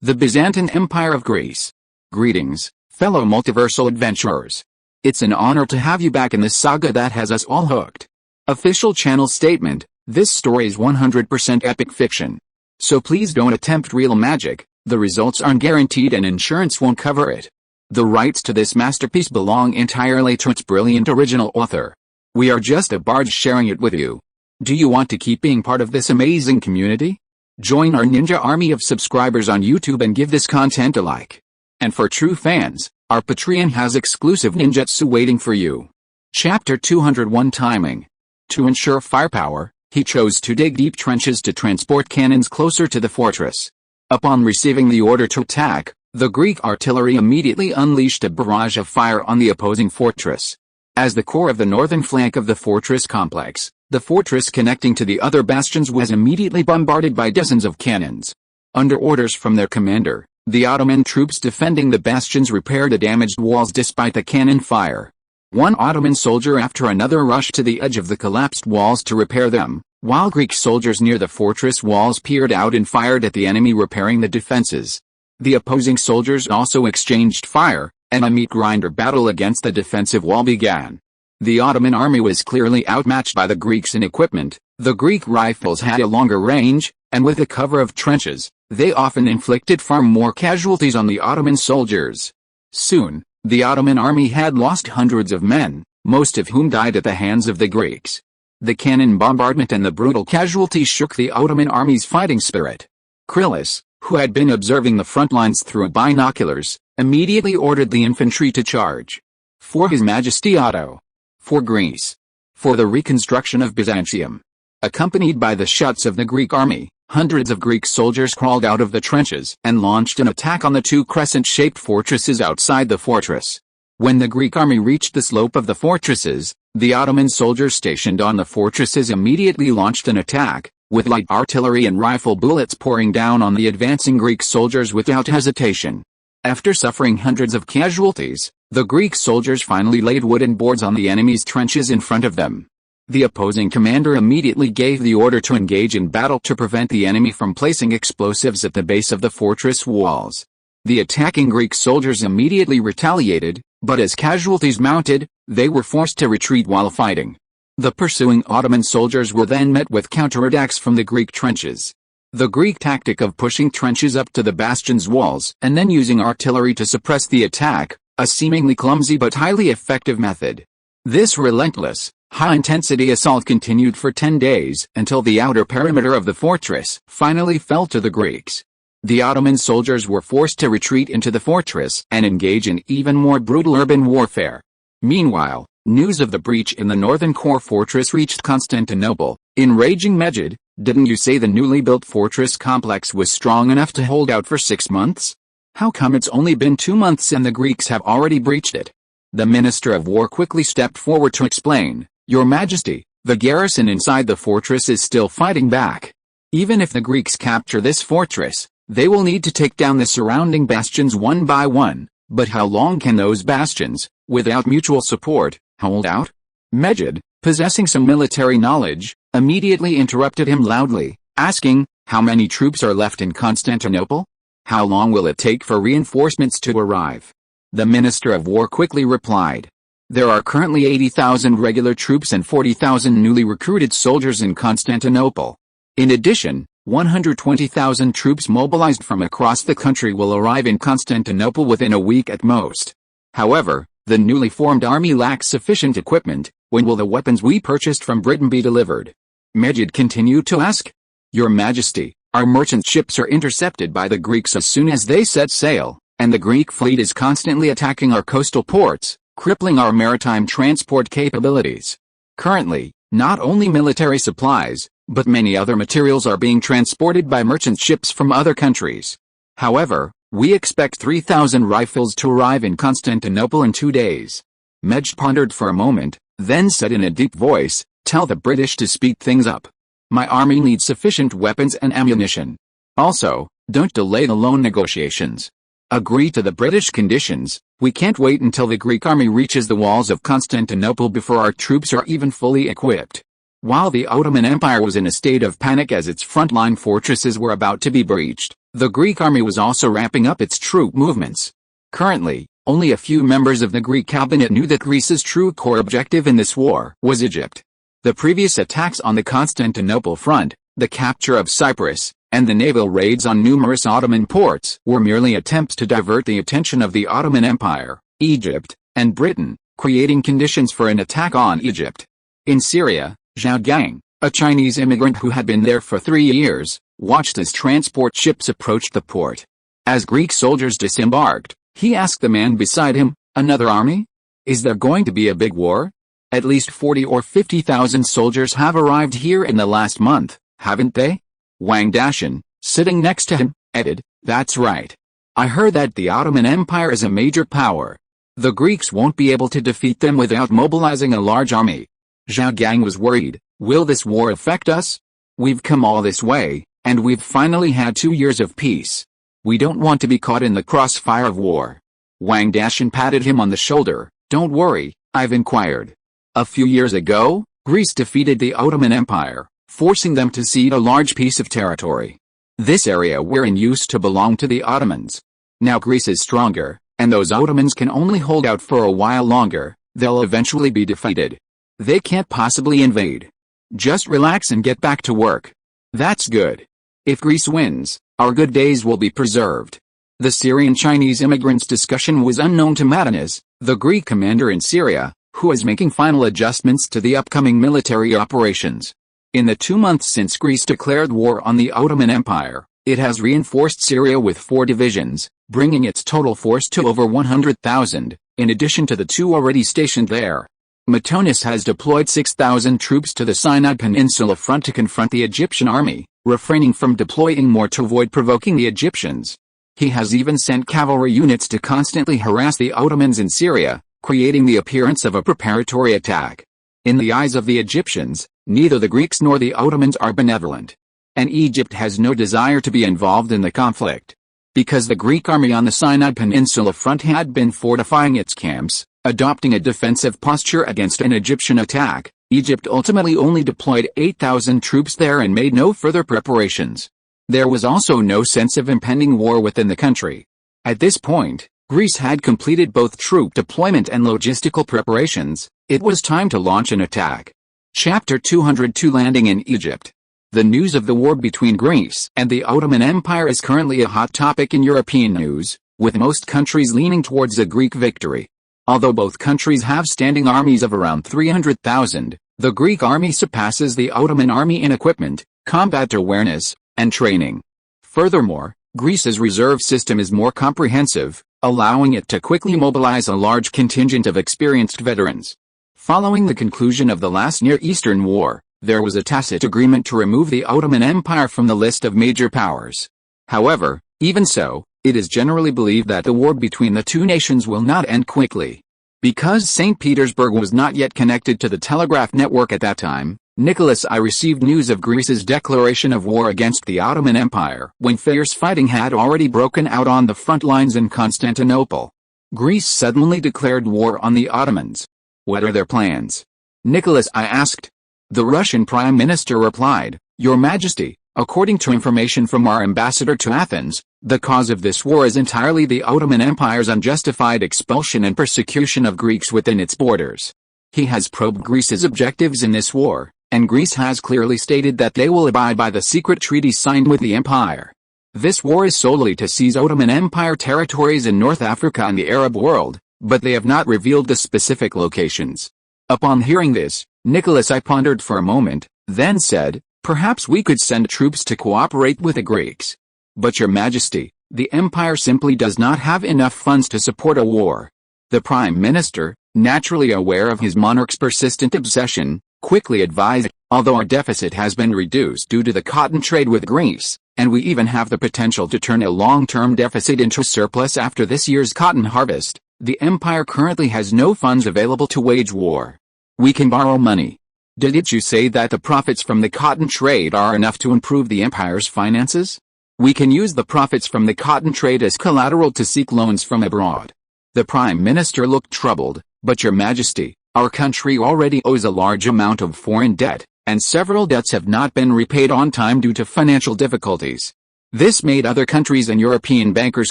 The Byzantine Empire of Greece. Greetings, fellow multiversal adventurers. It's an honor to have you back in this saga that has us all hooked. Official channel statement: this story is 100% epic fiction. So please don't attempt real magic, the results aren't guaranteed and insurance won't cover it. The rights to this masterpiece belong entirely to its brilliant original author. We are just a barge sharing it with you. Do you want to keep being part of this amazing community? Join our ninja army of subscribers on YouTube and give this content a like. And for true fans, our Patreon has exclusive ninjutsu waiting for you. Chapter 201 Timing. To ensure firepower, he chose to dig deep trenches to transport cannons closer to the fortress. Upon receiving the order to attack, the Greek artillery immediately unleashed a barrage of fire on the opposing fortress. As the core of the northern flank of the fortress complex, the fortress connecting to the other bastions was immediately bombarded by dozens of cannons. Under orders from their commander, the Ottoman troops defending the bastions repaired the damaged walls despite the cannon fire. One Ottoman soldier after another rushed to the edge of the collapsed walls to repair them, while Greek soldiers near the fortress walls peered out and fired at the enemy repairing the defenses. The opposing soldiers also exchanged fire, and a meat grinder battle against the defensive wall began. The Ottoman army was clearly outmatched by the Greeks in equipment. The Greek rifles had a longer range, and with the cover of trenches, they often inflicted far more casualties on the Ottoman soldiers. Soon, the Ottoman army had lost hundreds of men, most of whom died at the hands of the Greeks. The cannon bombardment and the brutal casualties shook the Ottoman army's fighting spirit. Krylas, who had been observing the front lines through binoculars, immediately ordered the infantry to charge. For His Majesty Otto. For Greece. For the reconstruction of Byzantium. Accompanied by the shouts of the Greek army, hundreds of Greek soldiers crawled out of the trenches and launched an attack on the two crescent-shaped fortresses outside the fortress. When the Greek army reached the slope of the fortresses, the Ottoman soldiers stationed on the fortresses immediately launched an attack, with light artillery and rifle bullets pouring down on the advancing Greek soldiers without hesitation. After suffering hundreds of casualties, the Greek soldiers finally laid wooden boards on the enemy's trenches in front of them. The opposing commander immediately gave the order to engage in battle to prevent the enemy from placing explosives at the base of the fortress walls. The attacking Greek soldiers immediately retaliated, but as casualties mounted, they were forced to retreat while fighting. The pursuing Ottoman soldiers were then met with counterattacks from the Greek trenches. The Greek tactic of pushing trenches up to the bastion's walls and then using artillery to suppress the attack, a seemingly clumsy but highly effective method. This relentless, high-intensity assault continued for 10 days until the outer perimeter of the fortress finally fell to the Greeks. The Ottoman soldiers were forced to retreat into the fortress and engage in even more brutal urban warfare. Meanwhile, news of the breach in the northern core fortress reached Constantinople. Enraging Mejid, didn't you say the newly built fortress complex was strong enough to hold out for 6 months? How come it's only been 2 months and the Greeks have already breached it? The Minister of War quickly stepped forward to explain, Your Majesty, the garrison inside the fortress is still fighting back. Even if the Greeks capture this fortress, they will need to take down the surrounding bastions one by one. But how long can those bastions, without mutual support, hold out? Mejid, possessing some military knowledge, immediately interrupted him loudly, asking, How many troops are left in Constantinople? How long will it take for reinforcements to arrive? The Minister of War quickly replied, There are currently 80,000 regular troops and 40,000 newly recruited soldiers in Constantinople. In addition, 120,000 troops mobilized from across the country will arrive in Constantinople within a week at most. However, the newly formed army lacks sufficient equipment. When will the weapons we purchased from Britain be delivered? Mejid continued to ask. Your Majesty, our merchant ships are intercepted by the Greeks as soon as they set sail, and the Greek fleet is constantly attacking our coastal ports, crippling our maritime transport capabilities. Currently, not only military supplies, but many other materials are being transported by merchant ships from other countries. However, we expect 3,000 rifles to arrive in Constantinople in 2 days. Mejid pondered for a moment, then said in a deep voice, Tell the British to speed things up. My army needs sufficient weapons and ammunition. Also, don't delay the loan negotiations. Agree to the British conditions. We can't wait until the Greek army reaches the walls of Constantinople before our troops are even fully equipped. While the Ottoman Empire was in a state of panic as its frontline fortresses were about to be breached, the Greek army was also ramping up its troop movements. Currently, only a few members of the Greek cabinet knew that Greece's true core objective in this war was Egypt. The previous attacks on the Constantinople front, the capture of Cyprus, and the naval raids on numerous Ottoman ports were merely attempts to divert the attention of the Ottoman Empire, Egypt, and Britain, creating conditions for an attack on Egypt. In Syria, Zhao Gang, a Chinese immigrant who had been there for 3 years, watched as transport ships approached the port. As Greek soldiers disembarked, he asked the man beside him, "Another army? Is there going to be a big war? At least 40 or 50,000 soldiers have arrived here in the last month, haven't they?" Wang Dashan, sitting next to him, added, "That's right. I heard that the Ottoman Empire is a major power. The Greeks won't be able to defeat them without mobilizing a large army." Zhao Gang was worried. "Will this war affect us? We've come all this way, and we've finally had 2 years of peace. We don't want to be caught in the crossfire of war." Wang Dashan patted him on the shoulder. "Don't worry, I've inquired. A few years ago, Greece defeated the Ottoman Empire, forcing them to cede a large piece of territory. This area wherein used to belong to the Ottomans. Now Greece is stronger, and those Ottomans can only hold out for a while longer. They'll eventually be defeated. They can't possibly invade. Just relax and get back to work." "That's good. If Greece wins, our good days will be preserved." The Syrian-Chinese immigrants' discussion was unknown to Madanas, the Greek commander in Syria, who was making final adjustments to the upcoming military operations. In the 2 months since Greece declared war on the Ottoman Empire, it has reinforced Syria with 4 divisions, bringing its total force to over 100,000, in addition to the 2 already stationed there. Matonis has deployed 6,000 troops to the Sinai Peninsula front to confront the Egyptian army, refraining from deploying more to avoid provoking the Egyptians. He has even sent cavalry units to constantly harass the Ottomans in Syria, creating the appearance of a preparatory attack. In the eyes of the Egyptians, neither the Greeks nor the Ottomans are benevolent. And Egypt has no desire to be involved in the conflict. Because the Greek army on the Sinai Peninsula front had been fortifying its camps, adopting a defensive posture against an Egyptian attack, Egypt ultimately only deployed 8,000 troops there and made no further preparations. There was also no sense of impending war within the country. At this point, Greece had completed both troop deployment and logistical preparations. It was time to launch an attack. Chapter 202 Landing in Egypt. The news of the war between Greece and the Ottoman Empire is currently a hot topic in European news, with most countries leaning towards a Greek victory. Although both countries have standing armies of around 300,000, the Greek army surpasses the Ottoman army in equipment, combat awareness, and training. Furthermore, Greece's reserve system is more comprehensive, allowing it to quickly mobilize a large contingent of experienced veterans. Following the conclusion of the last Near Eastern War, there was a tacit agreement to remove the Ottoman Empire from the list of major powers. However, even so, it is generally believed that the war between the two nations will not end quickly. Because St. Petersburg was not yet connected to the telegraph network at that time, Nicholas I received news of Greece's declaration of war against the Ottoman Empire when fierce fighting had already broken out on the front lines in Constantinople. Greece suddenly declared war on the Ottomans. "What are their plans?" Nicholas I asked. The Russian Prime Minister replied, "Your Majesty, according to information from our ambassador to Athens, the cause of this war is entirely the Ottoman Empire's unjustified expulsion and persecution of Greeks within its borders. He has probed Greece's objectives in this war, and Greece has clearly stated that they will abide by the secret treaty signed with the empire. This war is solely to seize Ottoman Empire territories in North Africa and the Arab world, but they have not revealed the specific locations." Upon hearing this, Nicholas I pondered for a moment, then said, "Perhaps we could send troops to cooperate with the Greeks. But Your Majesty, the empire simply does not have enough funds to support a war." The Prime Minister, naturally aware of his monarch's persistent obsession, quickly advised, "Although our deficit has been reduced due to the cotton trade with Greece, and we even have the potential to turn a long-term deficit into surplus after this year's cotton harvest, the empire currently has no funds available to wage war. We can borrow money." "Didn't you say that the profits from the cotton trade are enough to improve the empire's finances?" "We can use the profits from the cotton trade as collateral to seek loans from abroad." The Prime Minister looked troubled. "But Your Majesty, our country already owes a large amount of foreign debt, and several debts have not been repaid on time due to financial difficulties. This made other countries and European bankers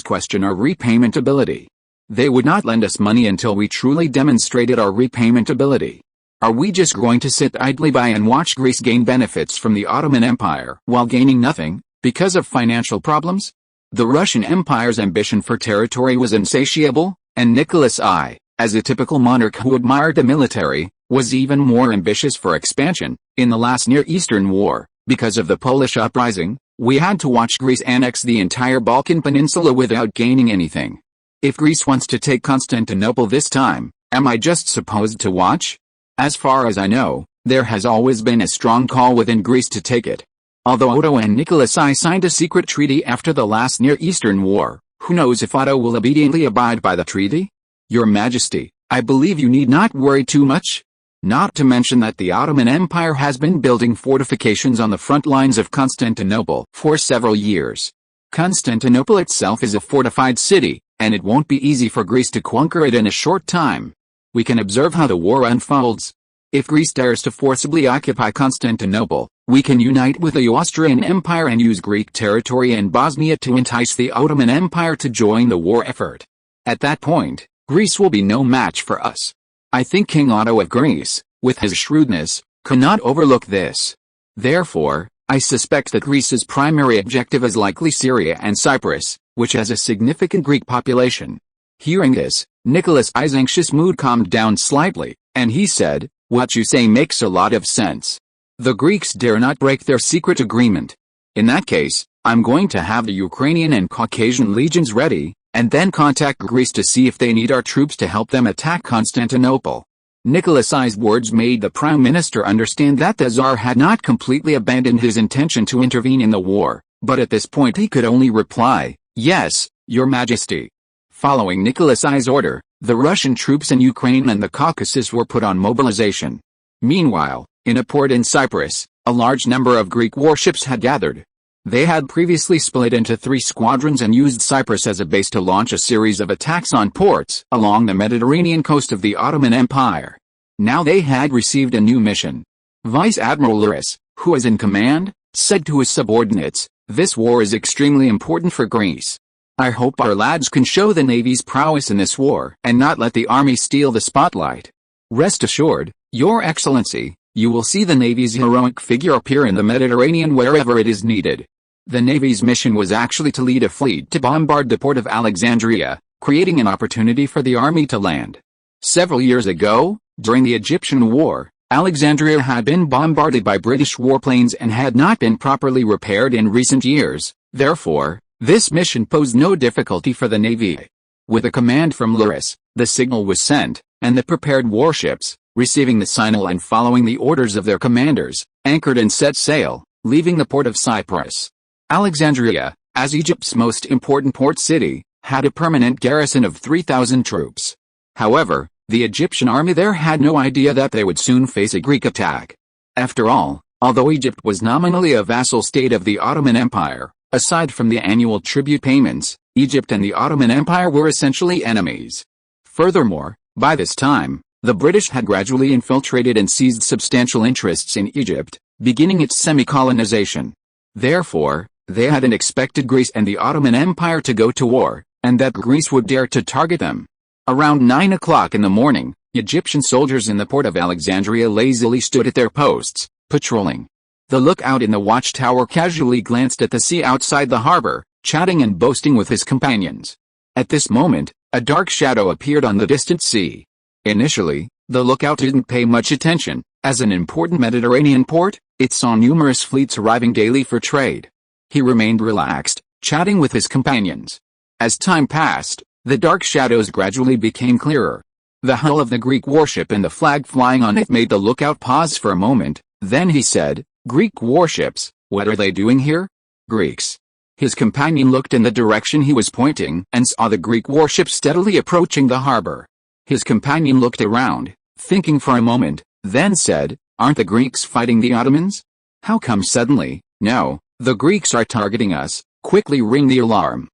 question our repayment ability. They would not lend us money until we truly demonstrated our repayment ability. Are we just going to sit idly by and watch Greece gain benefits from the Ottoman Empire while gaining nothing, because of financial problems? The Russian Empire's ambition for territory was insatiable, and Nicholas I, as a typical monarch who admired the military, was even more ambitious for expansion. In the last Near Eastern War, because of the Polish uprising, we had to watch Greece annex the entire Balkan Peninsula without gaining anything. If Greece wants to take Constantinople this time, am I just supposed to watch? As far as I know, there has always been a strong call within Greece to take it. Although Otto and Nicholas I signed a secret treaty after the last Near Eastern War, who knows if Otto will obediently abide by the treaty? Your Majesty, I believe you need not worry too much. Not to mention that the Ottoman Empire has been building fortifications on the front lines of Constantinople for several years. Constantinople itself is a fortified city, and it won't be easy for Greece to conquer it in a short time. We can observe how the war unfolds. If Greece dares to forcibly occupy Constantinople, we can unite with the Austrian Empire and use Greek territory in Bosnia to entice the Ottoman Empire to join the war effort. At that point, Greece will be no match for us. I think King Otto of Greece, with his shrewdness, cannot overlook this. Therefore, I suspect that Greece's primary objective is likely Syria and Cyprus, which has a significant Greek population. Hearing this, Nicholas I's anxious mood calmed down slightly, and he said, "What you say makes a lot of sense. The Greeks dare not break their secret agreement. In that case, I'm going to have the Ukrainian and Caucasian legions ready, and then contact Greece to see if they need our troops to help them attack Constantinople." Nicholas I's words made the Prime Minister understand that the Tsar had not completely abandoned his intention to intervene in the war, but at this point he could only reply, "Yes, Your Majesty." Following Nicholas I's order, the Russian troops in Ukraine and the Caucasus were put on mobilization. Meanwhile, in a port in Cyprus, a large number of Greek warships had gathered. They had previously split into 3 squadrons and used Cyprus as a base to launch a series of attacks on ports along the Mediterranean coast of the Ottoman Empire. Now they had received a new mission. Vice Admiral Luris, who was in command, said to his subordinates, "This war is extremely important for Greece. I hope our lads can show the Navy's prowess in this war and not let the army steal the spotlight. Rest assured, Your Excellency, you will see the Navy's heroic figure appear in the Mediterranean wherever it is needed." The Navy's mission was actually to lead a fleet to bombard the port of Alexandria, creating an opportunity for the army to land. Several years ago, during the Egyptian War, Alexandria had been bombarded by British warplanes and had not been properly repaired in recent years. Therefore, this mission posed no difficulty for the Navy. With a command from Luris, the signal was sent, and the prepared warships, receiving the signal and following the orders of their commanders, anchored and set sail, leaving the port of Cyprus. Alexandria, as Egypt's most important port city, had a permanent garrison of 3,000 troops. However, the Egyptian army there had no idea that they would soon face a Greek attack. After all, although Egypt was nominally a vassal state of the Ottoman Empire, aside from the annual tribute payments, Egypt and the Ottoman Empire were essentially enemies. Furthermore, by this time, the British had gradually infiltrated and seized substantial interests in Egypt, beginning its semi-colonization. Therefore, they hadn't expected Greece and the Ottoman Empire to go to war, and that Greece would dare to target them. Around 9 o'clock in the morning, Egyptian soldiers in the port of Alexandria lazily stood at their posts, patrolling. The lookout in the watchtower casually glanced at the sea outside the harbor, chatting and boasting with his companions. At this moment, a dark shadow appeared on the distant sea. Initially, the lookout didn't pay much attention. As an important Mediterranean port, it saw numerous fleets arriving daily for trade. He remained relaxed, chatting with his companions. As time passed, the dark shadows gradually became clearer. The hull of the Greek warship and the flag flying on it made the lookout pause for a moment. Then he said, "Greek warships, what are they doing here?" "Greeks." His companion looked in the direction he was pointing and saw the Greek warship steadily approaching the harbor. His companion looked around, thinking for a moment, then said, "Aren't the Greeks fighting the Ottomans? How come suddenly?" "No, the Greeks are targeting us. Quickly ring the alarm."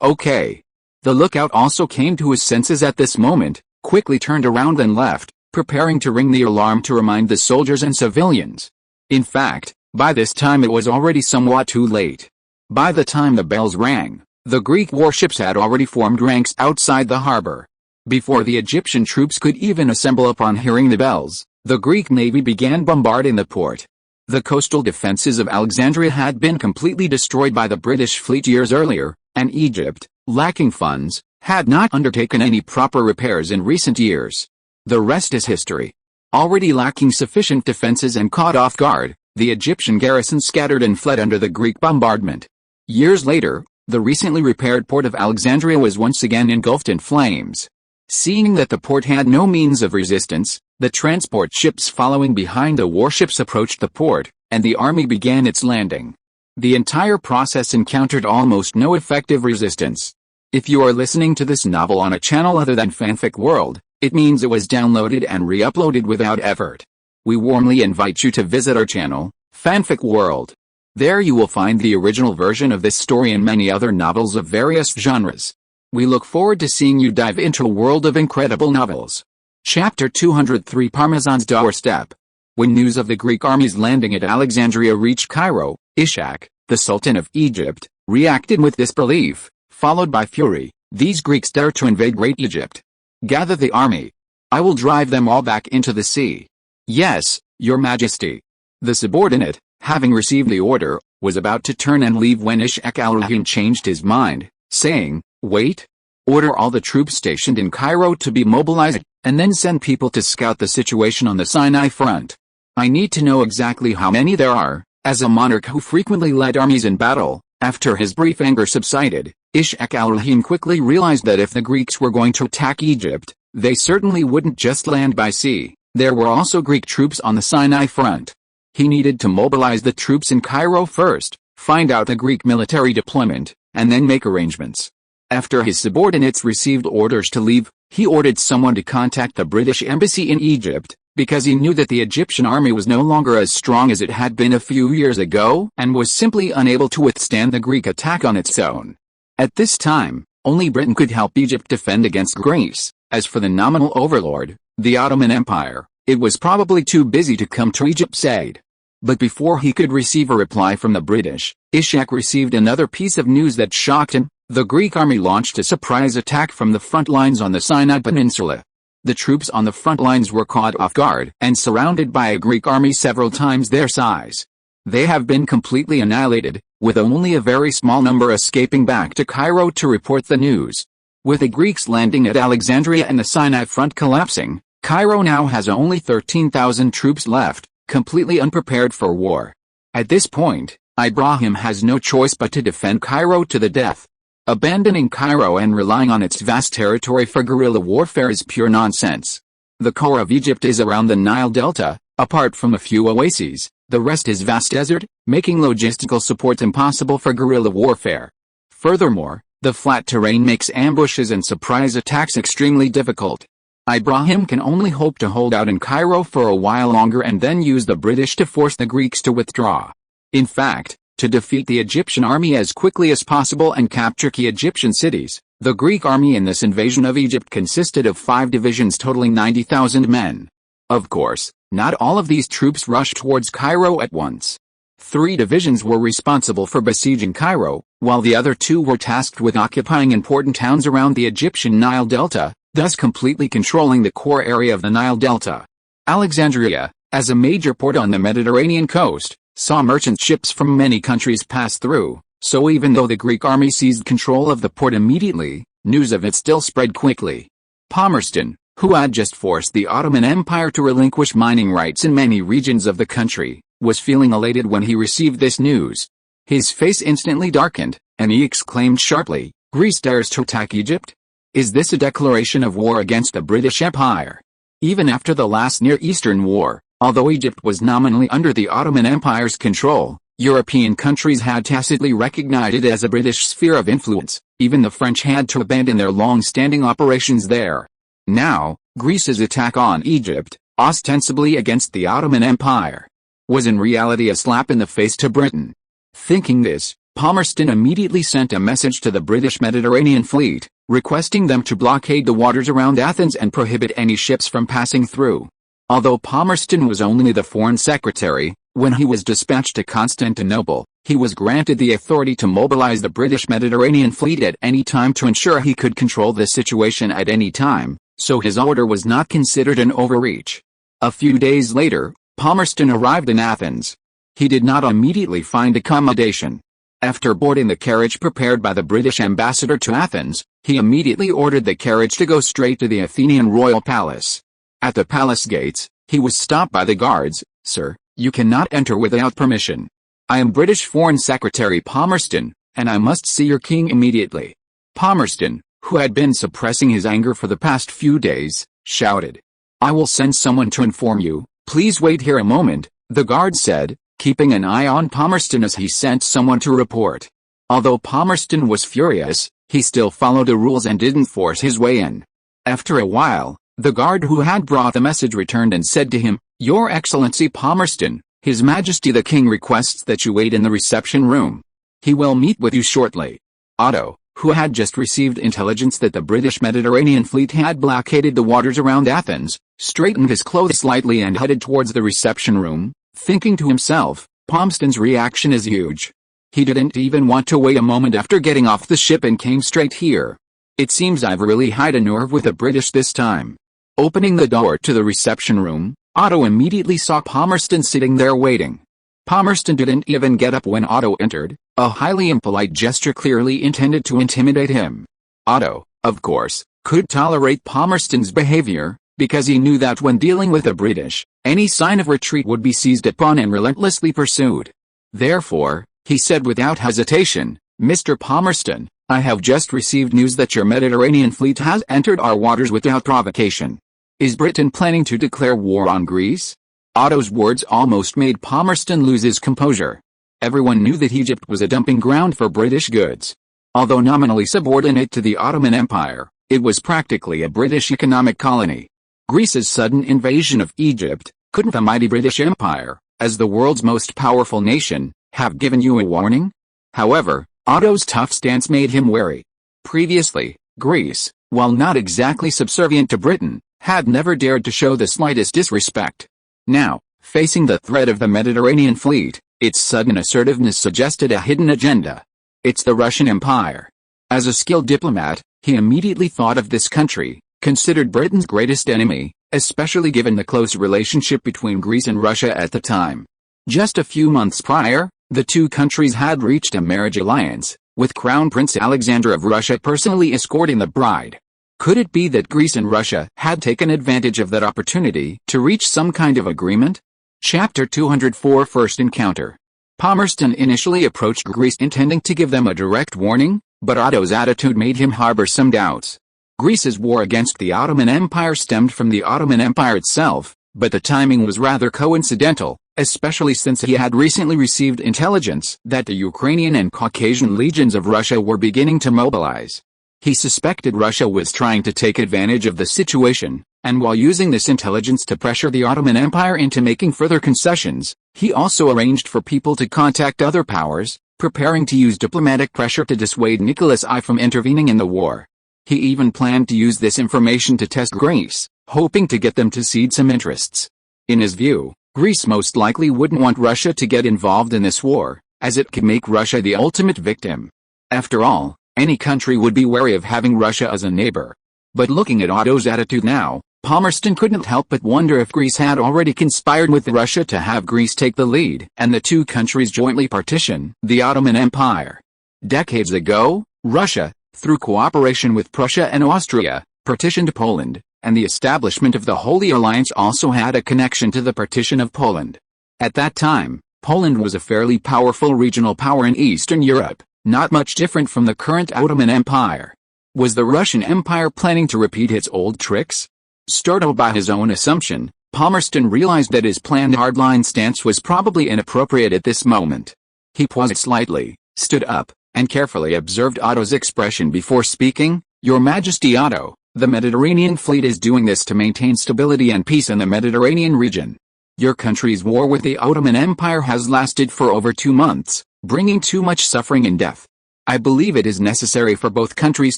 Okay. The lookout also came to his senses at this moment, quickly turned around and left. preparing to ring the alarm to remind the soldiers and civilians. In fact, by this time it was already somewhat too late. By the time the bells rang, the Greek warships had already formed ranks outside the harbor. Before the Egyptian troops could even assemble upon hearing the bells, the Greek navy began bombarding the port. The coastal defenses of Alexandria had been completely destroyed by the British fleet years earlier, and Egypt, lacking funds, had not undertaken any proper repairs in recent years. The rest is history. Already lacking sufficient defenses and caught off guard, the Egyptian garrison scattered and fled under the Greek bombardment. Years later, the recently repaired port of Alexandria was once again engulfed in flames. Seeing that the port had no means of resistance, the transport ships following behind the warships approached the port, and the army began its landing. The entire process encountered almost no effective resistance. If you are listening to this novel on a channel other than Fanfic World, it means it was downloaded and re-uploaded without effort. We warmly invite you to visit our channel, Fanfic World. There you will find the original version of this story and many other novels of various genres. We look forward to seeing you dive into a world of incredible novels. Chapter 203 Parmesan's Doorstep. When news of the Greek army's landing at Alexandria reached Cairo, Ishak, the Sultan of Egypt, reacted with disbelief, followed by fury. These Greeks dare to invade Great Egypt. Gather the army. I will drive them all back into the sea. Yes, your majesty. The subordinate, having received the order, was about to turn and leave when Ishak al-Rahim changed his mind, saying, "Wait. Order all the troops stationed in Cairo to be mobilized, and then send people to scout the situation on the Sinai front. I need to know exactly how many there are." As a monarch who frequently led armies in battle, after his brief anger subsided, Ishak al-Rahim quickly realized that if the Greeks were going to attack Egypt, they certainly wouldn't just land by sea. There were also Greek troops on the Sinai front. He needed to mobilize the troops in Cairo first, find out the Greek military deployment, and then make arrangements. After his subordinates received orders to leave, he ordered someone to contact the British embassy in Egypt, because he knew that the Egyptian army was no longer as strong as it had been a few years ago and was simply unable to withstand the Greek attack on its own. At this time, only Britain could help Egypt defend against Greece. As for the nominal overlord, the Ottoman Empire, it was probably too busy to come to Egypt's aid. But before he could receive a reply from the British, Ishak received another piece of news that shocked him. The Greek army launched a surprise attack from the front lines on the Sinai Peninsula. The troops on the front lines were caught off guard and surrounded by a Greek army several times their size. They have been completely annihilated, with only a very small number escaping back to Cairo to report the news. With the Greeks landing at Alexandria and the Sinai front collapsing, Cairo now has only 13,000 troops left, completely unprepared for war. At this point, Ibrahim has no choice but to defend Cairo to the death. Abandoning Cairo and relying on its vast territory for guerrilla warfare is pure nonsense. The core of Egypt is around the Nile Delta. Apart from a few oases, the rest is vast desert, making logistical support impossible for guerrilla warfare. Furthermore, the flat terrain makes ambushes and surprise attacks extremely difficult. Ibrahim can only hope to hold out in Cairo for a while longer and then use the British to force the Greeks to withdraw. In fact, to defeat the Egyptian army as quickly as possible and capture key Egyptian cities, the Greek army in this invasion of Egypt consisted of 5 divisions totaling 90,000 men. Of course, not all of these troops rushed towards Cairo at once. 3 divisions were responsible for besieging Cairo, while the other 2 were tasked with occupying important towns around the Egyptian Nile Delta, thus completely controlling the core area of the Nile Delta. Alexandria, as a major port on the Mediterranean coast, saw merchant ships from many countries pass through, so even though the Greek army seized control of the port immediately, news of it still spread quickly. Palmerston, who had just forced the Ottoman Empire to relinquish mining rights in many regions of the country, was feeling elated when he received this news. His face instantly darkened, and he exclaimed sharply, "Greece dares to attack Egypt? Is this a declaration of war against the British Empire?" Even after the last Near Eastern War, although Egypt was nominally under the Ottoman Empire's control, European countries had tacitly recognized it as a British sphere of influence. Even the French had to abandon their long-standing operations there. Now, Greece's attack on Egypt, ostensibly against the Ottoman Empire, was in reality a slap in the face to Britain. Thinking this, Palmerston immediately sent a message to the British Mediterranean fleet, requesting them to blockade the waters around Athens and prohibit any ships from passing through. Although Palmerston was only the foreign secretary, when he was dispatched to Constantinople, he was granted the authority to mobilize the British Mediterranean fleet at any time to ensure he could control the situation at any time, so his order was not considered an overreach. A few days later, Palmerston arrived in Athens. He did not immediately find accommodation. After boarding the carriage prepared by the British ambassador to Athens, he immediately ordered the carriage to go straight to the Athenian royal palace. At the palace gates, he was stopped by the guards. "Sir, you cannot enter without permission. I am British Foreign Secretary Palmerston, and I must see your king immediately." Palmerston, who had been suppressing his anger for the past few days, shouted, "I will send someone to inform you. Please wait here a moment," the guard said, keeping an eye on Palmerston as he sent someone to report. Although Palmerston was furious, he still followed the rules and didn't force his way in. After a while, the guard who had brought the message returned and said to him, "Your Excellency Palmerston, His Majesty the King requests that you wait in the reception room. He will meet with you shortly." Otto, who had just received intelligence that the British Mediterranean fleet had blockaded the waters around Athens, straightened his clothes slightly and headed towards the reception room, thinking to himself, "Palmerston's reaction is huge. He didn't even want to wait a moment after getting off the ship and came straight here. It seems I've really had a nerve with the British this time." Opening the door to the reception room, Otto immediately saw Palmerston sitting there waiting. Palmerston didn't even get up when Otto entered, a highly impolite gesture clearly intended to intimidate him. Otto, of course, could tolerate Palmerston's behavior, because he knew that when dealing with the British, any sign of retreat would be seized upon and relentlessly pursued. Therefore, he said without hesitation, "Mr. Palmerston, I have just received news that your Mediterranean fleet has entered our waters without provocation. Is Britain planning to declare war on Greece?" Otto's words almost made Palmerston lose his composure. Everyone knew that Egypt was a dumping ground for British goods. Although nominally subordinate to the Ottoman Empire, it was practically a British economic colony. Greece's sudden invasion of Egypt, couldn't the mighty British Empire, as the world's most powerful nation, have given you a warning? However, Otto's tough stance made him wary. Previously, Greece, while not exactly subservient to Britain, had never dared to show the slightest disrespect. Now, facing the threat of the Mediterranean fleet, its sudden assertiveness suggested a hidden agenda. It's the Russian Empire. As a skilled diplomat, he immediately thought of this country, considered Britain's greatest enemy, especially given the close relationship between Greece and Russia at the time. Just a few months prior, the two countries had reached a marriage alliance, with Crown Prince Alexander of Russia personally escorting the bride. Could it be that Greece and Russia had taken advantage of that opportunity to reach some kind of agreement? Chapter 204 First Encounter. Palmerston initially approached Greece intending to give them a direct warning, but Otto's attitude made him harbor some doubts. Greece's war against the Ottoman Empire stemmed from the Ottoman Empire itself, but the timing was rather coincidental, especially since he had recently received intelligence that the Ukrainian and Caucasian legions of Russia were beginning to mobilize. He suspected Russia was trying to take advantage of the situation, and while using this intelligence to pressure the Ottoman Empire into making further concessions, he also arranged for people to contact other powers, preparing to use diplomatic pressure to dissuade Nicholas I from intervening in the war. He even planned to use this information to test Greece, hoping to get them to cede some interests. In his view, Greece most likely wouldn't want Russia to get involved in this war, as it could make Russia the ultimate victim. After all, any country would be wary of having Russia as a neighbor. But looking at Otto's attitude now, Palmerston couldn't help but wonder if Greece had already conspired with Russia to have Greece take the lead and the two countries jointly partition the Ottoman Empire. Decades ago, Russia, through cooperation with Prussia and Austria, partitioned Poland, and the establishment of the Holy Alliance also had a connection to the partition of Poland. At that time, Poland was a fairly powerful regional power in Eastern Europe, not much different from the current Ottoman Empire. Was the Russian Empire planning to repeat its old tricks? Startled by his own assumption, Palmerston realized that his planned hardline stance was probably inappropriate at this moment. He paused slightly, stood up, and carefully observed Otto's expression before speaking. "Your Majesty Otto, the Mediterranean fleet is doing this to maintain stability and peace in the Mediterranean region. Your country's war with the Ottoman Empire has lasted for over 2 months, bringing too much suffering and death. I believe it is necessary for both countries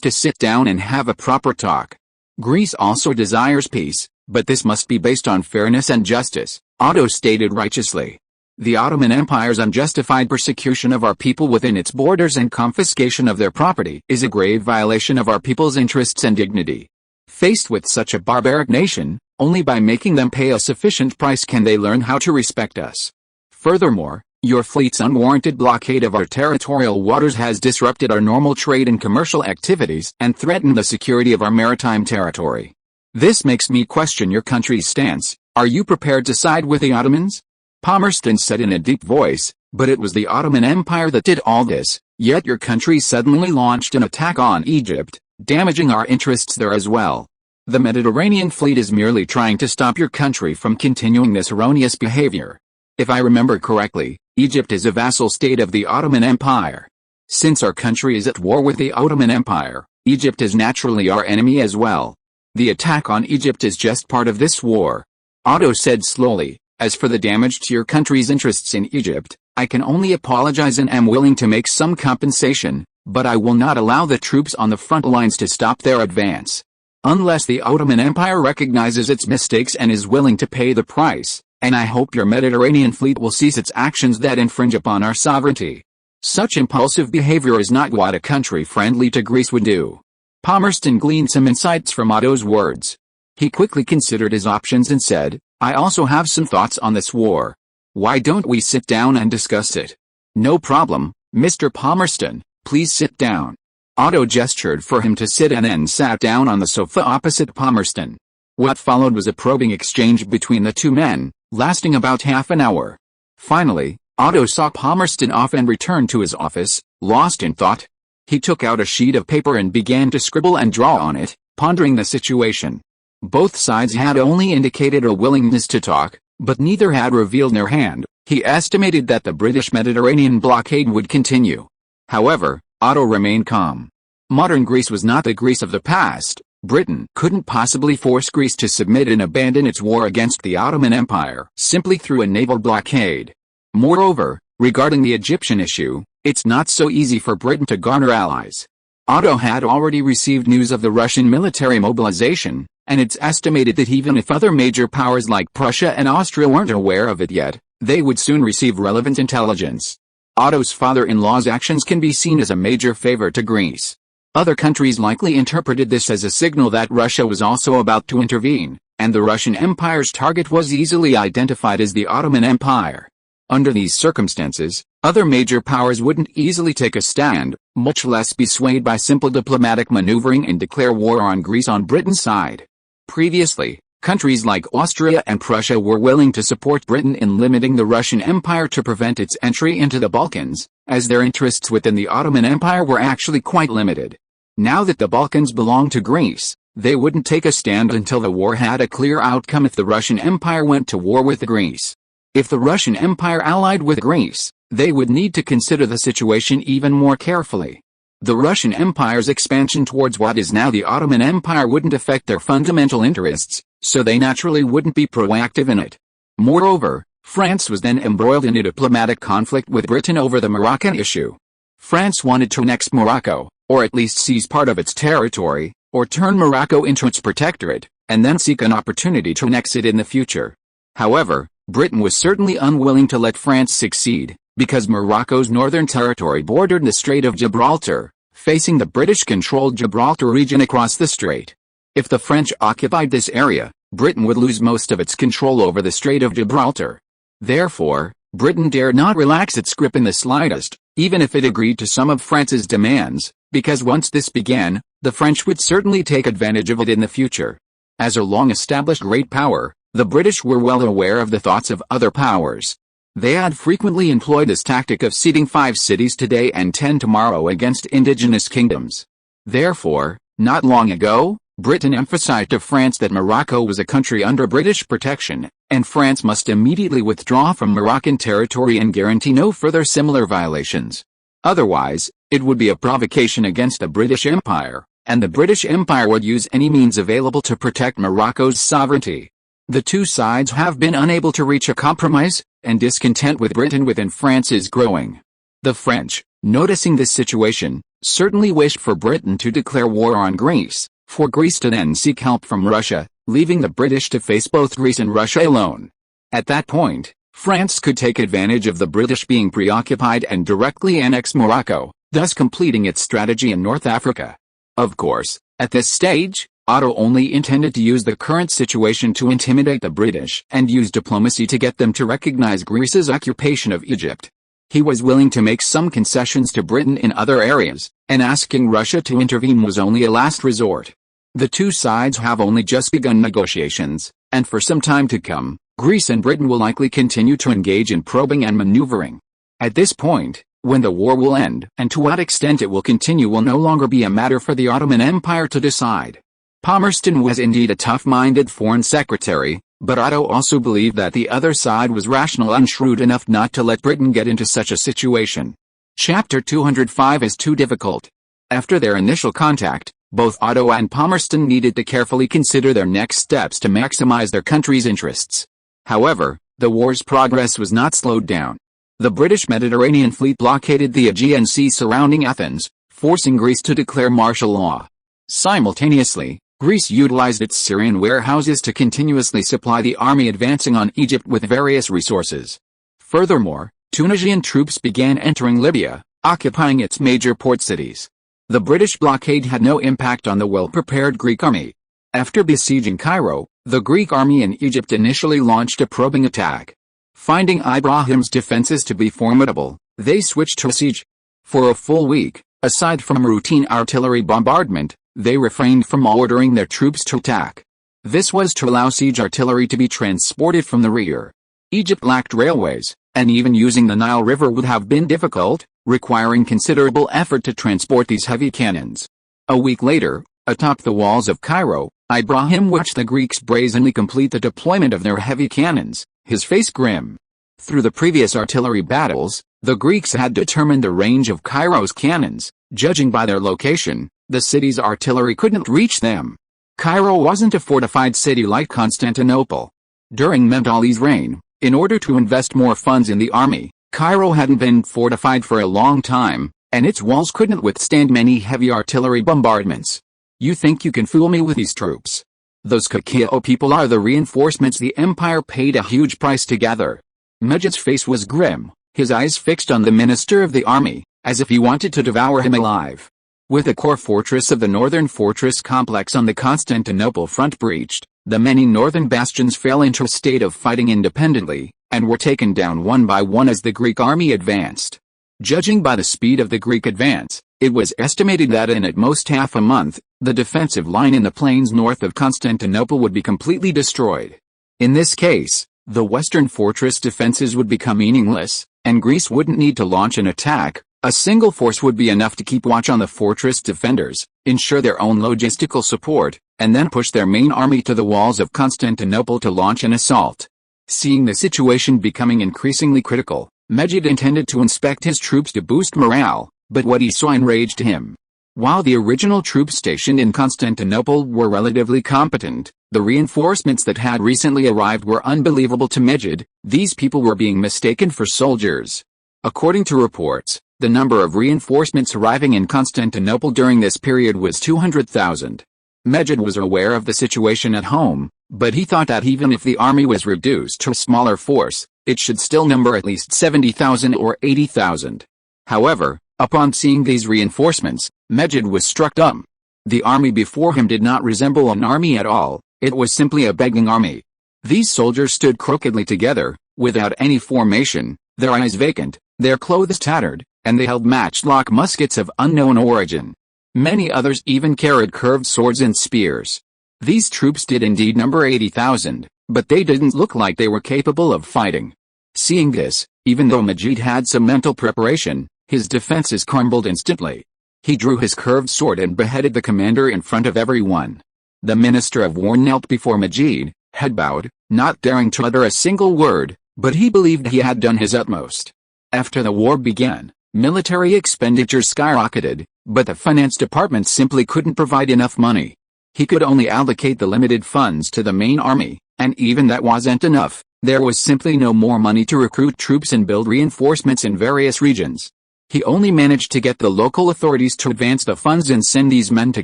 to sit down and have a proper talk. Greece also desires peace, but this must be based on fairness and justice, Otto stated righteously. The Ottoman Empire's unjustified persecution of our people within its borders and confiscation of their property is a grave violation of our people's interests and dignity. Faced with such a barbaric nation, only by making them pay a sufficient price can they learn how to respect us. Furthermore, your fleet's unwarranted blockade of our territorial waters has disrupted our normal trade and commercial activities and threatened the security of our maritime territory. This makes me question your country's stance. Are you prepared to side with the Ottomans? Palmerston said in a deep voice, but it was the Ottoman Empire that did all this, yet your country suddenly launched an attack on Egypt, damaging our interests there as well. The Mediterranean fleet is merely trying to stop your country from continuing this erroneous behavior. If I remember correctly, Egypt is a vassal state of the Ottoman Empire. Since our country is at war with the Ottoman Empire, Egypt is naturally our enemy as well. The attack on Egypt is just part of this war. Otto said slowly, as for the damage to your country's interests in Egypt, I can only apologize and am willing to make some compensation, but I will not allow the troops on the front lines to stop their advance. Unless the Ottoman Empire recognizes its mistakes and is willing to pay the price, and I hope your Mediterranean fleet will cease its actions that infringe upon our sovereignty. Such impulsive behavior is not what a country friendly to Greece would do. Palmerston gleaned some insights from Otto's words. He quickly considered his options and said, I also have some thoughts on this war. Why don't we sit down and discuss it? No problem, Mr. Palmerston, please sit down. Otto gestured for him to sit and then sat down on the sofa opposite Palmerston. What followed was a probing exchange between the two men, lasting about half an hour. Finally, Otto saw Palmerston off and returned to his office, lost in thought. He took out a sheet of paper and began to scribble and draw on it, pondering the situation. Both sides had only indicated a willingness to talk, but neither had revealed their hand. He estimated that the British Mediterranean blockade would continue. However, Otto remained calm. Modern Greece was not the Greece of the past. Britain couldn't possibly force Greece to submit and abandon its war against the Ottoman Empire simply through a naval blockade. Moreover, regarding the Egyptian issue, it's not so easy for Britain to garner allies. Otto had already received news of the Russian military mobilization, and it's estimated that even if other major powers like Prussia and Austria weren't aware of it yet, they would soon receive relevant intelligence. Otto's father-in-law's actions can be seen as a major favor to Greece. Other countries likely interpreted this as a signal that Russia was also about to intervene, and the Russian Empire's target was easily identified as the Ottoman Empire. Under these circumstances, other major powers wouldn't easily take a stand, much less be swayed by simple diplomatic maneuvering and declare war on Greece on Britain's side. Previously, countries like Austria and Prussia were willing to support Britain in limiting the Russian Empire to prevent its entry into the Balkans, as their interests within the Ottoman Empire were actually quite limited. Now that the Balkans belonged to Greece, they wouldn't take a stand until the war had a clear outcome if the Russian Empire went to war with Greece. If the Russian Empire allied with Greece, they would need to consider the situation even more carefully. The Russian Empire's expansion towards what is now the Ottoman Empire wouldn't affect their fundamental interests, so they naturally wouldn't be proactive in it. Moreover, France was then embroiled in a diplomatic conflict with Britain over the Moroccan issue. France wanted to annex Morocco, or at least seize part of its territory, or turn Morocco into its protectorate, and then seek an opportunity to annex it in the future. However, Britain was certainly unwilling to let France succeed, because Morocco's northern territory bordered the Strait of Gibraltar, facing the British-controlled Gibraltar region across the strait. If the French occupied this area, Britain would lose most of its control over the Strait of Gibraltar. Therefore, Britain dared not relax its grip in the slightest, even if it agreed to some of France's demands, because once this began, the French would certainly take advantage of it in the future. As a long-established great power, the British were well aware of the thoughts of other powers. They had frequently employed this tactic of ceding 5 cities today and 10 tomorrow against indigenous kingdoms. Therefore, not long ago, Britain emphasized to France that Morocco was a country under British protection, and France must immediately withdraw from Moroccan territory and guarantee no further similar violations. Otherwise, it would be a provocation against the British Empire, and the British Empire would use any means available to protect Morocco's sovereignty. The two sides have been unable to reach a compromise, and discontent with Britain within France is growing. The French, noticing this situation, certainly wished for Britain to declare war on Greece, for Greece to then seek help from Russia, leaving the British to face both Greece and Russia alone. At that point, France could take advantage of the British being preoccupied and directly annex Morocco, thus completing its strategy in North Africa. Of course, at this stage, Otto only intended to use the current situation to intimidate the British and use diplomacy to get them to recognize Greece's occupation of Egypt. He was willing to make some concessions to Britain in other areas, and asking Russia to intervene was only a last resort. The two sides have only just begun negotiations, and for some time to come, Greece and Britain will likely continue to engage in probing and maneuvering. At this point, when the war will end and to what extent it will continue will no longer be a matter for the Ottoman Empire to decide. Palmerston was indeed a tough-minded foreign secretary, but Otto also believed that the other side was rational and shrewd enough not to let Britain get into such a situation. Chapter 205 is too difficult. After their initial contact, both Otto and Palmerston needed to carefully consider their next steps to maximize their country's interests. However, the war's progress was not slowed down. The British Mediterranean fleet blockaded the Aegean Sea surrounding Athens, forcing Greece to declare martial law. Simultaneously, Greece utilized its Syrian warehouses to continuously supply the army advancing on Egypt with various resources. Furthermore, Tunisian troops began entering Libya, occupying its major port cities. The British blockade had no impact on the well-prepared Greek army. After besieging Cairo, the Greek army in Egypt initially launched a probing attack. Finding Ibrahim's defenses to be formidable, they switched to siege. For a full week, aside from routine artillery bombardment, they refrained from ordering their troops to attack. This was to allow siege artillery to be transported from the rear. Egypt lacked railways, and even using the Nile River would have been difficult, requiring considerable effort to transport these heavy cannons. A week later, atop the walls of Cairo, Ibrahim watched the Greeks brazenly complete the deployment of their heavy cannons, his face grim. Through the previous artillery battles, the Greeks had determined the range of Cairo's cannons. Judging by their location, the city's artillery couldn't reach them. Cairo wasn't a fortified city like Constantinople. During Mehmed Ali's reign, in order to invest more funds in the army, Cairo hadn't been fortified for a long time, and its walls couldn't withstand many heavy artillery bombardments. You think you can fool me with these troops? Those Kakio people are the reinforcements the empire paid a huge price to gather. Mejid's face was grim, his eyes fixed on the minister of the army, as if he wanted to devour him alive. With the core fortress of the northern fortress complex on the Constantinople front breached, the many northern bastions fell into a state of fighting independently, and were taken down one by one as the Greek army advanced. Judging by the speed of the Greek advance, it was estimated that in at most half a month, the defensive line in the plains north of Constantinople would be completely destroyed. In this case, the western fortress defenses would become meaningless, and Greece wouldn't need to launch an attack. A single force would be enough to keep watch on the fortress defenders, ensure their own logistical support, and then push their main army to the walls of Constantinople to launch an assault. Seeing the situation becoming increasingly critical, Mejid intended to inspect his troops to boost morale, but what he saw enraged him. While the original troops stationed in Constantinople were relatively competent, the reinforcements that had recently arrived were unbelievable to Mejid. These people were being mistaken for soldiers. According to reports, the number of reinforcements arriving in Constantinople during this period was 200,000. Mejid was aware of the situation at home, but he thought that even if the army was reduced to a smaller force, it should still number at least 70,000 or 80,000. However, upon seeing these reinforcements, Mejid was struck dumb. The army before him did not resemble an army at all, it was simply a begging army. These soldiers stood crookedly together, without any formation, their eyes vacant, their clothes tattered, and they held matchlock muskets of unknown origin. Many others even carried curved swords and spears. These troops did indeed number 80,000, but they didn't look like they were capable of fighting. Seeing this, even though Mejid had some mental preparation, his defenses crumbled instantly. He drew his curved sword and beheaded the commander in front of everyone. The minister of war knelt before Mejid, head bowed, not daring to utter a single word, but he believed he had done his utmost. After the war began, military expenditures skyrocketed, but the finance department simply couldn't provide enough money. He could only allocate the limited funds to the main army, and even that wasn't enough. There was simply no more money to recruit troops and build reinforcements in various regions. He only managed to get the local authorities to advance the funds and send these men to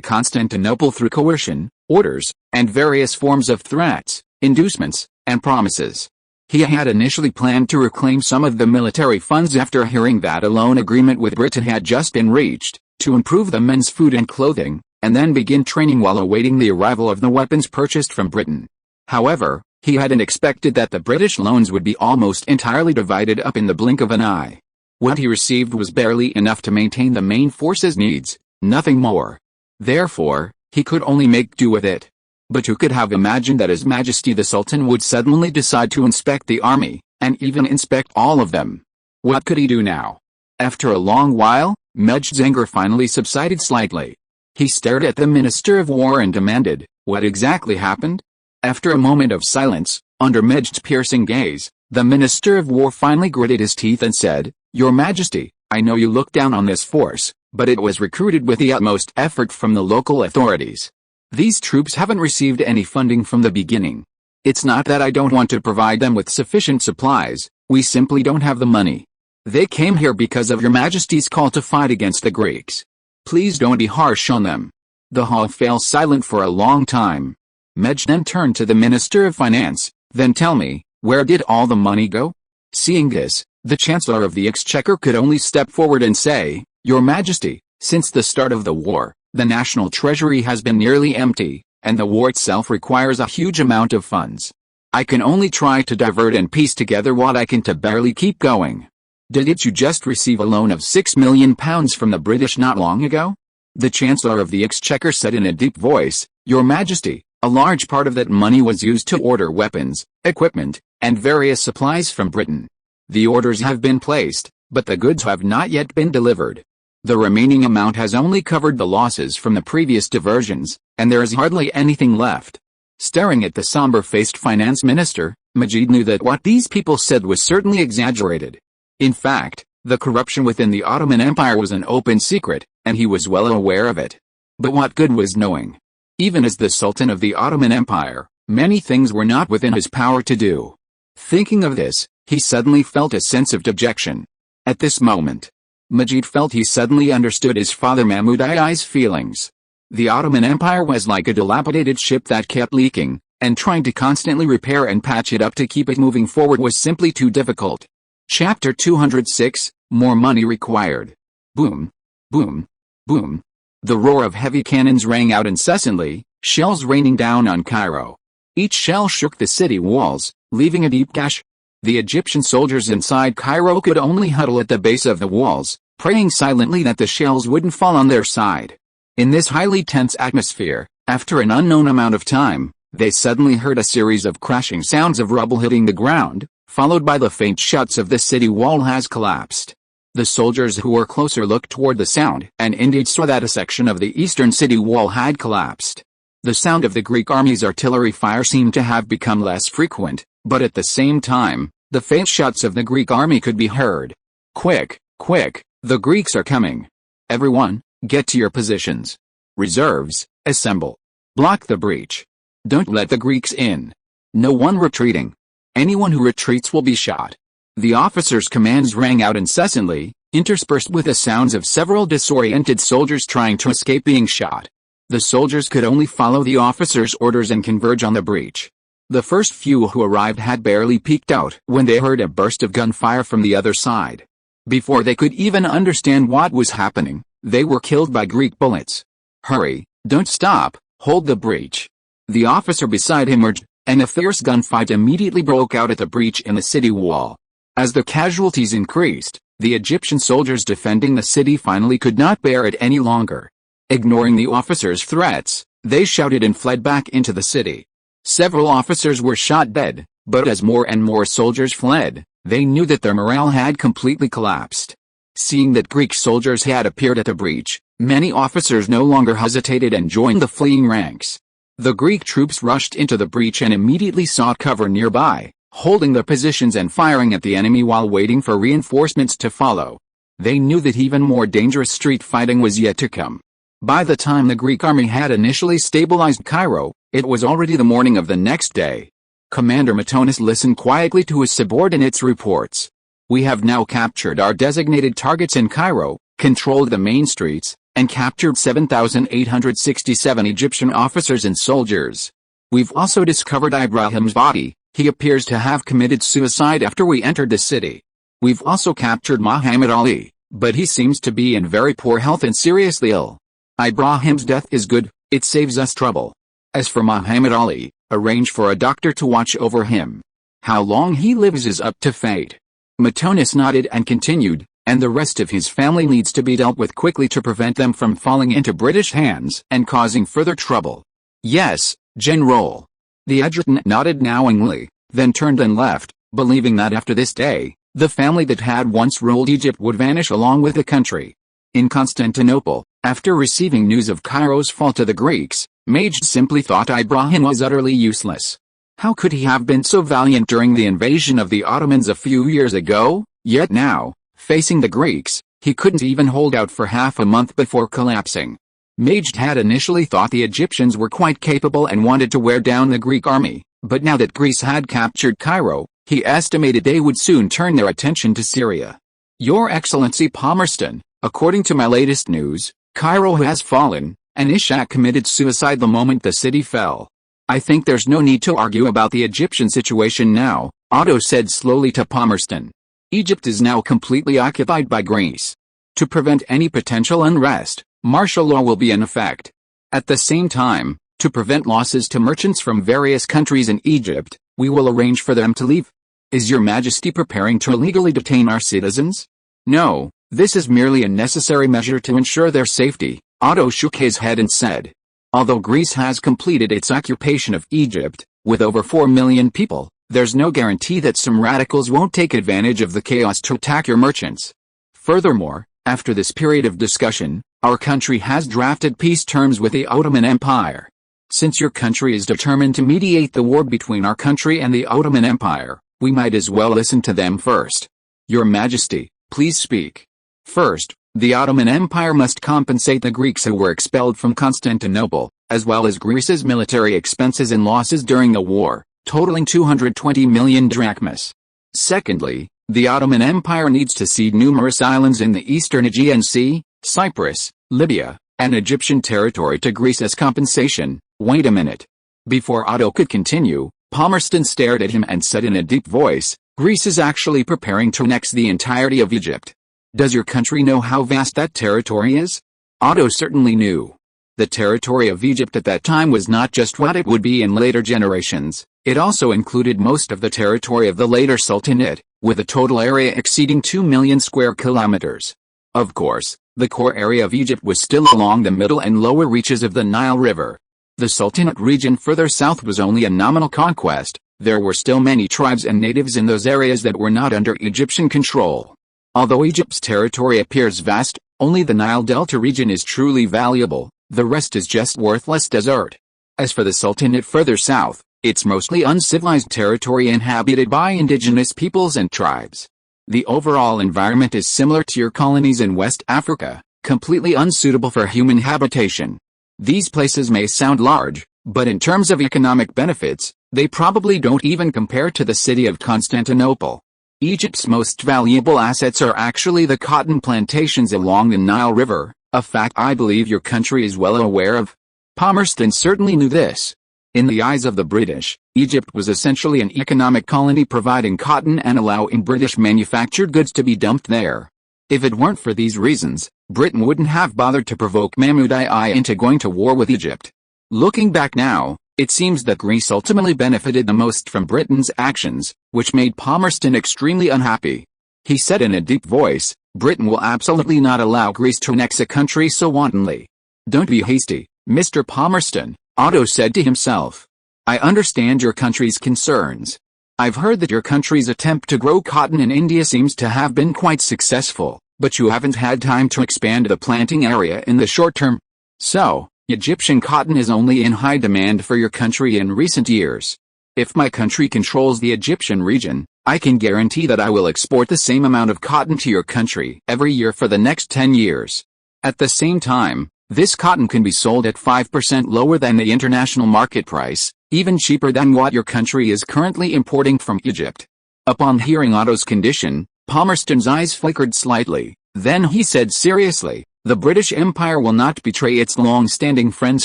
Constantinople through coercion, orders, and various forms of threats, inducements, and promises. He had initially planned to reclaim some of the military funds after hearing that a loan agreement with Britain had just been reached, to improve the men's food and clothing, and then begin training while awaiting the arrival of the weapons purchased from Britain. However, he hadn't expected that the British loans would be almost entirely divided up in the blink of an eye. What he received was barely enough to maintain the main force's needs, nothing more. Therefore, he could only make do with it. But who could have imagined that His Majesty the Sultan would suddenly decide to inspect the army, and even inspect all of them? What could he do now? After a long while, Mejd's anger finally subsided slightly. He stared at the Minister of War and demanded, "What exactly happened?" After a moment of silence, under Mejd's piercing gaze, the Minister of War finally gritted his teeth and said, "Your Majesty, I know you look down on this force, but it was recruited with the utmost effort from the local authorities. These troops haven't received any funding from the beginning. It's not that I don't want to provide them with sufficient supplies, we simply don't have the money. They came here because of Your Majesty's call to fight against the Greeks. Please don't be harsh on them." The hall fell silent for a long time. Majd then turned to the Minister of Finance. "Then tell me, where did all the money go?" Seeing this, the Chancellor of the Exchequer could only step forward and say, "Your Majesty, since the start of the war, the national treasury has been nearly empty, and the war itself requires a huge amount of funds. I can only try to divert and piece together what I can to barely keep going." "Didn't you just receive a loan of £6 million from the British not long ago?" the Chancellor of the Exchequer said in a deep voice. "Your Majesty, a large part of that money was used to order weapons, equipment, and various supplies from Britain. The orders have been placed, but the goods have not yet been delivered. The remaining amount has only covered the losses from the previous diversions, and there is hardly anything left." Staring at the somber-faced finance minister, Majd knew that what these people said was certainly exaggerated. In fact, the corruption within the Ottoman Empire was an open secret, and he was well aware of it. But what good was knowing? Even as the Sultan of the Ottoman Empire, many things were not within his power to do. Thinking of this, he suddenly felt a sense of dejection. At this moment, Majd felt he suddenly understood his father Mahmud I's feelings. The Ottoman Empire was like a dilapidated ship that kept leaking, and trying to constantly repair and patch it up to keep it moving forward was simply too difficult. Chapter 206, More Money Required. Boom, boom, boom. The roar of heavy cannons rang out incessantly, shells raining down on Cairo. Each shell shook the city walls, leaving a deep gash. The Egyptian soldiers inside Cairo could only huddle at the base of the walls, praying silently that the shells wouldn't fall on their side. In this highly tense atmosphere, after an unknown amount of time, they suddenly heard a series of crashing sounds of rubble hitting the ground, followed by the faint shouts of "the city wall has collapsed." The soldiers who were closer looked toward the sound and indeed saw that a section of the eastern city wall had collapsed. The sound of the Greek army's artillery fire seemed to have become less frequent, but at the same time, the faint shouts of the Greek army could be heard. "Quick, quick, the Greeks are coming. Everyone, get to your positions. Reserves, assemble. Block the breach. Don't let the Greeks in. No one retreating. Anyone who retreats will be shot." The officers' commands rang out incessantly, interspersed with the sounds of several disoriented soldiers trying to escape being shot. The soldiers could only follow the officers' orders and converge on the breach. The first few who arrived had barely peeked out when they heard a burst of gunfire from the other side. Before they could even understand what was happening, they were killed by Greek bullets. "Hurry, don't stop, hold the breach." The officer beside him urged, and a fierce gunfight immediately broke out at the breach in the city wall. As the casualties increased, the Egyptian soldiers defending the city finally could not bear it any longer. Ignoring the officers' threats, they shouted and fled back into the city. Several officers were shot dead, but as more and more soldiers fled, they knew that their morale had completely collapsed. Seeing that Greek soldiers had appeared at the breach, many officers no longer hesitated and joined the fleeing ranks. The Greek troops rushed into the breach and immediately sought cover nearby, holding their positions and firing at the enemy while waiting for reinforcements to follow. They knew that even more dangerous street fighting was yet to come. By the time the Greek army had initially stabilized Cairo, it was already the morning of the next day. Commander Matonis listened quietly to his subordinates' reports. We have now captured our designated targets in Cairo, controlled the main streets, and captured 7,867 Egyptian officers and soldiers. We've also discovered Ibrahim's body. He appears to have committed suicide after we entered the city. We've also captured Muhammad Ali, but he seems to be in very poor health and seriously ill. Ibrahim's death is good, it saves us trouble. As for Muhammad Ali, arrange for a doctor to watch over him. How long he lives is up to fate. Matonis nodded and continued, and the rest of his family needs to be dealt with quickly to prevent them from falling into British hands and causing further trouble. Yes, General. The adjutant nodded knowingly, then turned and left, believing that after this day, the family that had once ruled Egypt would vanish along with the country. In Constantinople, after receiving news of Cairo's fall to the Greeks, Majd simply thought Ibrahim was utterly useless. How could he have been so valiant during the invasion of the Ottomans a few years ago? Yet now, facing the Greeks, he couldn't even hold out for half a month before collapsing. Majd had initially thought the Egyptians were quite capable and wanted to wear down the Greek army, but now that Greece had captured Cairo, he estimated they would soon turn their attention to Syria. Your Excellency Palmerston, according to my latest news, Cairo has fallen, and Ishaq committed suicide the moment the city fell. I think there's no need to argue about the Egyptian situation now, Otto said slowly to Palmerston. Egypt is now completely occupied by Greece. To prevent any potential unrest, martial law will be in effect. At the same time, to prevent losses to merchants from various countries in Egypt, we will arrange for them to leave. Is Your Majesty preparing to illegally detain our citizens? No, this is merely a necessary measure to ensure their safety, Otto shook his head and said. Although Greece has completed its occupation of Egypt, with over 4 million people, there's no guarantee that some radicals won't take advantage of the chaos to attack your merchants. Furthermore, after this period of discussion, our country has drafted peace terms with the Ottoman Empire. Since your country is determined to mediate the war between our country and the Ottoman Empire, we might as well listen to them first. Your Majesty, please speak. First, the Ottoman Empire must compensate the Greeks who were expelled from Constantinople, as well as Greece's military expenses and losses during the war, totaling 220 million drachmas. Secondly, the Ottoman Empire needs to cede numerous islands in the eastern Aegean Sea, Cyprus, Libya, and Egyptian territory to Greece as compensation. Wait a minute. Before Otto could continue, Palmerston stared at him and said in a deep voice, Greece is actually preparing to annex the entirety of Egypt. Does your country know how vast that territory is? Otto certainly knew. The territory of Egypt at that time was not just what it would be in later generations, it also included most of the territory of the later Sultanate, with a total area exceeding 2 million square kilometers. Of course, the core area of Egypt was still along the middle and lower reaches of the Nile River. The Sultanate region further south was only a nominal conquest, there were still many tribes and natives in those areas that were not under Egyptian control. Although Egypt's territory appears vast, only the Nile Delta region is truly valuable, the rest is just worthless desert. As for the Sultanate further south, it's mostly uncivilized territory inhabited by indigenous peoples and tribes. The overall environment is similar to your colonies in West Africa, completely unsuitable for human habitation. These places may sound large, but in terms of economic benefits, they probably don't even compare to the city of Constantinople. Egypt's most valuable assets are actually the cotton plantations along the Nile River, a fact I believe your country is well aware of. Palmerston certainly knew this. In the eyes of the British, Egypt was essentially an economic colony providing cotton and allowing British manufactured goods to be dumped there. If it weren't for these reasons, Britain wouldn't have bothered to provoke Mahmud II into going to war with Egypt. Looking back now, it seems that Greece ultimately benefited the most from Britain's actions, which made Palmerston extremely unhappy. He said in a deep voice, Britain will absolutely not allow Greece to annex a country so wantonly. Don't be hasty, Mr. Palmerston, Otto said to himself. I understand your country's concerns. I've heard that your country's attempt to grow cotton in India seems to have been quite successful, but you haven't had time to expand the planting area in the short term. So, Egyptian cotton is only in high demand for your country in recent years. If my country controls the Egyptian region, I can guarantee that I will export the same amount of cotton to your country every year for the next 10 years. At the same time, this cotton can be sold at 5% lower than the international market price, even cheaper than what your country is currently importing from Egypt. Upon hearing Otto's condition, Palmerston's eyes flickered slightly, then he said seriously, "The British Empire will not betray its long-standing friends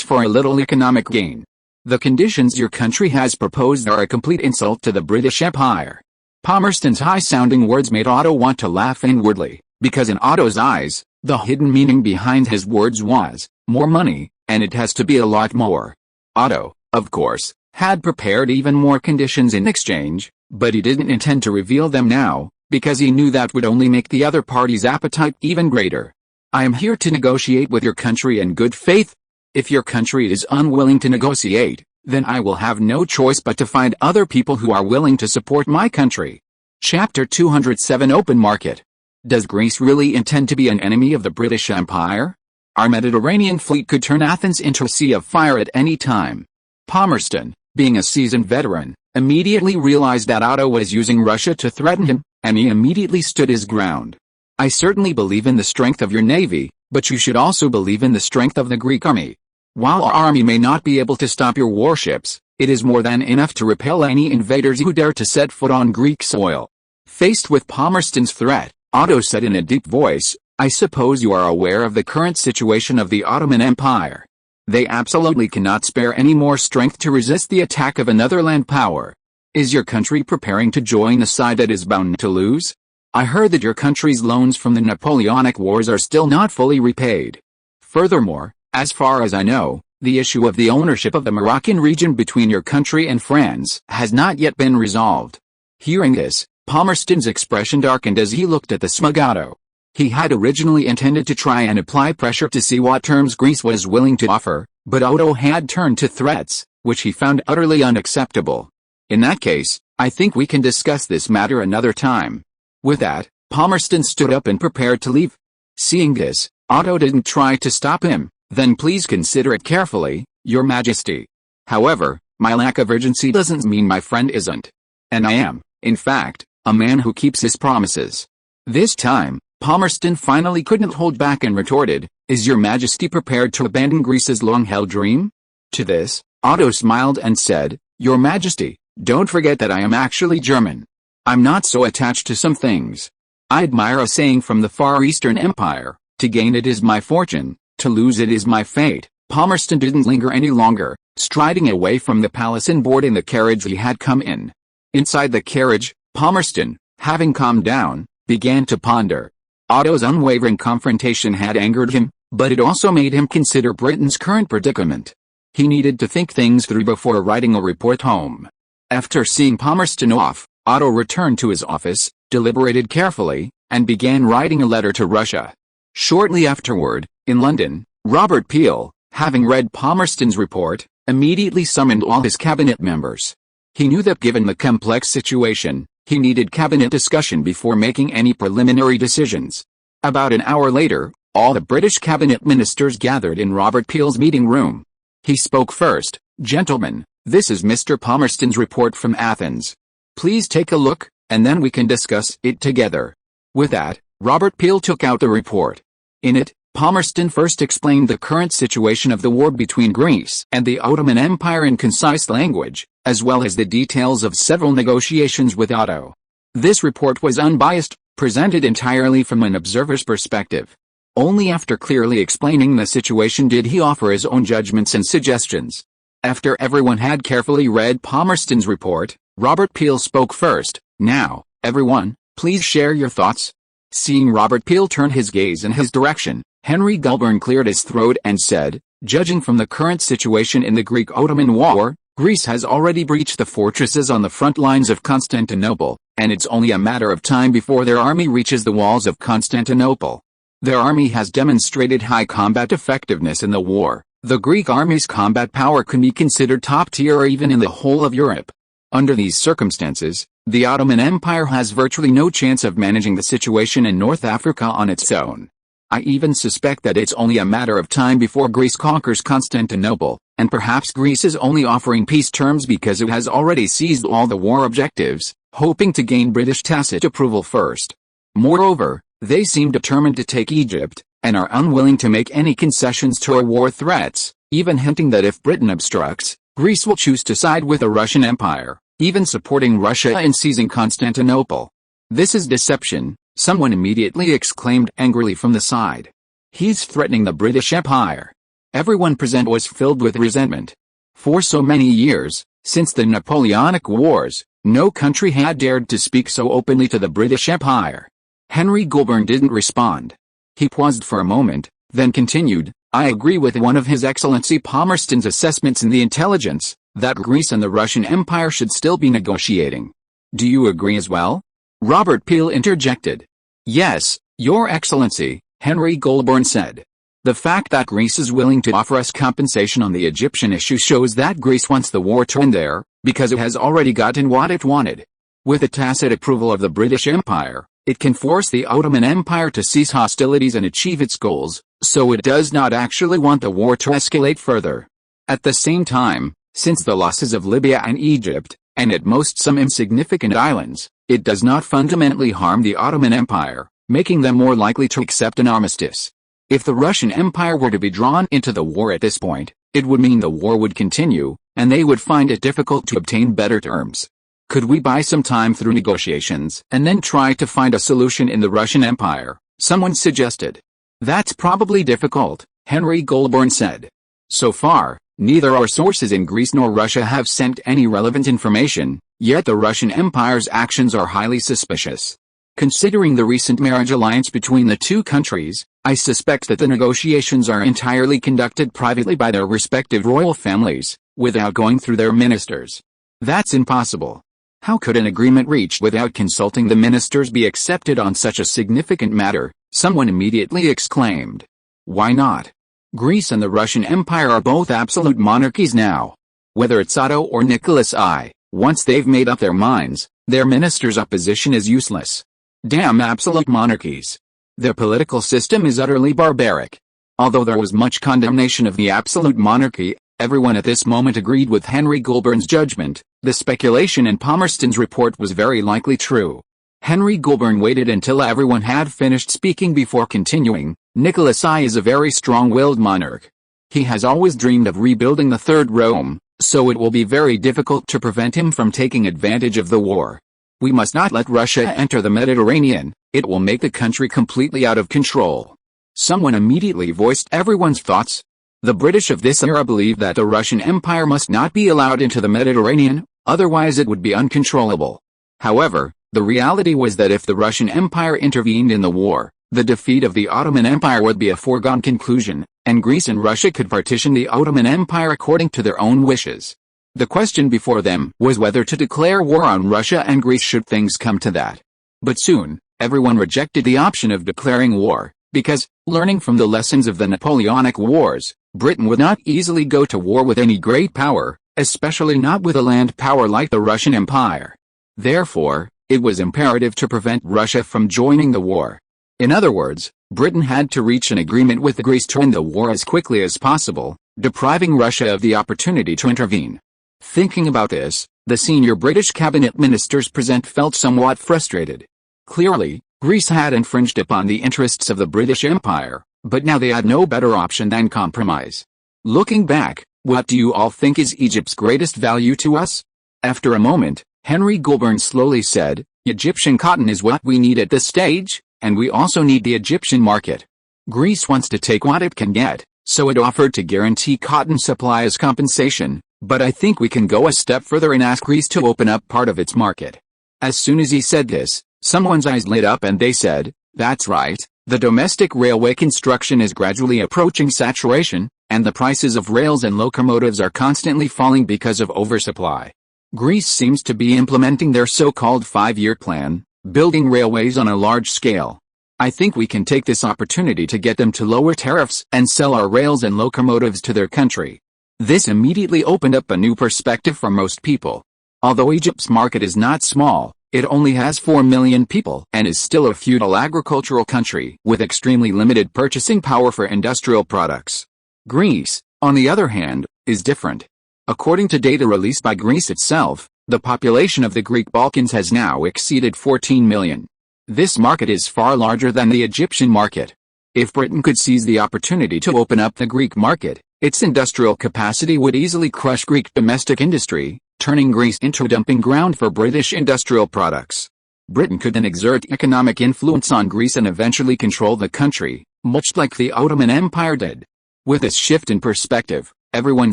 for a little economic gain. The conditions your country has proposed are a complete insult to the British Empire." Palmerston's high-sounding words made Otto want to laugh inwardly, because in Otto's eyes, the hidden meaning behind his words was, more money, and it has to be a lot more. Otto, of course, had prepared even more conditions in exchange, but he didn't intend to reveal them now, because he knew that would only make the other party's appetite even greater. "I am here to negotiate with your country in good faith. If your country is unwilling to negotiate, then I will have no choice but to find other people who are willing to support my country." Chapter 207 Open Market. Does Greece really intend to be an enemy of the British Empire? Our Mediterranean fleet could turn Athens into a sea of fire at any time. Palmerston, being a seasoned veteran, immediately realized that Otto was using Russia to threaten him, and he immediately stood his ground. "I certainly believe in the strength of your navy, but you should also believe in the strength of the Greek army. While our army may not be able to stop your warships, it is more than enough to repel any invaders who dare to set foot on Greek soil." Faced with Palmerston's threat, Otto said in a deep voice, "I suppose you are aware of the current situation of the Ottoman Empire. They absolutely cannot spare any more strength to resist the attack of another land power. Is your country preparing to join the side that is bound to lose? I heard that your country's loans from the Napoleonic Wars are still not fully repaid. Furthermore, as far as I know, the issue of the ownership of the Moroccan region between your country and France has not yet been resolved." Hearing this, Palmerston's expression darkened as he looked at the smug Otto. He had originally intended to try and apply pressure to see what terms Greece was willing to offer, but Otto had turned to threats, which he found utterly unacceptable. "In that case, I think we can discuss this matter another time." With that, Palmerston stood up and prepared to leave. Seeing this, Otto didn't try to stop him. "Then please consider it carefully, Your Majesty. However, my lack of urgency doesn't mean my friend isn't. And I am, in fact, a man who keeps his promises." This time, Palmerston finally couldn't hold back and retorted, "Is Your Majesty prepared to abandon Greece's long-held dream?" To this, Otto smiled and said, "Your Majesty, don't forget that I am actually German. I'm not so attached to some things. I admire a saying from the Far Eastern Empire, 'To gain it is my fortune, to lose it is my fate.'" Palmerston didn't linger any longer, striding away from the palace and boarding the carriage he had come in. Inside the carriage, Palmerston, having calmed down, began to ponder. Otto's unwavering confrontation had angered him, but it also made him consider Britain's current predicament. He needed to think things through before writing a report home. After seeing Palmerston off, Otto returned to his office, deliberated carefully, and began writing a letter to Russia. Shortly afterward, in London, Robert Peel, having read Palmerston's report, immediately summoned all his cabinet members. He knew that given the complex situation, he needed cabinet discussion before making any preliminary decisions. About an hour later, all the British cabinet ministers gathered in Robert Peel's meeting room. He spoke first. "Gentlemen, this is Mr. Palmerston's report from Athens. Please take a look, and then we can discuss it together." With that, Robert Peel took out the report. In it, Palmerston first explained the current situation of the war between Greece and the Ottoman Empire in concise language, as well as the details of several negotiations with Otto. This report was unbiased, presented entirely from an observer's perspective. Only after clearly explaining the situation did he offer his own judgments and suggestions. After everyone had carefully read Palmerston's report, Robert Peel spoke first. "Now, everyone, please share your thoughts." Seeing Robert Peel turn his gaze in his direction, Henry Goulburn cleared his throat and said, "Judging from the current situation in the Greek-Ottoman War, Greece has already breached the fortresses on the front lines of Constantinople, and it's only a matter of time before their army reaches the walls of Constantinople. Their army has demonstrated high combat effectiveness in the war. The Greek army's combat power can be considered top tier even in the whole of Europe. Under these circumstances, the Ottoman Empire has virtually no chance of managing the situation in North Africa on its own. I even suspect that it's only a matter of time before Greece conquers Constantinople, and perhaps Greece is only offering peace terms because it has already seized all the war objectives, hoping to gain British tacit approval first. Moreover, they seem determined to take Egypt, and are unwilling to make any concessions to our war threats, even hinting that if Britain obstructs, Greece will choose to side with the Russian Empire, even supporting Russia in seizing Constantinople. "This is deception," someone immediately exclaimed angrily from the side. "He's threatening the British Empire." Everyone present was filled with resentment. For so many years, since the Napoleonic Wars, no country had dared to speak so openly to the British Empire. Henry Goulburn didn't respond. He paused for a moment, then continued, "I agree with one of His Excellency Palmerston's assessments in the intelligence, that Greece and the Russian Empire should still be negotiating. Do you agree as well?" Robert Peel interjected. "Yes, Your Excellency," Henry Goulburn said. "The fact that Greece is willing to offer us compensation on the Egyptian issue shows that Greece wants the war to end there, because it has already gotten what it wanted. With the tacit approval of the British Empire, it can force the Ottoman Empire to cease hostilities and achieve its goals, so it does not actually want the war to escalate further. At the same time, since the losses of Libya and Egypt, and at most some insignificant islands, it does not fundamentally harm the Ottoman Empire, making them more likely to accept an armistice. If the Russian Empire were to be drawn into the war at this point, it would mean the war would continue, and they would find it difficult to obtain better terms. Could we buy some time through negotiations and then try to find a solution in the Russian Empire?" someone suggested. "That's probably difficult," Henry Goulburn said. "So far, neither our sources in Greece nor Russia have sent any relevant information, yet the Russian Empire's actions are highly suspicious. Considering the recent marriage alliance between the two countries, I suspect that the negotiations are entirely conducted privately by their respective royal families, without going through their ministers. That's impossible. How could an agreement reached without consulting the ministers be accepted on such a significant matter?" someone immediately exclaimed. "Why not? Greece and the Russian Empire are both absolute monarchies now. Whether it's Otto or Nicholas I, once they've made up their minds, their ministers' opposition is useless. Damn absolute monarchies. Their political system is utterly barbaric." Although there was much condemnation of the absolute monarchy, everyone at this moment agreed with Henry Goulburn's judgment. The speculation in Palmerston's report was very likely true. Henry Goulburn waited until everyone had finished speaking before continuing. "Nicholas I is a very strong-willed monarch. He has always dreamed of rebuilding the Third Rome, so it will be very difficult to prevent him from taking advantage of the war. We must not let Russia enter the Mediterranean, it will make the country completely out of control." Someone immediately voiced everyone's thoughts. "The British of this era believe that the Russian Empire must not be allowed into the Mediterranean, otherwise it would be uncontrollable." However, the reality was that if the Russian Empire intervened in the war, the defeat of the Ottoman Empire would be a foregone conclusion, and Greece and Russia could partition the Ottoman Empire according to their own wishes. The question before them was whether to declare war on Russia and Greece should things come to that. But soon, everyone rejected the option of declaring war, because, learning from the lessons of the Napoleonic Wars, Britain would not easily go to war with any great power, especially not with a land power like the Russian Empire. Therefore, it was imperative to prevent Russia from joining the war. In other words, Britain had to reach an agreement with Greece to end the war as quickly as possible, depriving Russia of the opportunity to intervene. Thinking about this, the senior British cabinet ministers present felt somewhat frustrated. Clearly, Greece had infringed upon the interests of the British Empire, but now they had no better option than compromise. Looking back, what do you all think is Egypt's greatest value to us? After a moment, Henry Goulburn slowly said, "Egyptian cotton is what we need at this stage, and we also need the Egyptian market. Greece wants to take what it can get, so it offered to guarantee cotton supply as compensation, but I think we can go a step further and ask Greece to open up part of its market." As soon as he said this, someone's eyes lit up and they said, "That's right, the domestic railway construction is gradually approaching saturation, and the prices of rails and locomotives are constantly falling because of oversupply. Greece seems to be implementing their so-called 5-year plan, building railways on a large scale. I think we can take this opportunity to get them to lower tariffs and sell our rails and locomotives to their country." This immediately opened up a new perspective for most people. Although Egypt's market is not small, it only has 4 million people and is still a feudal agricultural country with extremely limited purchasing power for industrial products. Greece, on the other hand, is different. According to data released by Greece itself, the population of the Greek Balkans has now exceeded 14 million. This market is far larger than the Egyptian market. If Britain could seize the opportunity to open up the Greek market, its industrial capacity would easily crush Greek domestic industry, turning Greece into a dumping ground for British industrial products. Britain could then exert economic influence on Greece and eventually control the country, much like the Ottoman Empire did. With this shift in perspective, everyone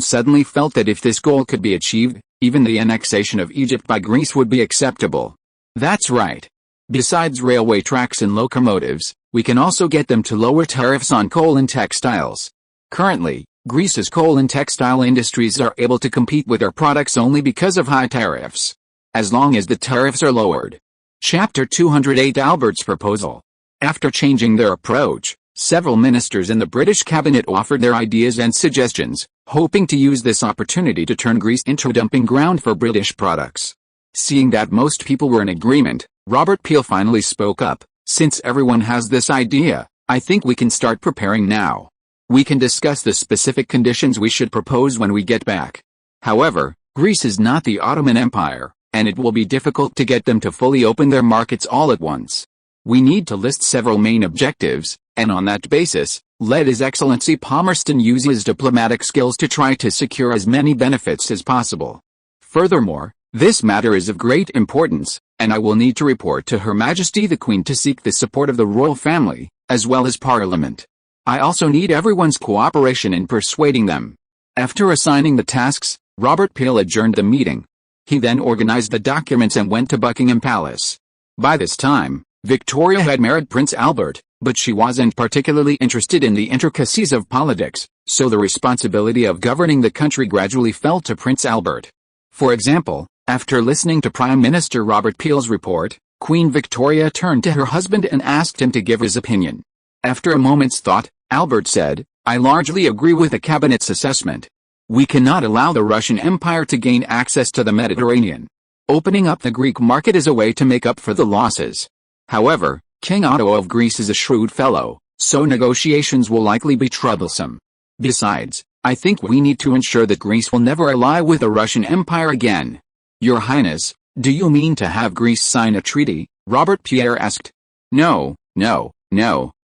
suddenly felt that if this goal could be achieved, even the annexation of Egypt by Greece would be acceptable. That's right. Besides railway tracks and locomotives, we can also get them to lower tariffs on coal and textiles. Currently, Greece's coal and textile industries are able to compete with our products only because of high tariffs. As long as the tariffs are lowered. Chapter 208 Albert's Proposal. After changing their approach, several ministers in the British cabinet offered their ideas and suggestions, hoping to use this opportunity to turn Greece into a dumping ground for British products. Seeing that most people were in agreement, Robert Peel finally spoke up. Since everyone has this idea, I think we can start preparing now. We can discuss the specific conditions we should propose when we get back. However, Greece is not the Ottoman Empire, and it will be difficult to get them to fully open their markets all at once. We need to list several main objectives, and on that basis, let His Excellency Palmerston use his diplomatic skills to try to secure as many benefits as possible. Furthermore, this matter is of great importance, and I will need to report to Her Majesty the Queen to seek the support of the royal family, as well as Parliament. I also need everyone's cooperation in persuading them. After assigning the tasks, Robert Peel adjourned the meeting. He then organized the documents and went to Buckingham Palace. By this time, Victoria had married Prince Albert, but she wasn't particularly interested in the intricacies of politics, so the responsibility of governing the country gradually fell to Prince Albert. For example, after listening to Prime Minister Robert Peel's report, Queen Victoria turned to her husband and asked him to give his opinion. After a moment's thought, Albert said, "I largely agree with the cabinet's assessment. We cannot allow the Russian Empire to gain access to the Mediterranean. Opening up the Greek market is a way to make up for the losses. However, King Otto of Greece is a shrewd fellow, so negotiations will likely be troublesome. Besides, I think we need to ensure that Greece will never ally with the Russian Empire again." "Your Highness, do you mean to have Greece sign a treaty?" Robert Pierre asked. No,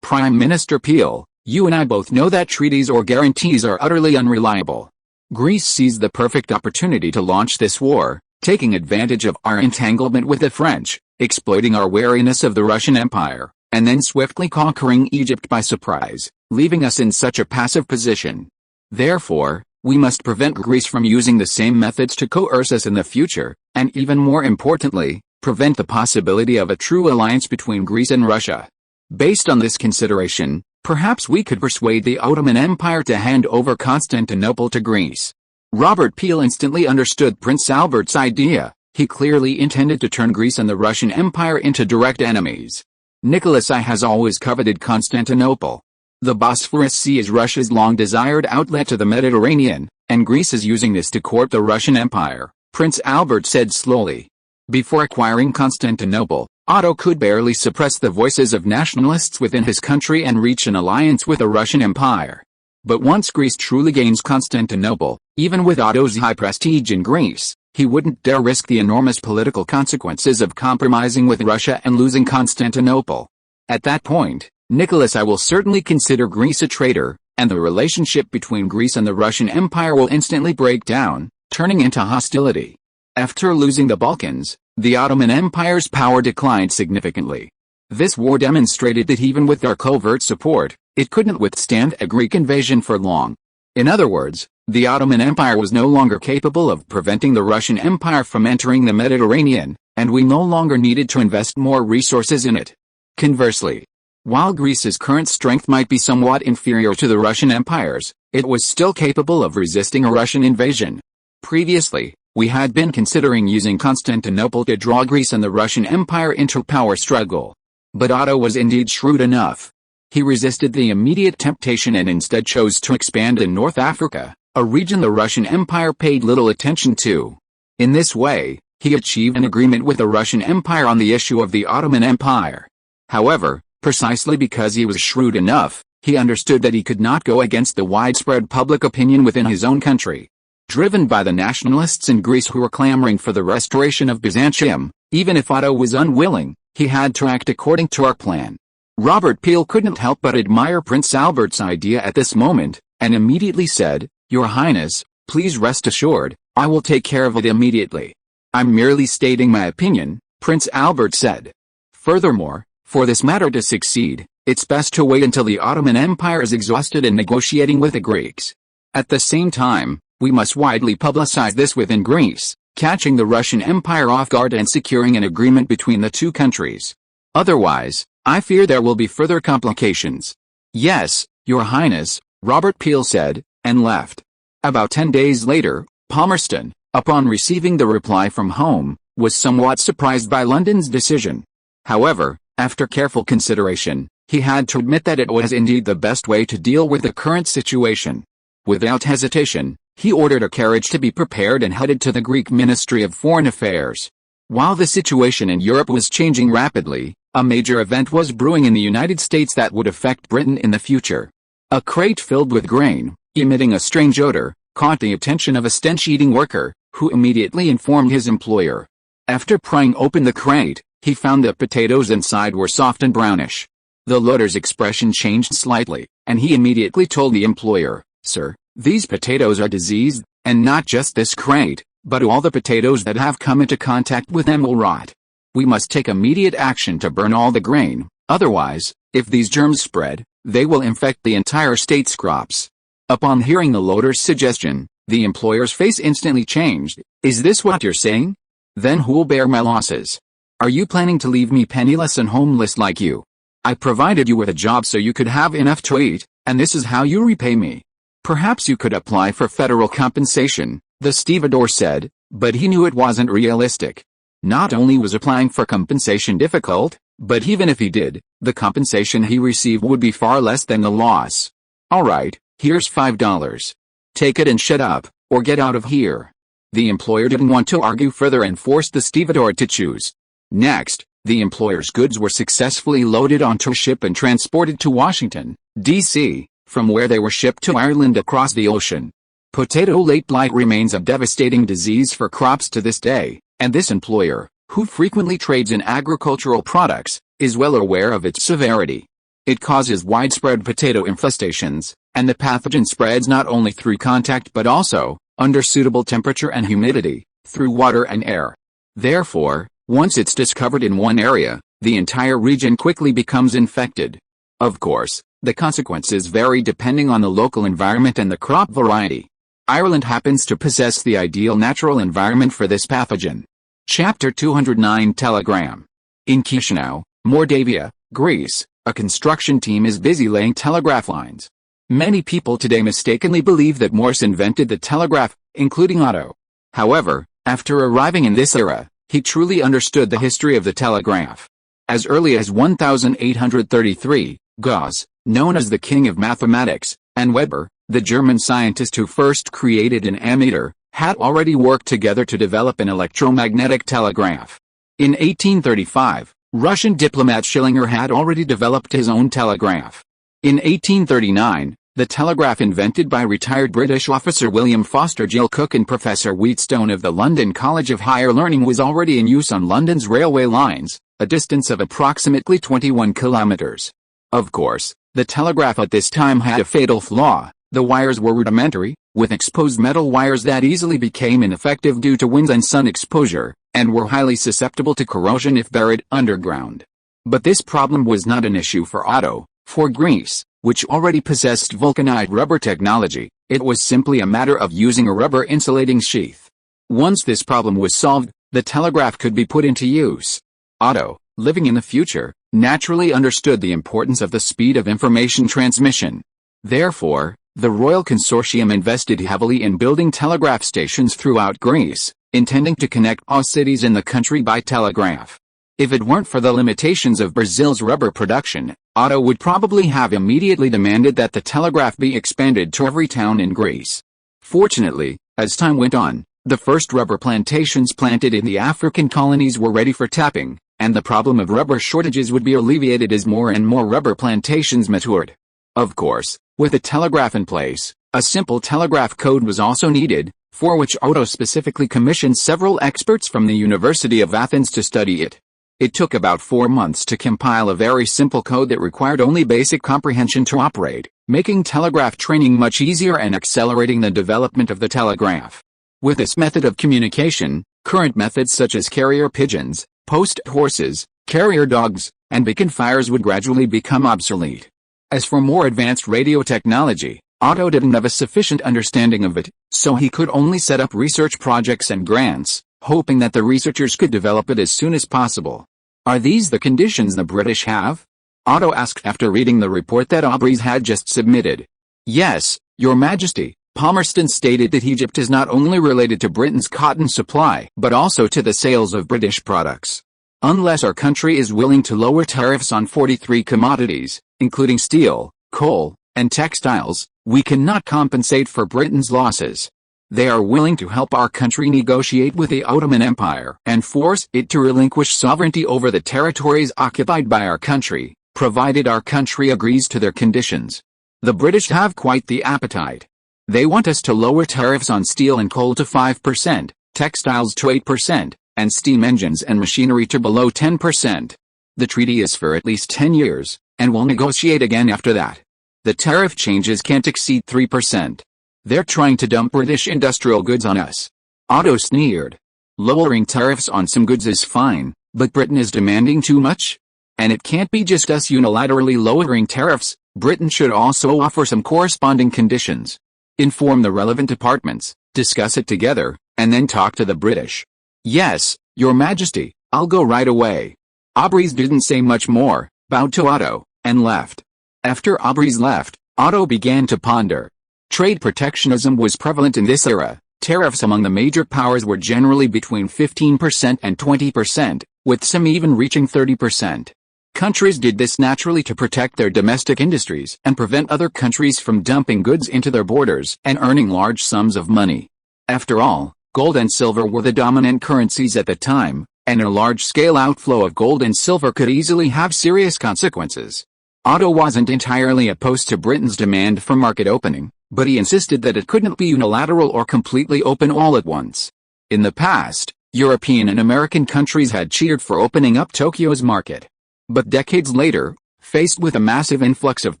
Prime Minister Peel, you and I both know that treaties or guarantees are utterly unreliable. Greece seized the perfect opportunity to launch this war, taking advantage of our entanglement with the French, exploiting our wariness of the Russian Empire, and then swiftly conquering Egypt by surprise, leaving us in such a passive position. Therefore, we must prevent Greece from using the same methods to coerce us in the future, and even more importantly, prevent the possibility of a true alliance between Greece and Russia. Based on this consideration, perhaps we could persuade the Ottoman Empire to hand over Constantinople to Greece. Robert Peel instantly understood Prince Albert's idea. He clearly intended to turn Greece and the Russian Empire into direct enemies. Nicholas I has always coveted Constantinople. The Bosphorus Sea is Russia's long-desired outlet to the Mediterranean, and Greece is using this to court the Russian Empire, Prince Albert said slowly. Before acquiring Constantinople, Otto could barely suppress the voices of nationalists within his country and reach an alliance with the Russian Empire. But once Greece truly gains Constantinople, even with Otto's high prestige in Greece, he wouldn't dare risk the enormous political consequences of compromising with Russia and losing Constantinople. At that point, Nicholas I will certainly consider Greece a traitor, and the relationship between Greece and the Russian Empire will instantly break down, turning into hostility. After losing the Balkans, the Ottoman Empire's power declined significantly. This war demonstrated that even with our covert support, it couldn't withstand a Greek invasion for long. In other words, the Ottoman Empire was no longer capable of preventing the Russian Empire from entering the Mediterranean, and we no longer needed to invest more resources in it. Conversely, while Greece's current strength might be somewhat inferior to the Russian Empire's, it was still capable of resisting a Russian invasion. Previously, we had been considering using Constantinople to draw Greece and the Russian Empire into a power struggle. But Otto was indeed shrewd enough. He resisted the immediate temptation and instead chose to expand in North Africa, a region the Russian Empire paid little attention to. In this way, he achieved an agreement with the Russian Empire on the issue of the Ottoman Empire. However, precisely because he was shrewd enough, he understood that he could not go against the widespread public opinion within his own country. Driven by the nationalists in Greece who were clamoring for the restoration of Byzantium, even if Otto was unwilling, he had to act according to our plan. Robert Peel couldn't help but admire Prince Albert's idea at this moment, and immediately said, "Your Highness, please rest assured, I will take care of it immediately. I'm merely stating my opinion, Prince Albert said. Furthermore, for this matter to succeed, it's best to wait until the Ottoman Empire is exhausted in negotiating with the Greeks. At the same time, we must widely publicize this within Greece, catching the Russian Empire off guard and securing an agreement between the two countries. Otherwise, I fear there will be further complications. Yes, Your Highness, Robert Peel said, and left. About 10 days later, Palmerston, upon receiving the reply from home, was somewhat surprised by London's decision. However, after careful consideration, he had to admit that it was indeed the best way to deal with the current situation. Without hesitation, he ordered a carriage to be prepared and headed to the Greek Ministry of Foreign Affairs. While the situation in Europe was changing rapidly, a major event was brewing in the United States that would affect Britain in the future. A crate filled with grain, emitting a strange odor, caught the attention of a stench-eating worker, who immediately informed his employer. After prying open the crate, he found that potatoes inside were soft and brownish. The loader's expression changed slightly, and he immediately told the employer, "Sir, these potatoes are diseased, and not just this crate, but all the potatoes that have come into contact with them will rot. We must take immediate action to burn all the grain, otherwise, if these germs spread, they will infect the entire state's crops." Upon hearing the loader's suggestion, the employer's face instantly changed. "Is this what you're saying? Then who'll bear my losses? Are you planning to leave me penniless and homeless like you? I provided you with a job so you could have enough to eat, and this is how you repay me. Perhaps you could apply for federal compensation," the stevedore said, but he knew it wasn't realistic. Not only was applying for compensation difficult, but even if he did, the compensation he received would be far less than the loss. "Alright, here's $5. Take it and shut up, or get out of here." The employer didn't want to argue further and forced the stevedore to choose. Next, the employer's goods were successfully loaded onto a ship and transported to Washington, D.C., from where they were shipped to Ireland across the ocean. Potato late blight remains a devastating disease for crops to this day, and this employer, who frequently trades in agricultural products, is well aware of its severity. It causes widespread potato infestations, and the pathogen spreads not only through contact but also, under suitable temperature and humidity, through water and air. Therefore, once it's discovered in one area, the entire region quickly becomes infected. Of course, the consequences vary depending on the local environment and the crop variety. Ireland happens to possess the ideal natural environment for this pathogen. Chapter 209 Telegram. In Chisinau, Mordavia, Greece, a construction team is busy laying telegraph lines. Many people today mistakenly believe that Morse invented the telegraph, including Otto. However, after arriving in this era, he truly understood the history of the telegraph. As early as 1833, Gauss, known as the king of mathematics, and Weber, the German scientist who first created an ammeter, had already worked together to develop an electromagnetic telegraph. In 1835, Russian diplomat Schillinger had already developed his own telegraph. In 1839, the telegraph invented by retired British officer William Foster Gill Cook and Professor Wheatstone of the London College of Higher Learning was already in use on London's railway lines, a distance of approximately 21 kilometers. Of course, the telegraph at this time had a fatal flaw. The wires were rudimentary, with exposed metal wires that easily became ineffective due to wind and sun exposure, and were highly susceptible to corrosion if buried underground. But this problem was not an issue for Otto. For Greece, which already possessed vulcanized rubber technology, it was simply a matter of using a rubber insulating sheath. Once this problem was solved, the telegraph could be put into use. Otto, living in the future, naturally understood the importance of the speed of information transmission. Therefore, the Royal Consortium invested heavily in building telegraph stations throughout Greece, intending to connect all cities in the country by telegraph. If it weren't for the limitations of Brazil's rubber production, Otto would probably have immediately demanded that the telegraph be expanded to every town in Greece. Fortunately, as time went on, the first rubber plantations planted in the African colonies were ready for tapping, and the problem of rubber shortages would be alleviated as more and more rubber plantations matured. Of course, with the telegraph in place, a simple telegraph code was also needed, for which Otto specifically commissioned several experts from the University of Athens to study it. It took about 4 months to compile a very simple code that required only basic comprehension to operate, making telegraph training much easier and accelerating the development of the telegraph. With this method of communication, current methods such as carrier pigeons, Post horses, carrier dogs, and beacon fires would gradually become obsolete. As for more advanced radio technology, Otto didn't have a sufficient understanding of it, so he could only set up research projects and grants, hoping that the researchers could develop it as soon as possible. Are these the conditions the British have? Otto asked after reading the report that Aubries had just submitted. Yes, Your Majesty. Palmerston stated that Egypt is not only related to Britain's cotton supply, but also to the sales of British products. Unless our country is willing to lower tariffs on 43 commodities, including steel, coal, and textiles, we cannot compensate for Britain's losses. They are willing to help our country negotiate with the Ottoman Empire and force it to relinquish sovereignty over the territories occupied by our country, provided our country agrees to their conditions. The British have quite the appetite. They want us to lower tariffs on steel and coal to 5%, textiles to 8%, and steam engines and machinery to below 10%. The treaty is for at least 10 years, and we'll negotiate again after that. The tariff changes can't exceed 3%. They're trying to dump British industrial goods on us. Otto sneered. Lowering tariffs on some goods is fine, but Britain is demanding too much? And it can't be just us unilaterally lowering tariffs. Britain should also offer some corresponding conditions. Inform the relevant departments, discuss it together, and then talk to the British. Yes, Your Majesty, I'll go right away. Aubries didn't say much more, bowed to Otto, and left. After Aubries left, Otto began to ponder. Trade protectionism was prevalent in this era. Tariffs among the major powers were generally between 15% and 20%, with some even reaching 30%. Countries did this naturally to protect their domestic industries and prevent other countries from dumping goods into their borders and earning large sums of money. After all, gold and silver were the dominant currencies at the time, and a large-scale outflow of gold and silver could easily have serious consequences. Otto wasn't entirely opposed to Britain's demand for market opening, but he insisted that it couldn't be unilateral or completely open all at once. In the past, European and American countries had cheered for opening up Tokyo's market. But decades later, faced with a massive influx of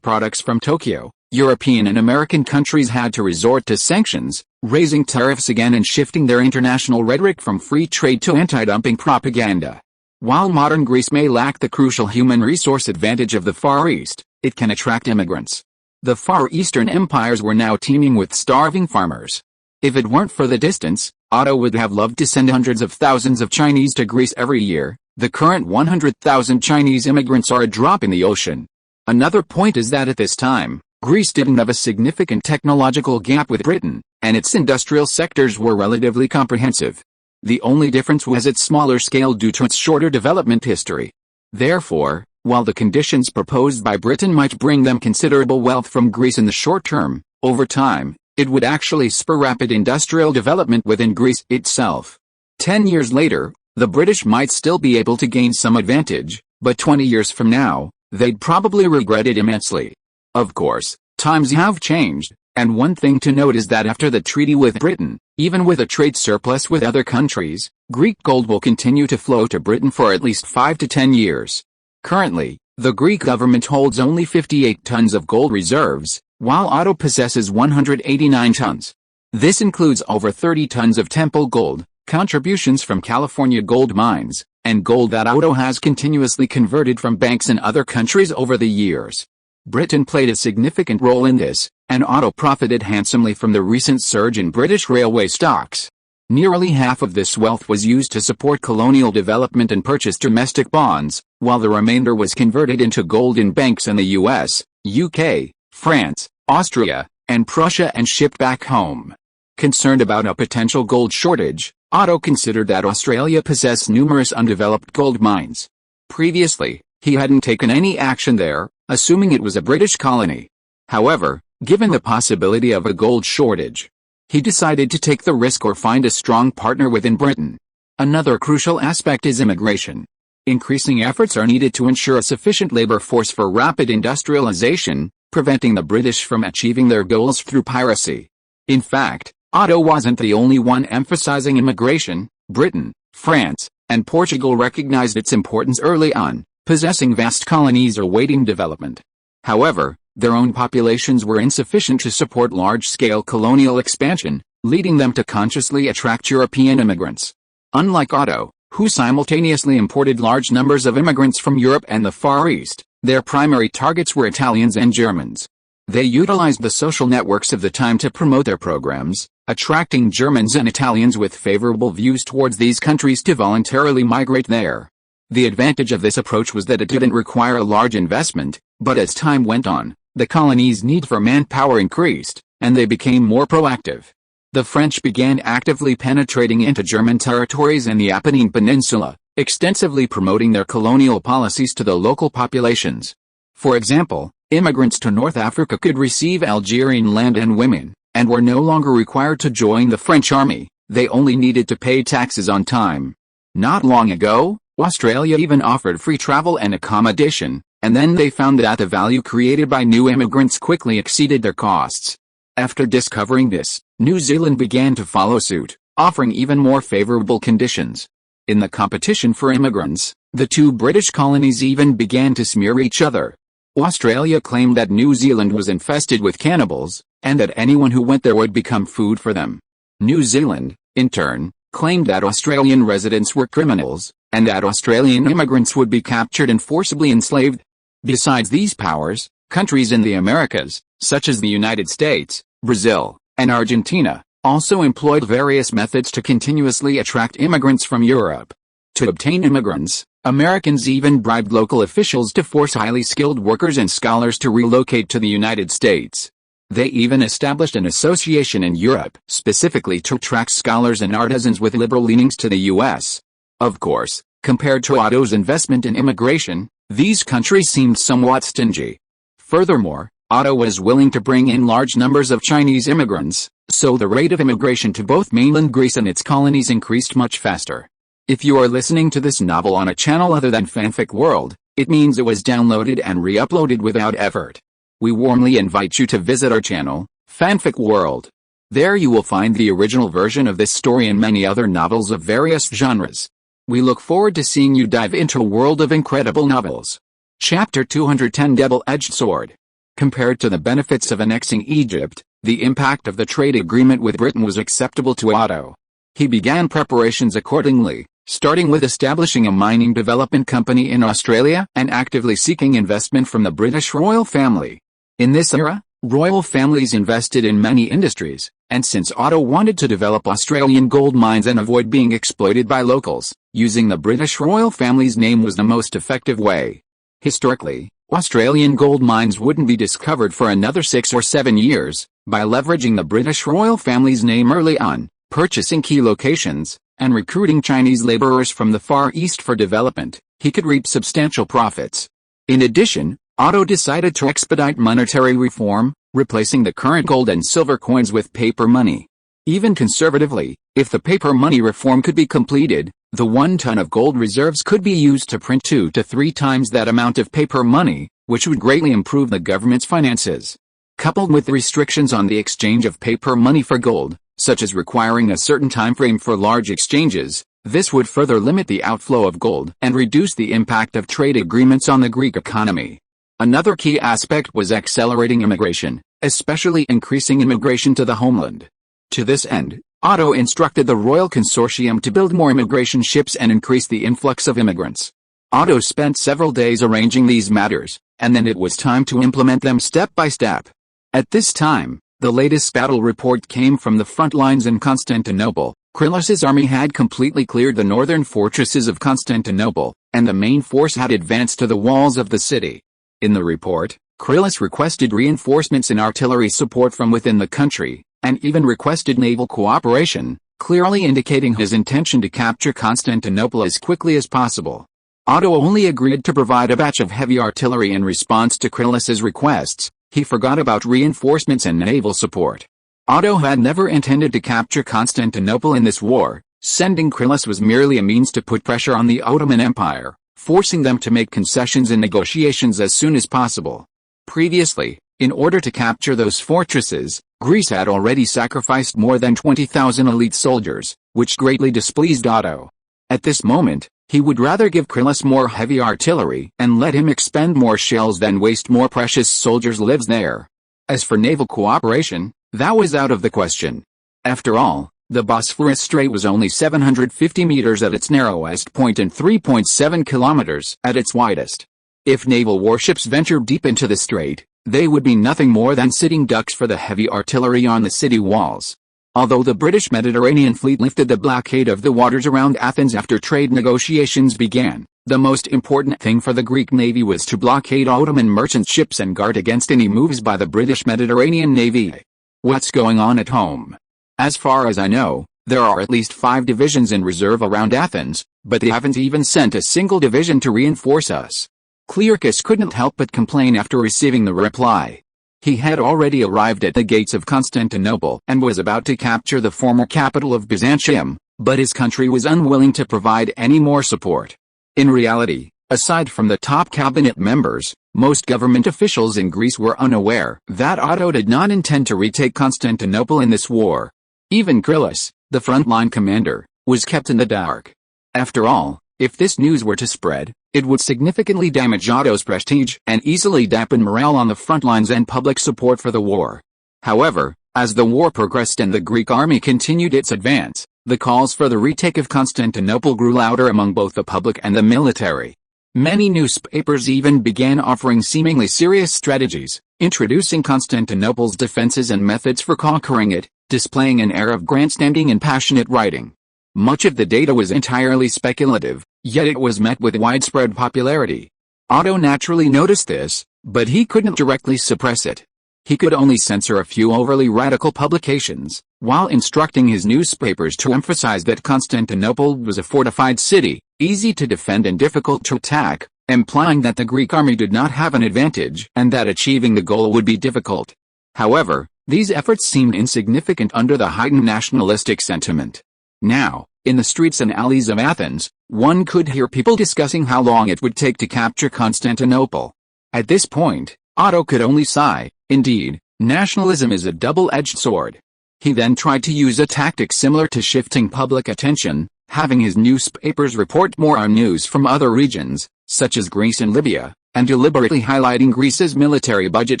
products from Tokyo, European and American countries had to resort to sanctions, raising tariffs again and shifting their international rhetoric from free trade to anti-dumping propaganda. While modern Greece may lack the crucial human resource advantage of the Far East, it can attract immigrants. The Far Eastern empires were now teeming with starving farmers. If it weren't for the distance, Otto would have loved to send hundreds of thousands of Chinese to Greece every year. The current 100,000 Chinese immigrants are a drop in the ocean. Another point is that at this time, Greece didn't have a significant technological gap with Britain, and its industrial sectors were relatively comprehensive. The only difference was its smaller scale due to its shorter development history. Therefore, while the conditions proposed by Britain might bring them considerable wealth from Greece in the short term, over time, it would actually spur rapid industrial development within Greece itself. 10 years later, the British might still be able to gain some advantage, but 20 years from now, they'd probably regret it immensely. Of course, times have changed, and one thing to note is that after the treaty with Britain, even with a trade surplus with other countries, Greek gold will continue to flow to Britain for at least 5 to 10 years. Currently, the Greek government holds only 58 tons of gold reserves, while Otto possesses 189 tons. This includes over 30 tons of temple gold, contributions from California gold mines, and gold that Otto has continuously converted from banks in other countries over the years. Britain played a significant role in this, and Otto profited handsomely from the recent surge in British railway stocks. Nearly half of this wealth was used to support colonial development and purchase domestic bonds, while the remainder was converted into gold in banks in the US, UK, France, Austria, and Prussia and shipped back home. Concerned about a potential gold shortage, Otto considered that Australia possessed numerous undeveloped gold mines. Previously, he hadn't taken any action there, assuming it was a British colony. However, given the possibility of a gold shortage, he decided to take the risk or find a strong partner within Britain. Another crucial aspect is immigration. Increasing efforts are needed to ensure a sufficient labor force for rapid industrialization, preventing the British from achieving their goals through piracy. In fact, Otto wasn't the only one emphasizing immigration. Britain, France, and Portugal recognized its importance early on, possessing vast colonies awaiting development. However, their own populations were insufficient to support large-scale colonial expansion, leading them to consciously attract European immigrants. Unlike Otto, who simultaneously imported large numbers of immigrants from Europe and the Far East. Their primary targets were Italians and Germans. They utilized the social networks of the time to promote their programs, attracting Germans and Italians with favorable views towards these countries to voluntarily migrate there. The advantage of this approach was that it didn't require a large investment, but as time went on, the colonies' need for manpower increased, and they became more proactive. The French began actively penetrating into German territories and the Apennine Peninsula, extensively promoting their colonial policies to the local populations. For example, immigrants to North Africa could receive Algerian land and women, and were no longer required to join the French army. They only needed to pay taxes on time. Not long ago, Australia even offered free travel and accommodation, and then they found that the value created by new immigrants quickly exceeded their costs. After discovering this, New Zealand began to follow suit, offering even more favorable conditions. In the competition for immigrants, the two British colonies even began to smear each other. Australia claimed that New Zealand was infested with cannibals, and that anyone who went there would become food for them. New Zealand, in turn, claimed that Australian residents were criminals, and that Australian immigrants would be captured and forcibly enslaved. Besides these powers, countries in the Americas, such as the United States, Brazil, and Argentina, also employed various methods to continuously attract immigrants from Europe. To obtain immigrants, Americans even bribed local officials to force highly skilled workers and scholars to relocate to the United States. They even established an association in Europe specifically to attract scholars and artisans with liberal leanings to the U.S. Of course, compared to Otto's investment in immigration, these countries seemed somewhat stingy. Furthermore, Otto was willing to bring in large numbers of Chinese immigrants, so the rate of immigration to both mainland Greece and its colonies increased much faster. If you are listening to this novel on a channel other than Fanfic World, it means it was downloaded and re-uploaded without effort. We warmly invite you to visit our channel, Fanfic World. There you will find the original version of this story and many other novels of various genres. We look forward to seeing you dive into a world of incredible novels. Chapter 210 Double-Edged Sword. Compared to the benefits of annexing Egypt, the impact of the trade agreement with Britain was acceptable to Otto. He began preparations accordingly, starting with establishing a mining development company in Australia and actively seeking investment from the British royal family. In this era, royal families invested in many industries, and since Otto wanted to develop Australian gold mines and avoid being exploited by locals, using the British royal family's name was the most effective way. Historically, Australian gold mines wouldn't be discovered for another 6 or 7 years. By leveraging the British royal family's name early on, purchasing key locations, and recruiting Chinese laborers from the Far East for development, he could reap substantial profits. In addition, Otto decided to expedite monetary reform, replacing the current gold and silver coins with paper money. Even conservatively, if the paper money reform could be completed, the 1 ton of gold reserves could be used to print 2 to 3 times that amount of paper money, which would greatly improve the government's finances. Coupled with restrictions on the exchange of paper money for gold, such as requiring a certain time frame for large exchanges, this would further limit the outflow of gold and reduce the impact of trade agreements on the Greek economy. Another key aspect was accelerating immigration, especially increasing immigration to the homeland. To this end, Otto instructed the Royal Consortium to build more immigration ships and increase the influx of immigrants. Otto spent several days arranging these matters, and then it was time to implement them step by step. At this time, the latest battle report came from the front lines in Constantinople. Krylus's army had completely cleared the northern fortresses of Constantinople, and the main force had advanced to the walls of the city. In the report, Krylus requested reinforcements and artillery support from within the country, and even requested naval cooperation, clearly indicating his intention to capture Constantinople as quickly as possible. Otto only agreed to provide a batch of heavy artillery in response to Krylus's requests. He forgot about reinforcements and naval support. Otto had never intended to capture Constantinople in this war. Sending Krylus was merely a means to put pressure on the Ottoman Empire, forcing them to make concessions in negotiations as soon as possible. Previously, in order to capture those fortresses, Greece had already sacrificed more than 20,000 elite soldiers, which greatly displeased Otto. At this moment, he would rather give Krylus more heavy artillery and let him expend more shells than waste more precious soldiers' lives there. As for naval cooperation, that was out of the question. After all, The Bosphorus Strait was only 750 meters at its narrowest point and 3.7 kilometers at its widest. If naval warships ventured deep into the strait, they would be nothing more than sitting ducks for the heavy artillery on the city walls. Although the British Mediterranean fleet lifted the blockade of the waters around Athens after trade negotiations began, the most important thing for the Greek navy was to blockade Ottoman merchant ships and guard against any moves by the British Mediterranean Navy. What's going on at home? As far as I know, there are at least 5 divisions in reserve around Athens, but they haven't even sent a single division to reinforce us. Clearchus couldn't help but complain after receiving the reply. He had already arrived at the gates of Constantinople and was about to capture the former capital of Byzantium, but his country was unwilling to provide any more support. In reality, aside from the top cabinet members, most government officials in Greece were unaware that Otto did not intend to retake Constantinople in this war. Even Gryllus, the frontline commander, was kept in the dark. After all, if this news were to spread, it would significantly damage Otto's prestige and easily dampen morale on the front lines and public support for the war. However, as the war progressed and the Greek army continued its advance, the calls for the retake of Constantinople grew louder among both the public and the military. Many newspapers even began offering seemingly serious strategies, introducing Constantinople's defenses and methods for conquering it, displaying an air of grandstanding and passionate writing. Much of the data was entirely speculative, yet it was met with widespread popularity. Otto naturally noticed this, but he couldn't directly suppress it. He could only censor a few overly radical publications, while instructing his newspapers to emphasize that Constantinople was a fortified city, easy to defend and difficult to attack, implying that the Greek army did not have an advantage and that achieving the goal would be difficult. However, these efforts seemed insignificant under the heightened nationalistic sentiment. Now, in the streets and alleys of Athens, one could hear people discussing how long it would take to capture Constantinople. At this point, Otto could only sigh. Indeed, nationalism is a double-edged sword. He then tried to use a tactic similar to shifting public attention, having his newspapers report more on news from other regions, such as Greece and Libya, and deliberately highlighting Greece's military budget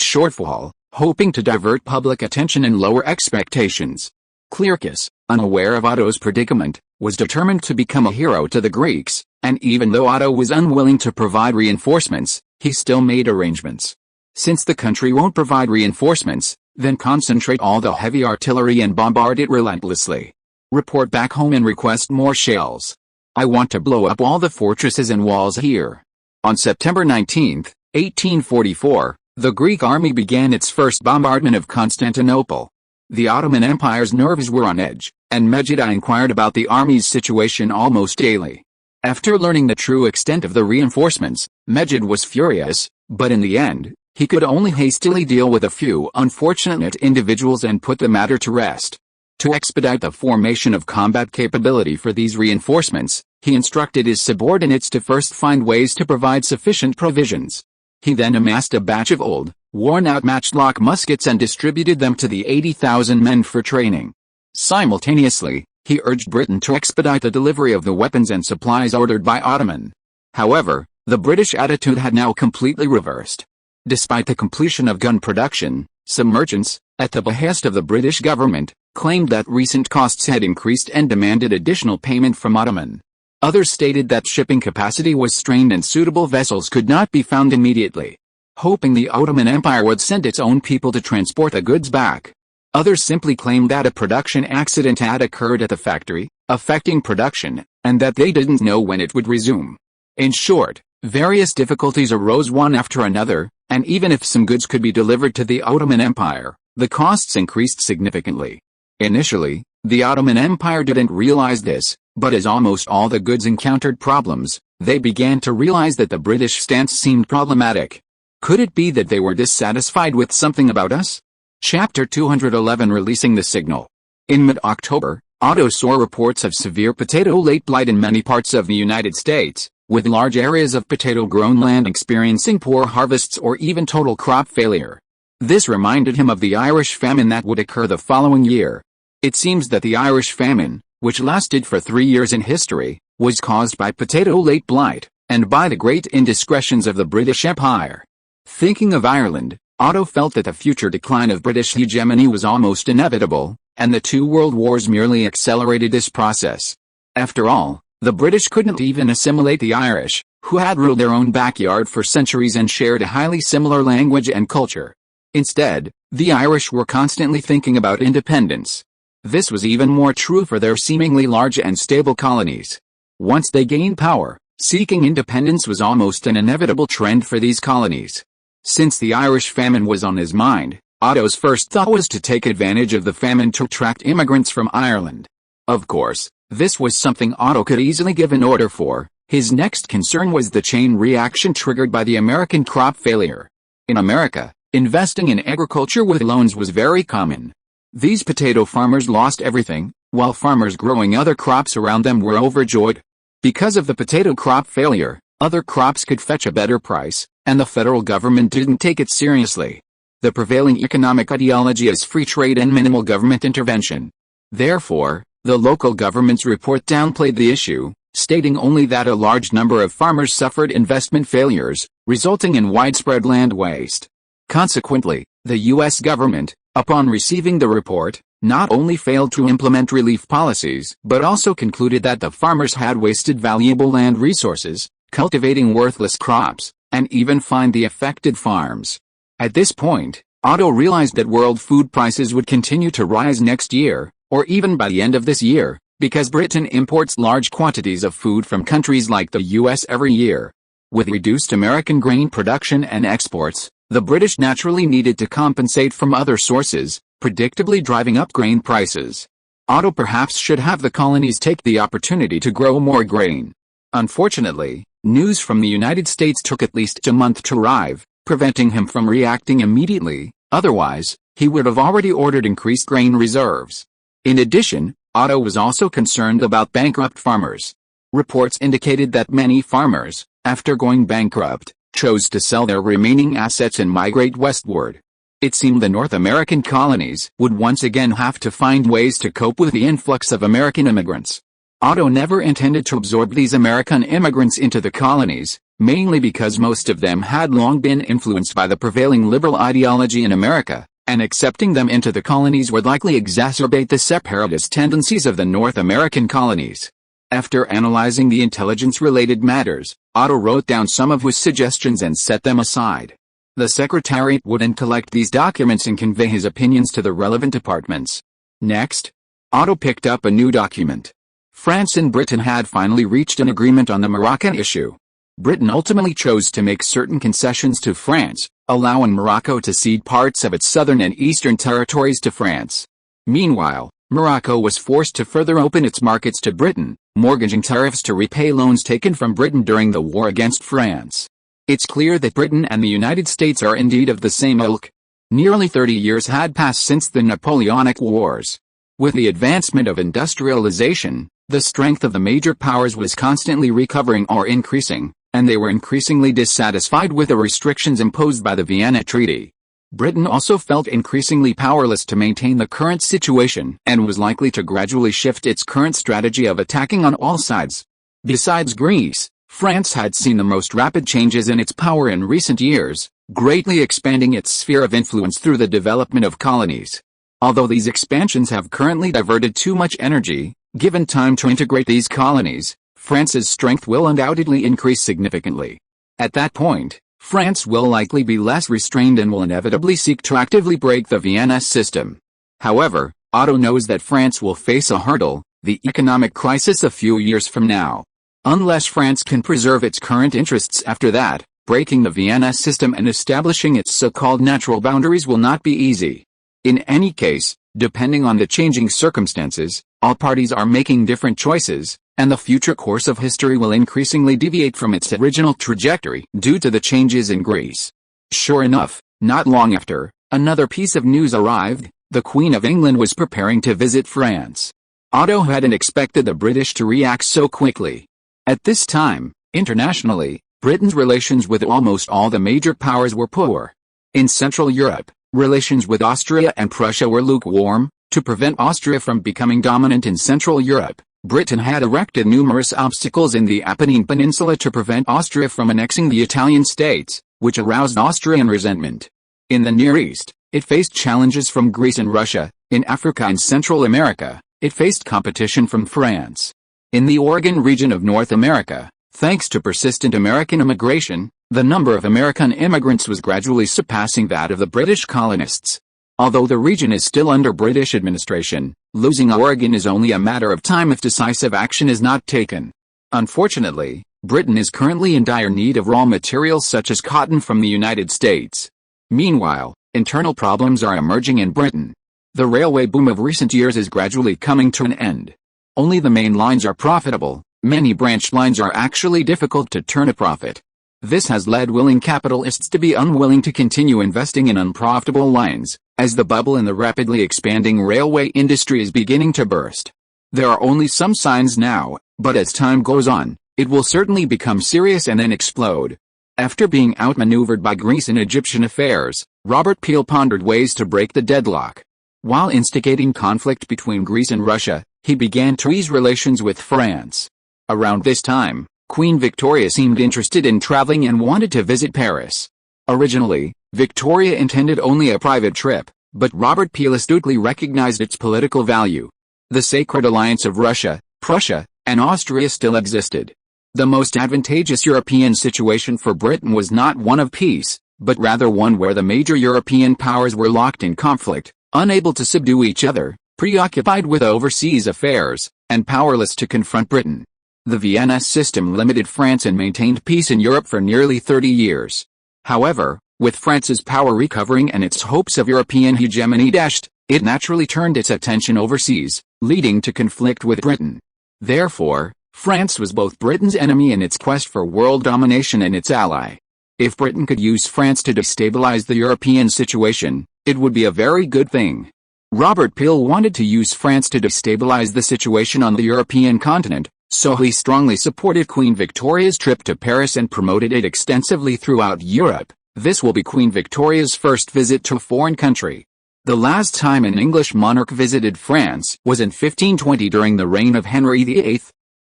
shortfall, hoping to divert public attention and lower expectations. Clearchus, unaware of Otto's predicament, was determined to become a hero to the Greeks, and even though Otto was unwilling to provide reinforcements, he still made arrangements. Since the country won't provide reinforcements, then concentrate all the heavy artillery and bombard it relentlessly. Report back home and request more shells. I want to blow up all the fortresses and walls here. On September 19, 1844, the Greek army began its first bombardment of Constantinople. The Ottoman Empire's nerves were on edge, and Megiddo inquired about the army's situation almost daily. After learning the true extent of the reinforcements, Megiddo was furious, but in the end, he could only hastily deal with a few unfortunate individuals and put the matter to rest. To expedite the formation of combat capability for these reinforcements, he instructed his subordinates to first find ways to provide sufficient provisions. He then amassed a batch of old, worn-out matchlock muskets and distributed them to the 80,000 men for training. Simultaneously, he urged Britain to expedite the delivery of the weapons and supplies ordered by Ottoman. However, the British attitude had now completely reversed. Despite the completion of gun production, some merchants, at the behest of the British government, claimed that recent costs had increased and demanded additional payment from Ottoman. Others stated that shipping capacity was strained and suitable vessels could not be found immediately, hoping the Ottoman Empire would send its own people to transport the goods back. Others simply claimed that a production accident had occurred at the factory, affecting production, and that they didn't know when it would resume. In short, various difficulties arose one after another, and even if some goods could be delivered to the Ottoman Empire, the costs increased significantly. Initially, the Ottoman Empire didn't realize this, but as almost all the goods encountered problems, they began to realize that the British stance seemed problematic. Could it be that they were dissatisfied with something about us? Chapter 211 Releasing the Signal. In mid-October, Otto saw reports of severe potato late blight in many parts of the United States, with large areas of potato-grown land experiencing poor harvests or even total crop failure. This reminded him of the Irish famine that would occur the following year. It seems that the Irish famine, which lasted for 3 years in history, was caused by potato late blight, and by the great indiscretions of the British Empire. Thinking of Ireland, Otto felt that the future decline of British hegemony was almost inevitable, and the two world wars merely accelerated this process. After all, the British couldn't even assimilate the Irish, who had ruled their own backyard for centuries and shared a highly similar language and culture. Instead, the Irish were constantly thinking about independence. This was even more true for their seemingly large and stable colonies. Once they gained power, seeking independence was almost an inevitable trend for these colonies. Since the Irish famine was on his mind, Otto's first thought was to take advantage of the famine to attract immigrants from Ireland. Of course, this was something Otto could easily give an order for. His next concern was the chain reaction triggered by the American crop failure. In America, investing in agriculture with loans was very common. These potato farmers lost everything, while farmers growing other crops around them were overjoyed. Because of the potato crop failure, other crops could fetch a better price, and the federal government didn't take it seriously. The prevailing economic ideology is free trade and minimal government intervention. Therefore, the local government's report downplayed the issue, stating only that a large number of farmers suffered investment failures, resulting in widespread land waste. Consequently, the U.S. government, upon receiving the report, not only failed to implement relief policies but also concluded that the farmers had wasted valuable land resources, cultivating worthless crops, and even fined the affected farms. At this point, Otto realized that world food prices would continue to rise next year, or even by the end of this year, because Britain imports large quantities of food from countries like the U.S. every year. With reduced American grain production and exports, the British naturally needed to compensate from other sources, predictably driving up grain prices. Otto perhaps should have the colonies take the opportunity to grow more grain. Unfortunately, news from the United States took at least a month to arrive, preventing him from reacting immediately. Otherwise, he would have already ordered increased grain reserves. In addition, Otto was also concerned about bankrupt farmers. Reports indicated that many farmers, after going bankrupt, chose to sell their remaining assets and migrate westward. It seemed the North American colonies would once again have to find ways to cope with the influx of American immigrants. Otto never intended to absorb these American immigrants into the colonies, mainly because most of them had long been influenced by the prevailing liberal ideology in America, and accepting them into the colonies would likely exacerbate the separatist tendencies of the North American colonies. After analyzing the intelligence-related matters, Otto wrote down some of his suggestions and set them aside. The Secretariat would then collect these documents and convey his opinions to the relevant departments. Next, Otto picked up a new document. France and Britain had finally reached an agreement on the Moroccan issue. Britain ultimately chose to make certain concessions to France, allowing Morocco to cede parts of its southern and eastern territories to France. Meanwhile, Morocco was forced to further open its markets to Britain, mortgaging tariffs to repay loans taken from Britain during the war against France. It's clear that Britain and the United States are indeed of the same ilk. Nearly 30 years had passed since the Napoleonic Wars. With the advancement of industrialization, the strength of the major powers was constantly recovering or increasing, and they were increasingly dissatisfied with the restrictions imposed by the Vienna Treaty. Britain also felt increasingly powerless to maintain the current situation and was likely to gradually shift its current strategy of attacking on all sides. Besides Greece, France had seen the most rapid changes in its power in recent years, greatly expanding its sphere of influence through the development of colonies. Although these expansions have currently diverted too much energy, given time to integrate these colonies, France's strength will undoubtedly increase significantly. At that point, France will likely be less restrained and will inevitably seek to actively break the Vienna system. However, Otto knows that France will face a hurdle, the economic crisis a few years from now. Unless France can preserve its current interests after that, breaking the Vienna system and establishing its so-called natural boundaries will not be easy. In any case, depending on the changing circumstances, all parties are making different choices, and the future course of history will increasingly deviate from its original trajectory due to the changes in Greece. Sure enough, not long after, another piece of news arrived: the Queen of England was preparing to visit France. Otto hadn't expected the British to react so quickly. At this time, internationally, Britain's relations with almost all the major powers were poor. In Central Europe, relations with Austria and Prussia were lukewarm. To prevent Austria from becoming dominant in Central Europe, Britain had erected numerous obstacles in the Apennine Peninsula to prevent Austria from annexing the Italian states, which aroused Austrian resentment. In the Near East, it faced challenges from Greece and Russia, In Africa and Central America, it faced competition from France. In the Oregon region of North America, thanks to persistent American immigration, the number of American immigrants was gradually surpassing that of the British colonists. Although the region is still under British administration, losing Oregon is only a matter of time if decisive action is not taken. Unfortunately, Britain is currently in dire need of raw materials such as cotton from the United States. Meanwhile, internal problems are emerging in Britain. The railway boom of recent years is gradually coming to an end. Only the main lines are profitable, many branch lines are actually difficult to turn a profit. This has led willing capitalists to be unwilling to continue investing in unprofitable lines, as the bubble in the rapidly expanding railway industry is beginning to burst. There are only some signs now, but as time goes on, it will certainly become serious and then explode. After being outmaneuvered by Greece in Egyptian affairs, Robert Peel pondered ways to break the deadlock. While instigating conflict between Greece and Russia, he began to ease relations with France. Around this time, Queen Victoria seemed interested in traveling and wanted to visit Paris. Originally, Victoria intended only a private trip, but Robert Peel astutely recognized its political value. The sacred alliance of Russia, Prussia, and Austria still existed. The most advantageous European situation for Britain was not one of peace, but rather one where the major European powers were locked in conflict, unable to subdue each other, preoccupied with overseas affairs, and powerless to confront Britain. The Vienna system limited France and maintained peace in Europe for nearly 30 years. However, with France's power recovering and its hopes of European hegemony dashed, it naturally turned its attention overseas, leading to conflict with Britain. Therefore, France was both Britain's enemy in its quest for world domination and its ally. If Britain could use France to destabilize the European situation, it would be a very good thing. Robert Peel wanted to use France to destabilize the situation on the European continent, so he strongly supported Queen Victoria's trip to Paris and promoted it extensively throughout Europe. This will be Queen Victoria's first visit to a foreign country. The last time an English monarch visited France was in 1520 during the reign of Henry VIII.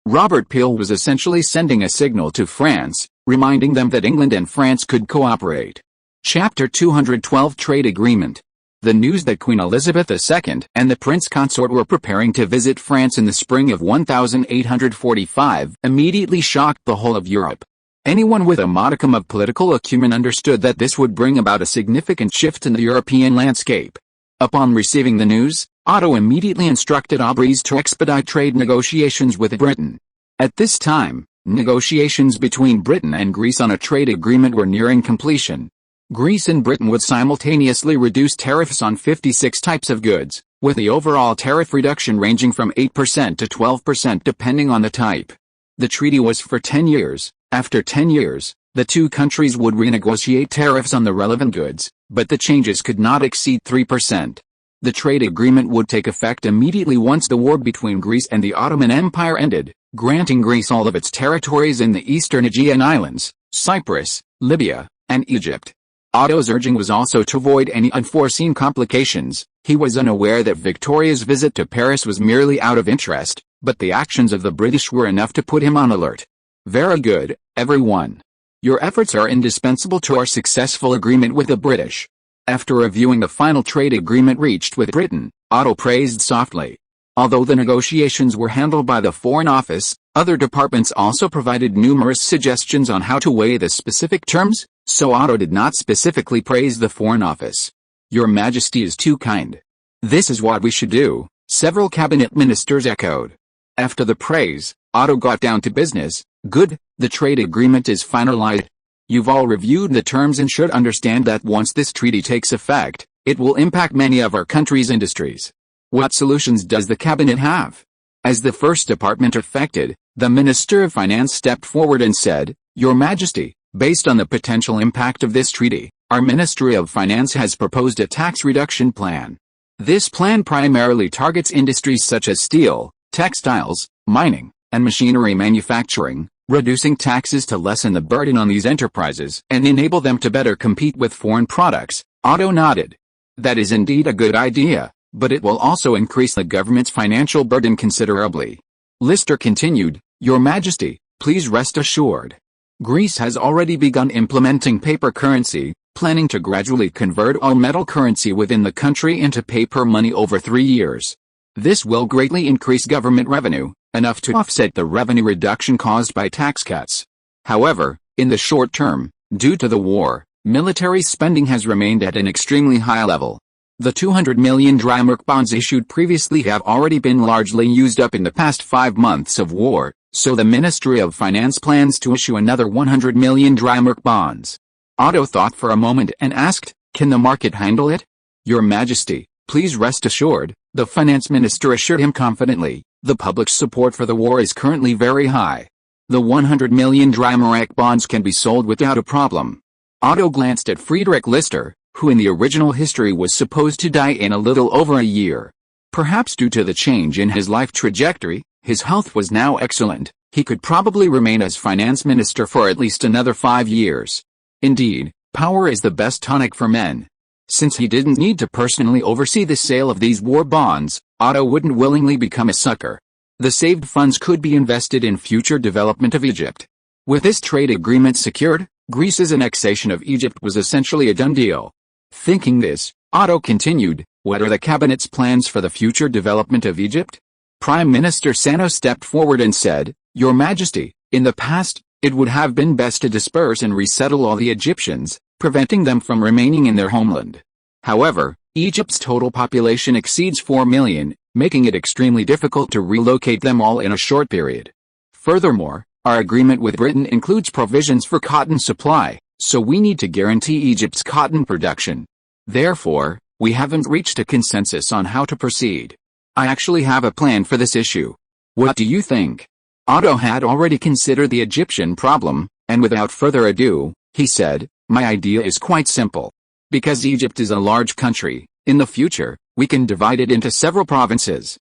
Robert Peel was essentially sending a signal to France, reminding them that England and France could cooperate. Chapter 212 Trade Agreement. The news that Queen Elizabeth II and the Prince Consort were preparing to visit France in the spring of 1845 immediately shocked the whole of Europe. Anyone with a modicum of political acumen understood that this would bring about a significant shift in the European landscape. Upon receiving the news, Otto immediately instructed Aubries to expedite trade negotiations with Britain. At this time, negotiations between Britain and Greece on a trade agreement were nearing completion. Greece and Britain would simultaneously reduce tariffs on 56 types of goods, with the overall tariff reduction ranging from 8% to 12% depending on the type. The treaty was for 10 years. After 10 years, the two countries would renegotiate tariffs on the relevant goods, but the changes could not exceed 3%. The trade agreement would take effect immediately once the war between Greece and the Ottoman Empire ended, granting Greece all of its territories in the eastern Aegean Islands, Cyprus, Libya, and Egypt. Otto's urging was also to avoid any unforeseen complications. He was unaware that Victoria's visit to Paris was merely out of interest, but the actions of the British were enough to put him on alert. Very good, everyone. Your efforts are indispensable to our successful agreement with the British. After reviewing the final trade agreement reached with Britain, Otto praised softly. Although the negotiations were handled by the Foreign Office, other departments also provided numerous suggestions on how to weigh the specific terms, so Otto did not specifically praise the Foreign Office. Your Majesty is too kind. This is what we should do, several cabinet ministers echoed. After the praise, Otto got down to business. Good, the trade agreement is finalized. You've all reviewed the terms and should understand that once this treaty takes effect, it will impact many of our country's industries. What solutions does the cabinet have? As the first department affected, the Minister of Finance stepped forward and said, Your Majesty, based on the potential impact of this treaty, our Ministry of Finance has proposed a tax reduction plan. This plan primarily targets industries such as steel, textiles, mining, and machinery manufacturing, reducing taxes to lessen the burden on these enterprises and enable them to better compete with foreign products. Otto nodded. That is indeed a good idea, but it will also increase the government's financial burden considerably. Lister continued, Your Majesty, please rest assured. Greece has already begun implementing paper currency, planning to gradually convert all metal currency within the country into paper money over 3 years. This will greatly increase government revenue, enough to offset the revenue reduction caused by tax cuts. However, in the short term, due to the war, military spending has remained at an extremely high level. The 200 million Dreimark bonds issued previously have already been largely used up in the past 5 months of war, so the Ministry of Finance plans to issue another 100 million Dreimark bonds. Otto thought for a moment and asked, "Can the market handle it?" "Your Majesty, please rest assured," the finance minister assured him confidently, "the public's support for the war is currently very high. The 100 million Dreimark bonds can be sold without a problem." Otto glanced at Friedrich Lister, who in the original history was supposed to die in a little over a year. Perhaps due to the change in his life trajectory, his health was now excellent. He could probably remain as finance minister for at least another 5 years. Indeed, power is the best tonic for men. Since he didn't need to personally oversee the sale of these war bonds, Otto wouldn't willingly become a sucker. The saved funds could be invested in future development of Egypt. With this trade agreement secured, Greece's annexation of Egypt was essentially a done deal. Thinking this, Otto continued, "What are the cabinet's plans for the future development of Egypt?" Prime Minister Sano stepped forward and said, "Your Majesty, in the past, it would have been best to disperse and resettle all the Egyptians, preventing them from remaining in their homeland. However, Egypt's total population exceeds 4 million, making it extremely difficult to relocate them all in a short period. Furthermore, our agreement with Britain includes provisions for cotton supply, so we need to guarantee Egypt's cotton production. Therefore, we haven't reached a consensus on how to proceed. I actually have a plan for this issue. What do you think?" Otto had already considered the Egyptian problem, and without further ado, he said, "My idea is quite simple. Because Egypt is a large country, in the future, we can divide it into several provinces.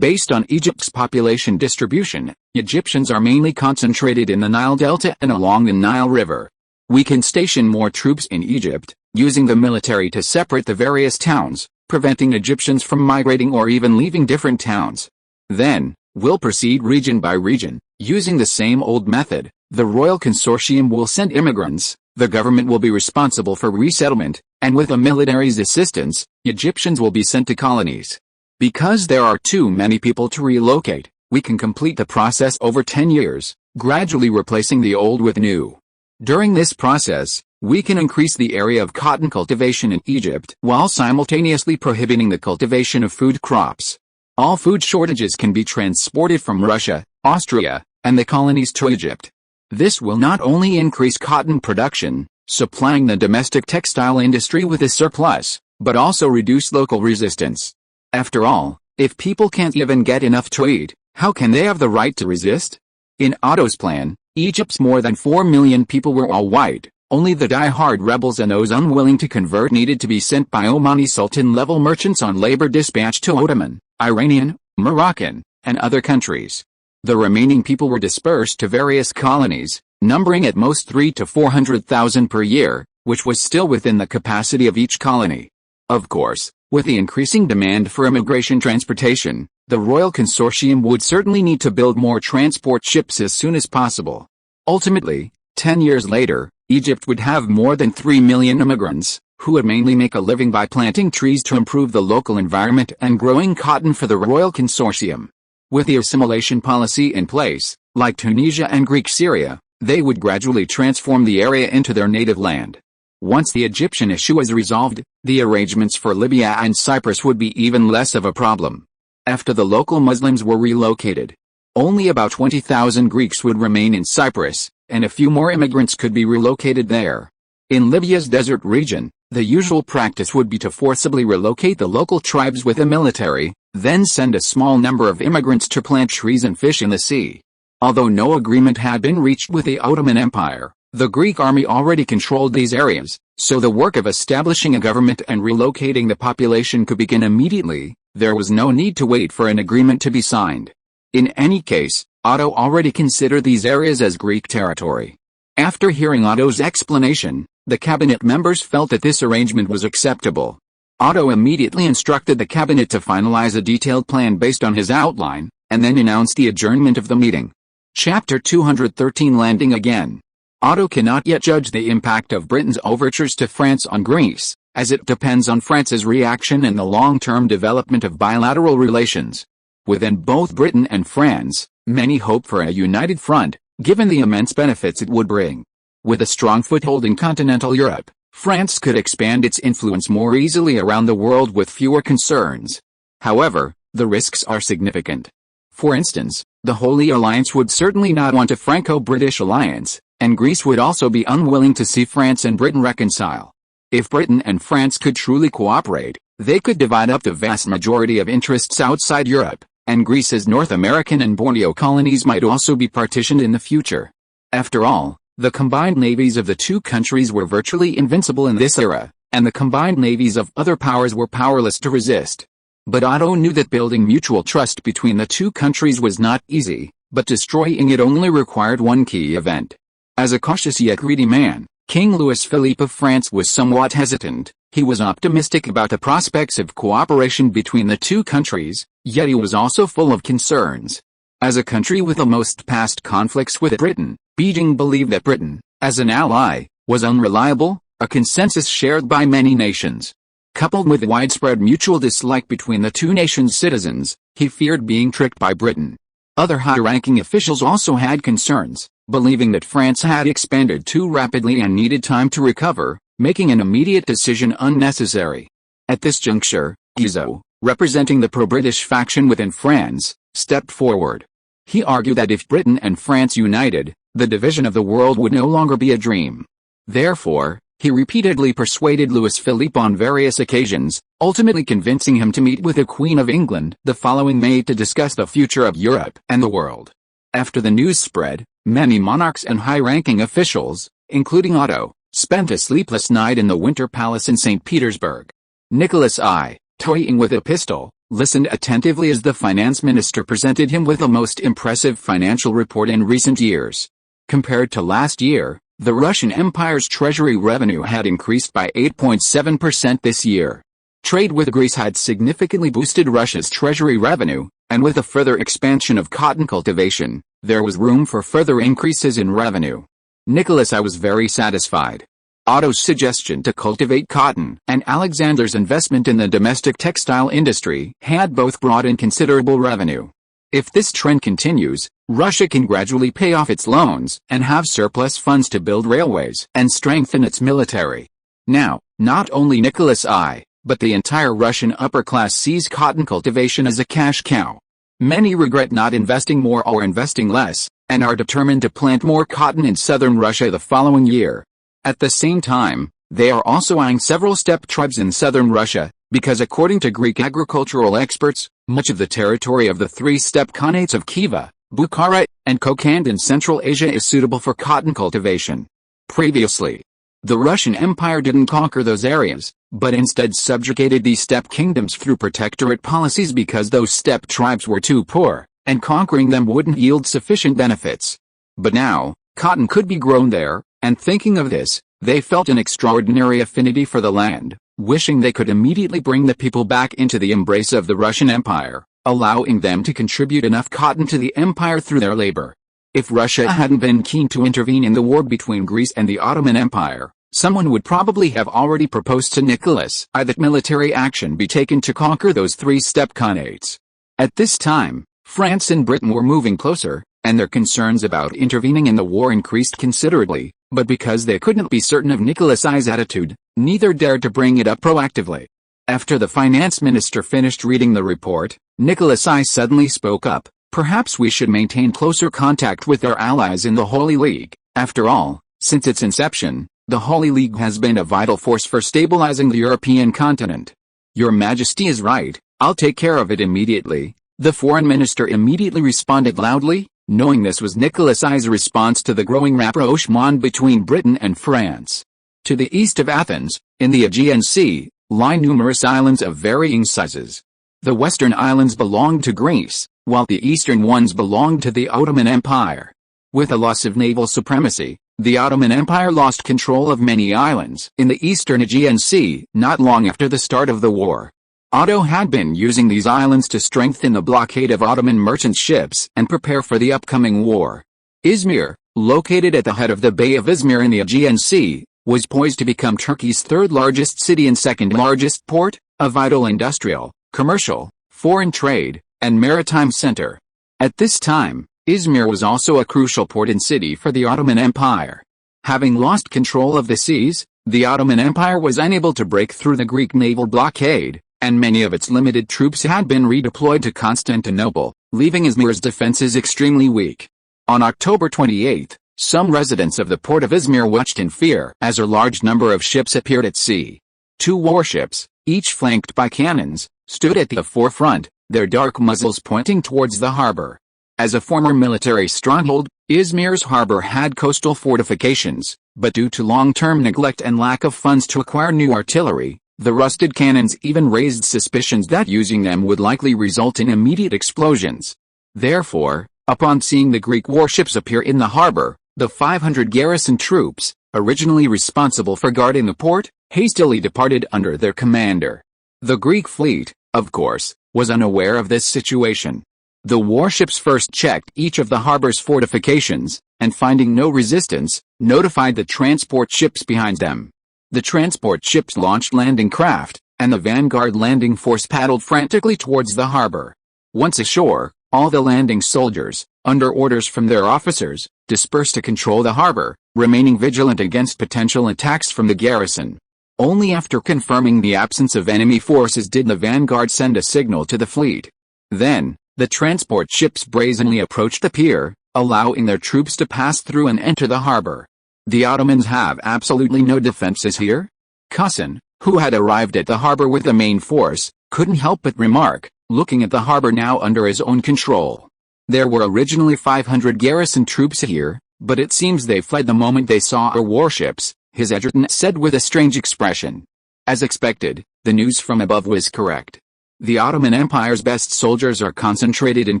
Based on Egypt's population distribution, Egyptians are mainly concentrated in the Nile Delta and along the Nile River. We can station more troops in Egypt, using the military to separate the various towns, preventing Egyptians from migrating or even leaving different towns. Then, we'll proceed region by region, using the same old method. The royal consortium will send immigrants, the government will be responsible for resettlement, and with the military's assistance, Egyptians will be sent to colonies. Because there are too many people to relocate, we can complete the process over 10 years, gradually replacing the old with new. During this process, we can increase the area of cotton cultivation in Egypt while simultaneously prohibiting the cultivation of food crops. All food shortages can be transported from Russia, Austria, and the colonies to Egypt. This will not only increase cotton production, supplying the domestic textile industry with a surplus, but also reduce local resistance. After all, if people can't even get enough to eat, how can they have the right to resist? In Otto's plan, Egypt's more than 4 million people were all white. Only the die-hard rebels and those unwilling to convert needed to be sent by Omani Sultan-level merchants on labor dispatch to Ottoman, Iranian, Moroccan, and other countries. The remaining people were dispersed to various colonies, numbering at most 300,000 to 400,000 per year, which was still within the capacity of each colony. Of course, with the increasing demand for immigration transportation, the Royal Consortium would certainly need to build more transport ships as soon as possible. Ultimately, 10 years later, Egypt would have more than 3 million immigrants, who would mainly make a living by planting trees to improve the local environment and growing cotton for the Royal Consortium. With the assimilation policy in place, like Tunisia and Greek Syria, they would gradually transform the area into their native land. Once the Egyptian issue is resolved, the arrangements for Libya and Cyprus would be even less of a problem. After the local Muslims were relocated, only about 20,000 Greeks would remain in Cyprus, and a few more immigrants could be relocated there. In Libya's desert region, the usual practice would be to forcibly relocate the local tribes with a military, then send a small number of immigrants to plant trees and fish in the sea. Although no agreement had been reached with the Ottoman Empire, the Greek army already controlled these areas, so the work of establishing a government and relocating the population could begin immediately. There was no need to wait for an agreement to be signed. In any case, Otto already considered these areas as Greek territory. After hearing Otto's explanation, the cabinet members felt that this arrangement was acceptable. Otto immediately instructed the cabinet to finalize a detailed plan based on his outline, and then announced the adjournment of the meeting. Chapter 213 Landing Again. Otto cannot yet judge the impact of Britain's overtures to France on Greece, as it depends on France's reaction and the long-term development of bilateral relations. Within both Britain and France, many hope for a united front, given the immense benefits it would bring. With a strong foothold in continental Europe, France could expand its influence more easily around the world with fewer concerns. However, the risks are significant. For instance, the Holy Alliance would certainly not want a Franco-British alliance, and Greece would also be unwilling to see France and Britain reconcile. If Britain and France could truly cooperate, they could divide up the vast majority of interests outside Europe, and Greece's North American and Borneo colonies might also be partitioned in the future. After all, the combined navies of the two countries were virtually invincible in this era, and the combined navies of other powers were powerless to resist. But Otto knew that building mutual trust between the two countries was not easy, but destroying it only required one key event. As a cautious yet greedy man, King Louis Philippe of France was somewhat hesitant. He was optimistic about the prospects of cooperation between the two countries, yet he was also full of concerns. As a country with the most past conflicts with Britain, Beijing believed that Britain, as an ally, was unreliable, a consensus shared by many nations. Coupled with widespread mutual dislike between the two nations' citizens, he feared being tricked by Britain. Other high-ranking officials also had concerns, believing that France had expanded too rapidly and needed time to recover, making an immediate decision unnecessary. At this juncture, Guizot, representing the pro-British faction within France, stepped forward. He argued that if Britain and France united, the division of the world would no longer be a dream. Therefore, he repeatedly persuaded Louis Philippe on various occasions, ultimately convincing him to meet with the Queen of England the following May to discuss the future of Europe and the world. After the news spread, many monarchs and high-ranking officials, including Otto, spent a sleepless night in the Winter Palace in St. Petersburg. Nicholas I, toying with a pistol, listened attentively as the finance minister presented him with the most impressive financial report in recent years. Compared to last year, the Russian Empire's treasury revenue had increased by 8.7% this year. Trade with Greece had significantly boosted Russia's treasury revenue, and with a further expansion of cotton cultivation, there was room for further increases in revenue. Nicholas I was very satisfied. Otto's suggestion to cultivate cotton and Alexander's investment in the domestic textile industry had both brought in considerable revenue. If this trend continues, Russia can gradually pay off its loans and have surplus funds to build railways and strengthen its military. Now, not only Nicholas I, but the entire Russian upper class sees cotton cultivation as a cash cow. Many regret not investing more or investing less, and are determined to plant more cotton in southern Russia the following year. At the same time, they are also eyeing several steppe tribes in southern Russia, because according to Greek agricultural experts, much of the territory of the three steppe khanates of Khiva, Bukhara, and Kokand in Central Asia is suitable for cotton cultivation. Previously, the Russian Empire didn't conquer those areas, but instead subjugated these steppe kingdoms through protectorate policies because those steppe tribes were too poor, and conquering them wouldn't yield sufficient benefits. But now, cotton could be grown there, and thinking of this, they felt an extraordinary affinity for the land, wishing they could immediately bring the people back into the embrace of the Russian Empire, allowing them to contribute enough cotton to the empire through their labor. If Russia hadn't been keen to intervene in the war between Greece and the Ottoman Empire, someone would probably have already proposed to Nicholas I that military action be taken to conquer those three steppe khanates. At this time, France and Britain were moving closer, and their concerns about intervening in the war increased considerably, but because they couldn't be certain of Nicholas I's attitude, neither dared to bring it up proactively. After the finance minister finished reading the report, Nicholas I suddenly spoke up. Perhaps we should maintain closer contact with our allies in the Holy League. After all, since its inception, the Holy League has been a vital force for stabilizing the European continent. Your Majesty is right, I'll take care of it immediately. The foreign minister immediately responded loudly, knowing this was Nicholas I's response to the growing rapprochement between Britain and France. To the east of Athens, in the Aegean Sea, lie numerous islands of varying sizes. The western islands belonged to Greece, while the eastern ones belonged to the Ottoman Empire. With a loss of naval supremacy, the Ottoman Empire lost control of many islands in the eastern Aegean Sea not long after the start of the war. Otto had been using these islands to strengthen the blockade of Ottoman merchant ships and prepare for the upcoming war. Izmir, located at the head of the Bay of Izmir in the Aegean Sea, was poised to become Turkey's third largest city and second largest port, a vital industrial, commercial, foreign trade, and maritime center. At this time, Izmir was also a crucial port and city for the Ottoman Empire. Having lost control of the seas, the Ottoman Empire was unable to break through the Greek naval blockade, and many of its limited troops had been redeployed to Constantinople, leaving Izmir's defenses extremely weak. On October 28, some residents of the port of Izmir watched in fear as a large number of ships appeared at sea. 2 warships, each flanked by cannons, stood at the forefront, their dark muzzles pointing towards the harbor. As a former military stronghold, Izmir's harbor had coastal fortifications, but due to long-term neglect and lack of funds to acquire new artillery, the rusted cannons even raised suspicions that using them would likely result in immediate explosions. Therefore, upon seeing the Greek warships appear in the harbor, the 500 garrison troops, originally responsible for guarding the port, hastily departed under their commander. The Greek fleet, of course, was unaware of this situation. The warships first checked each of the harbor's fortifications, and finding no resistance, notified the transport ships behind them. The transport ships launched landing craft, and the vanguard landing force paddled frantically towards the harbor. Once ashore, all the landing soldiers, under orders from their officers, dispersed to control the harbor, remaining vigilant against potential attacks from the garrison. Only after confirming the absence of enemy forces did the vanguard send a signal to the fleet. Then, the transport ships brazenly approached the pier, allowing their troops to pass through and enter the harbor. The Ottomans have absolutely no defenses here? Kusin, who had arrived at the harbor with the main force, couldn't help but remark, looking at the harbor now under his own control. There were originally 500 garrison troops here, but it seems they fled the moment they saw our warships, his adjutant said with a strange expression. As expected, the news from above was correct. The Ottoman Empire's best soldiers are concentrated in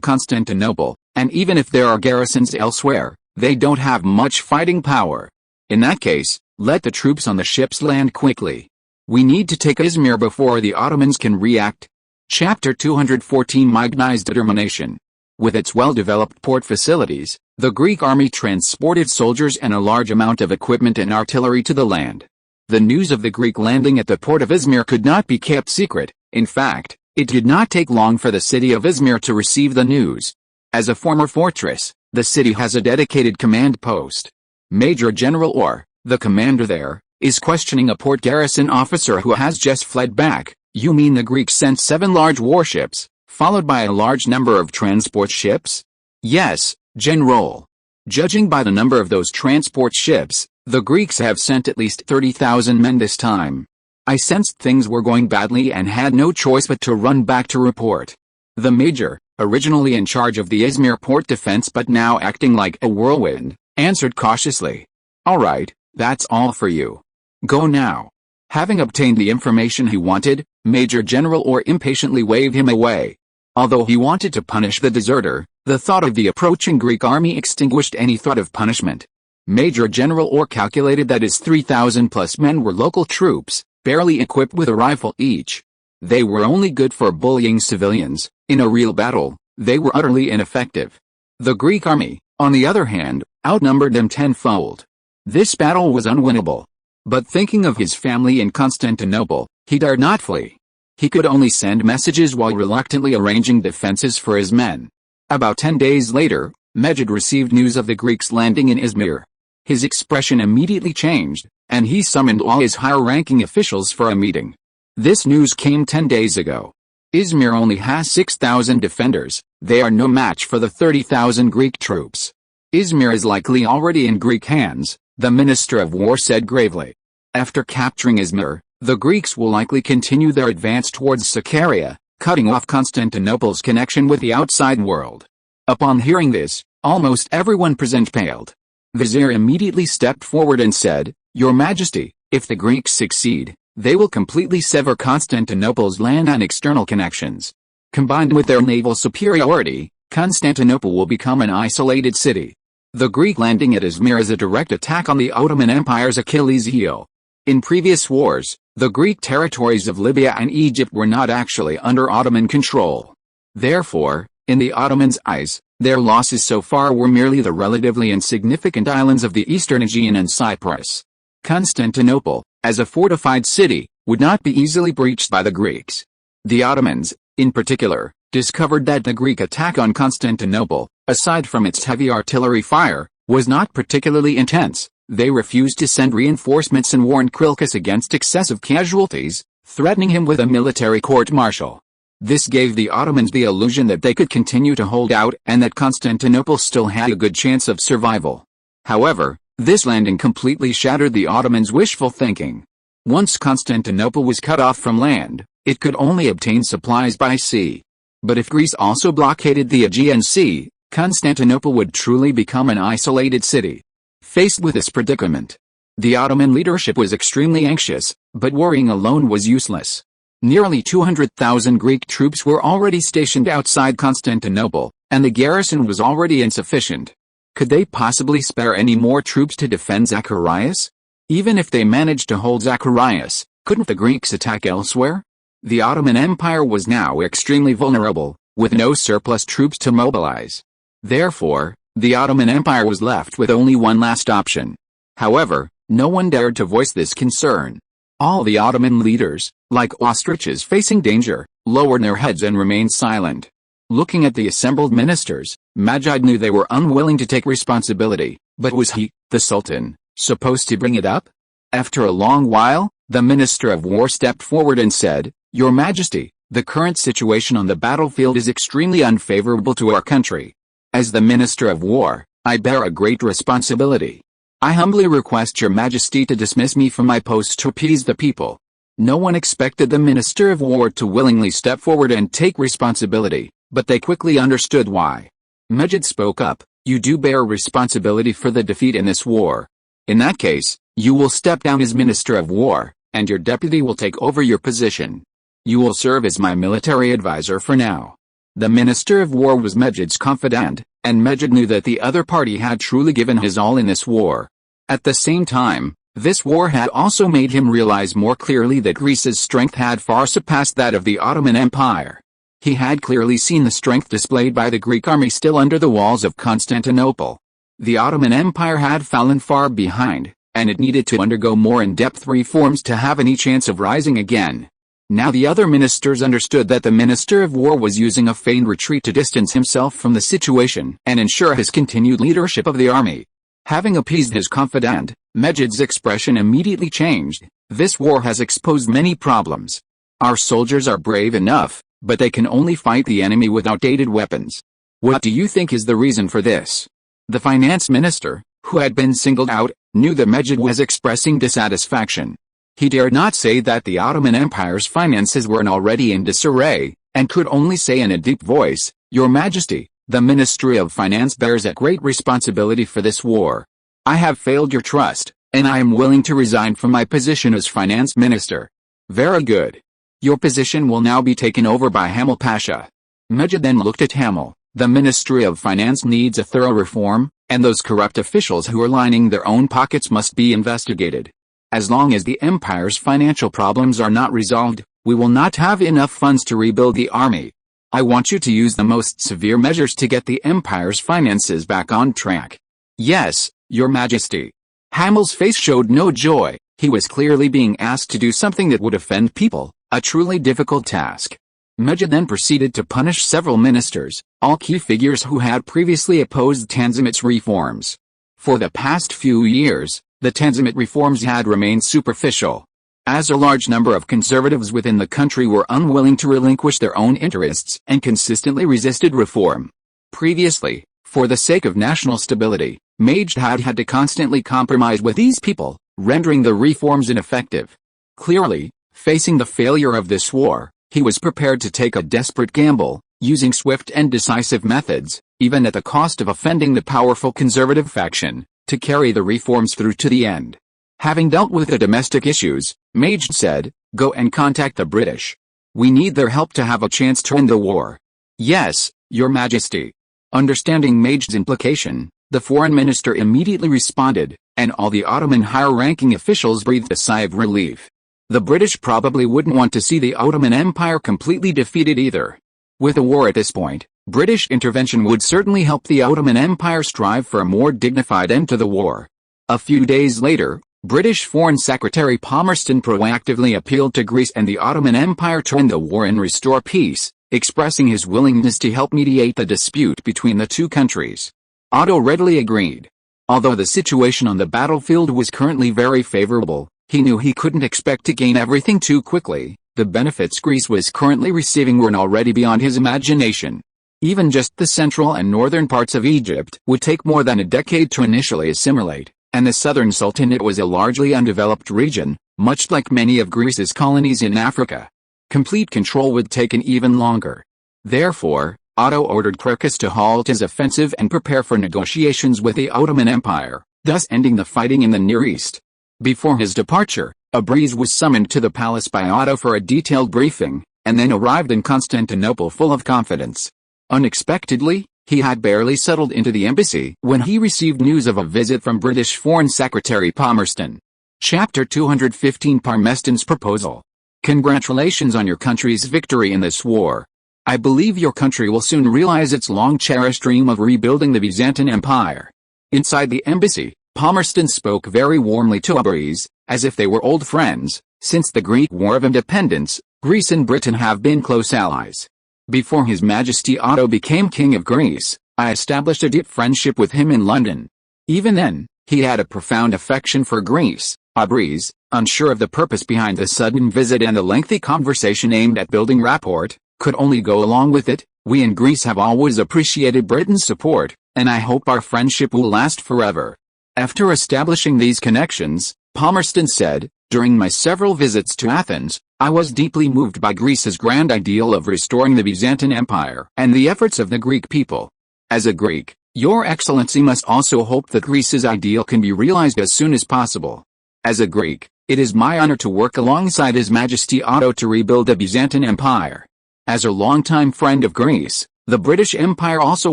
Constantinople, and even if there are garrisons elsewhere, they don't have much fighting power. In that case, let the troops on the ships land quickly. We need to take Izmir before the Ottomans can react. Chapter 214 Magnized Determination. With its well-developed port facilities, the Greek army transported soldiers and a large amount of equipment and artillery to the land. The news of the Greek landing at the port of Izmir could not be kept secret. In fact, it did not take long for the city of Izmir to receive the news. As a former fortress, the city has a dedicated command post. Major General Orr, the commander there, is questioning a port garrison officer who has just fled back. You mean the Greeks sent 7 large warships, followed by a large number of transport ships? Yes, General. Judging by the number of those transport ships, the Greeks have sent at least 30,000 men this time. I sensed things were going badly and had no choice but to run back to report. The major, originally in charge of the Izmir port defense but now acting like a whirlwind, answered cautiously. All right, that's all for you. Go now. Having obtained the information he wanted, Major General Orr impatiently waved him away. Although he wanted to punish the deserter, the thought of the approaching Greek army extinguished any thought of punishment. Major General Orr calculated that his 3,000 plus men were local troops, barely equipped with a rifle each. They were only good for bullying civilians. In a real battle, they were utterly ineffective. The Greek army, on the other hand, outnumbered them tenfold. This battle was unwinnable. But thinking of his family in Constantinople, he dared not flee. He could only send messages while reluctantly arranging defenses for his men. About 10 days later, Mejid received news of the Greeks landing in Izmir. His expression immediately changed, and he summoned all his higher-ranking officials for a meeting. This news came 10 days ago. Izmir only has 6,000 defenders. They are no match for the 30,000 Greek troops. Izmir is likely already in Greek hands, the Minister of War said gravely. After capturing Izmir, the Greeks will likely continue their advance towards Sakarya, cutting off Constantinople's connection with the outside world. Upon hearing this, almost everyone present paled. Vizier immediately stepped forward and said, Your Majesty, if the Greeks succeed, they will completely sever Constantinople's land and external connections. Combined with their naval superiority, Constantinople will become an isolated city. The Greek landing at Izmir is a direct attack on the Ottoman Empire's Achilles heel. In previous wars, the Greek territories of Libya and Egypt were not actually under Ottoman control. Therefore, In the Ottomans' eyes, their losses so far were merely the relatively insignificant islands of the eastern Aegean and Cyprus. Constantinople, as a fortified city, would not be easily breached by the Greeks. The Ottomans, in particular, discovered that the Greek attack on Constantinople, aside from its heavy artillery fire, was not particularly intense. They refused to send reinforcements and warned Krilkis against excessive casualties, threatening him with a military court-martial. This gave the Ottomans the illusion that they could continue to hold out and that Constantinople still had a good chance of survival. However, this landing completely shattered the Ottomans' wishful thinking. Once Constantinople was cut off from land, it could only obtain supplies by sea. But if Greece also blockaded the Aegean Sea, Constantinople would truly become an isolated city. Faced with this predicament, the Ottoman leadership was extremely anxious, but worrying alone was useless. Nearly 200,000 Greek troops were already stationed outside Constantinople, and the garrison was already insufficient. Could they possibly spare any more troops to defend Zacharias? Even if they managed to hold Zacharias, couldn't the Greeks attack elsewhere? The Ottoman Empire was now extremely vulnerable, with no surplus troops to mobilize. Therefore, the Ottoman Empire was left with only one last option. However, no one dared to voice this concern. All the Ottoman leaders, like ostriches facing danger, lowered their heads and remained silent. Looking at the assembled ministers, Majid knew they were unwilling to take responsibility, but was he, the Sultan, supposed to bring it up? After a long while, the Minister of War stepped forward and said, "Your Majesty, the current situation on the battlefield is extremely unfavorable to our country. As the Minister of War, I bear a great responsibility. I humbly request your Majesty to dismiss me from my post to appease the people." No one expected the Minister of War to willingly step forward and take responsibility, but they quickly understood why. Majid spoke up, "You do bear responsibility for the defeat in this war. In that case, you will step down as Minister of War, and your deputy will take over your position. You will serve as my military advisor for now." The Minister of War was Majid's confidant, and Majid knew that the other party had truly given his all in this war. At the same time, this war had also made him realize more clearly that Greece's strength had far surpassed that of the Ottoman Empire. He had clearly seen the strength displayed by the Greek army still under the walls of Constantinople. The Ottoman Empire had fallen far behind, and it needed to undergo more in-depth reforms to have any chance of rising again. Now the other ministers understood that the Minister of War was using a feigned retreat to distance himself from the situation and ensure his continued leadership of the army. Having appeased his confidant, Majid's expression immediately changed. "This war has exposed many problems. Our soldiers are brave enough, but they can only fight the enemy with outdated weapons. What do you think is the reason for this?" The finance minister, who had been singled out, knew that Majid was expressing dissatisfaction. He dared not say that the Ottoman Empire's finances were already in disarray, and could only say in a deep voice, "Your Majesty, the Ministry of Finance bears a great responsibility for this war. I have failed your trust, and I am willing to resign from my position as finance minister." "Very good. Your position will now be taken over by Hamil Pasha." Majid then looked at Hamil. "The Ministry of Finance needs a thorough reform, and those corrupt officials who are lining their own pockets must be investigated. As long as the empire's financial problems are not resolved, we will not have enough funds to rebuild the army. I want you to use the most severe measures to get the empire's finances back on track." "Yes, Your Majesty." Hamil's face showed no joy. He was clearly being asked to do something that would offend people, a truly difficult task. Majid then proceeded to punish several ministers, all key figures who had previously opposed Tanzimat's reforms. For the past few years, the Tanzimat reforms had remained superficial. As a large number of conservatives within the country were unwilling to relinquish their own interests and consistently resisted reform. Previously, for the sake of national stability, Majid had had to constantly compromise with these people, rendering the reforms ineffective. Clearly, facing the failure of this war, he was prepared to take a desperate gamble, using swift and decisive methods, even at the cost of offending the powerful conservative faction, to carry the reforms through to the end. Having dealt with the domestic issues, Majid said, "Go and contact the British. We need their help to have a chance to end the war." "Yes, Your Majesty." Understanding Majid's implication, the foreign minister immediately responded, and all the Ottoman higher-ranking officials breathed a sigh of relief. The British probably wouldn't want to see the Ottoman Empire completely defeated either. With the war at this point, British intervention would certainly help the Ottoman Empire strive for a more dignified end to the war. A few days later, British Foreign Secretary Palmerston proactively appealed to Greece and the Ottoman Empire to end the war and restore peace, expressing his willingness to help mediate the dispute between the two countries. Otto readily agreed. Although the situation on the battlefield was currently very favorable, he knew he couldn't expect to gain everything too quickly. The benefits Greece was currently receiving were already beyond his imagination. Even just the central and northern parts of Egypt would take more than a decade to initially assimilate, and the southern Sultanate was a largely undeveloped region, much like many of Greece's colonies in Africa. Complete control would take an even longer. Therefore, Otto ordered Pericles to halt his offensive and prepare for negotiations with the Ottoman Empire, thus ending the fighting in the Near East. Before his departure, a breeze was summoned to the palace by Otto for a detailed briefing, and then arrived in Constantinople full of confidence. Unexpectedly, he had barely settled into the embassy when he received news of a visit from British Foreign Secretary Palmerston. Chapter 215 Palmerston's Proposal. Congratulations on your country's victory in this war. I believe your country will soon realize its long-cherished dream of rebuilding the Byzantine Empire. Inside the embassy, Palmerston spoke very warmly to a breeze, as if they were old friends. Since the Greek War of Independence, Greece and Britain have been close allies. Before His Majesty Otto became King of Greece, I established a deep friendship with him in London. Even then, he had a profound affection for Greece. A breeze, unsure of the purpose behind the sudden visit and the lengthy conversation aimed at building rapport, could only go along with it. We in Greece have always appreciated Britain's support, and I hope our friendship will last forever. After establishing these connections, Palmerston said, during my several visits to Athens, I was deeply moved by Greece's grand ideal of restoring the Byzantine Empire and the efforts of the Greek people. As a Greek, Your Excellency must also hope that Greece's ideal can be realized as soon as possible. As a Greek, it is my honor to work alongside His Majesty Otto to rebuild the Byzantine Empire. As a longtime friend of Greece, the British Empire also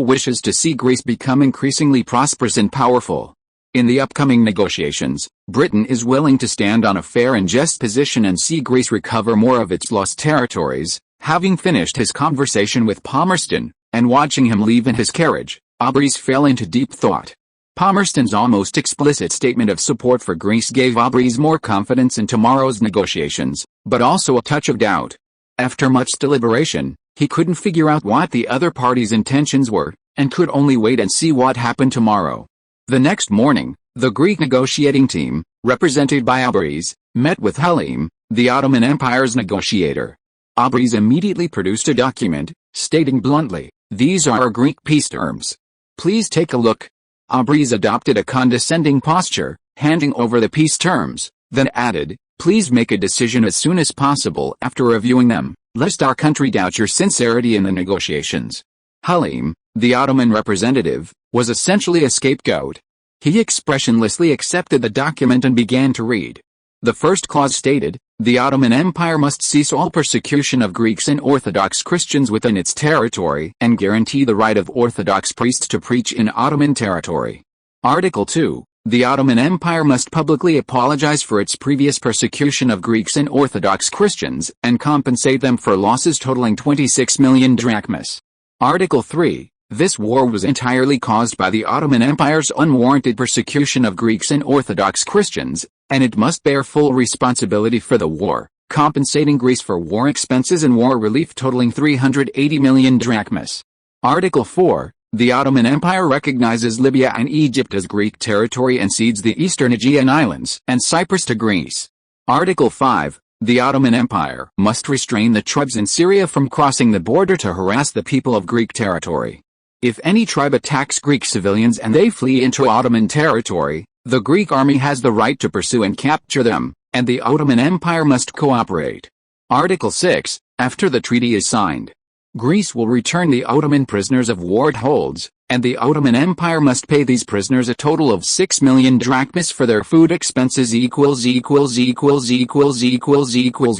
wishes to see Greece become increasingly prosperous and powerful. In the upcoming negotiations, Britain is willing to stand on a fair and just position and see Greece recover more of its lost territories. Having finished his conversation with Palmerston, and watching him leave in his carriage, Aubrey's fell into deep thought. Palmerston's almost explicit statement of support for Greece gave Aubrey's more confidence in tomorrow's negotiations, but also a touch of doubt. After much deliberation, he couldn't figure out what the other party's intentions were, and could only wait and see what happened tomorrow. The next morning, the Greek negotiating team, represented by Aubrey's, met with Halim, the Ottoman Empire's negotiator. Aubrey's immediately produced a document, stating bluntly, "These are our Greek peace terms. Please take a look." Aubrey's adopted a condescending posture, handing over the peace terms, then added, "Please make a decision as soon as possible after reviewing them, lest our country doubt your sincerity in the negotiations." Halim, the Ottoman representative, was essentially a scapegoat. He expressionlessly accepted the document and began to read. The first clause stated, "The Ottoman Empire must cease all persecution of Greeks and Orthodox Christians within its territory and guarantee the right of Orthodox priests to preach in Ottoman territory." Article 2. The Ottoman Empire must publicly apologize for its previous persecution of Greeks and Orthodox Christians and compensate them for losses totaling 26 million drachmas. Article 3. This war was entirely caused by the Ottoman Empire's unwarranted persecution of Greeks and Orthodox Christians, and it must bear full responsibility for the war, compensating Greece for war expenses and war relief totaling 380 million drachmas. Article 4. The Ottoman Empire recognizes Libya and Egypt as Greek territory and cedes the eastern Aegean Islands and Cyprus to Greece. Article 5. The Ottoman Empire must restrain the tribes in Syria from crossing the border to harass the people of Greek territory. If any tribe attacks Greek civilians and they flee into Ottoman territory, the Greek army has the right to pursue and capture them, and the Ottoman Empire must cooperate. Article 6. After the treaty is signed, Greece will return the Ottoman prisoners of war it holds, and the Ottoman Empire must pay these prisoners a total of 6 million drachmas for their food expenses.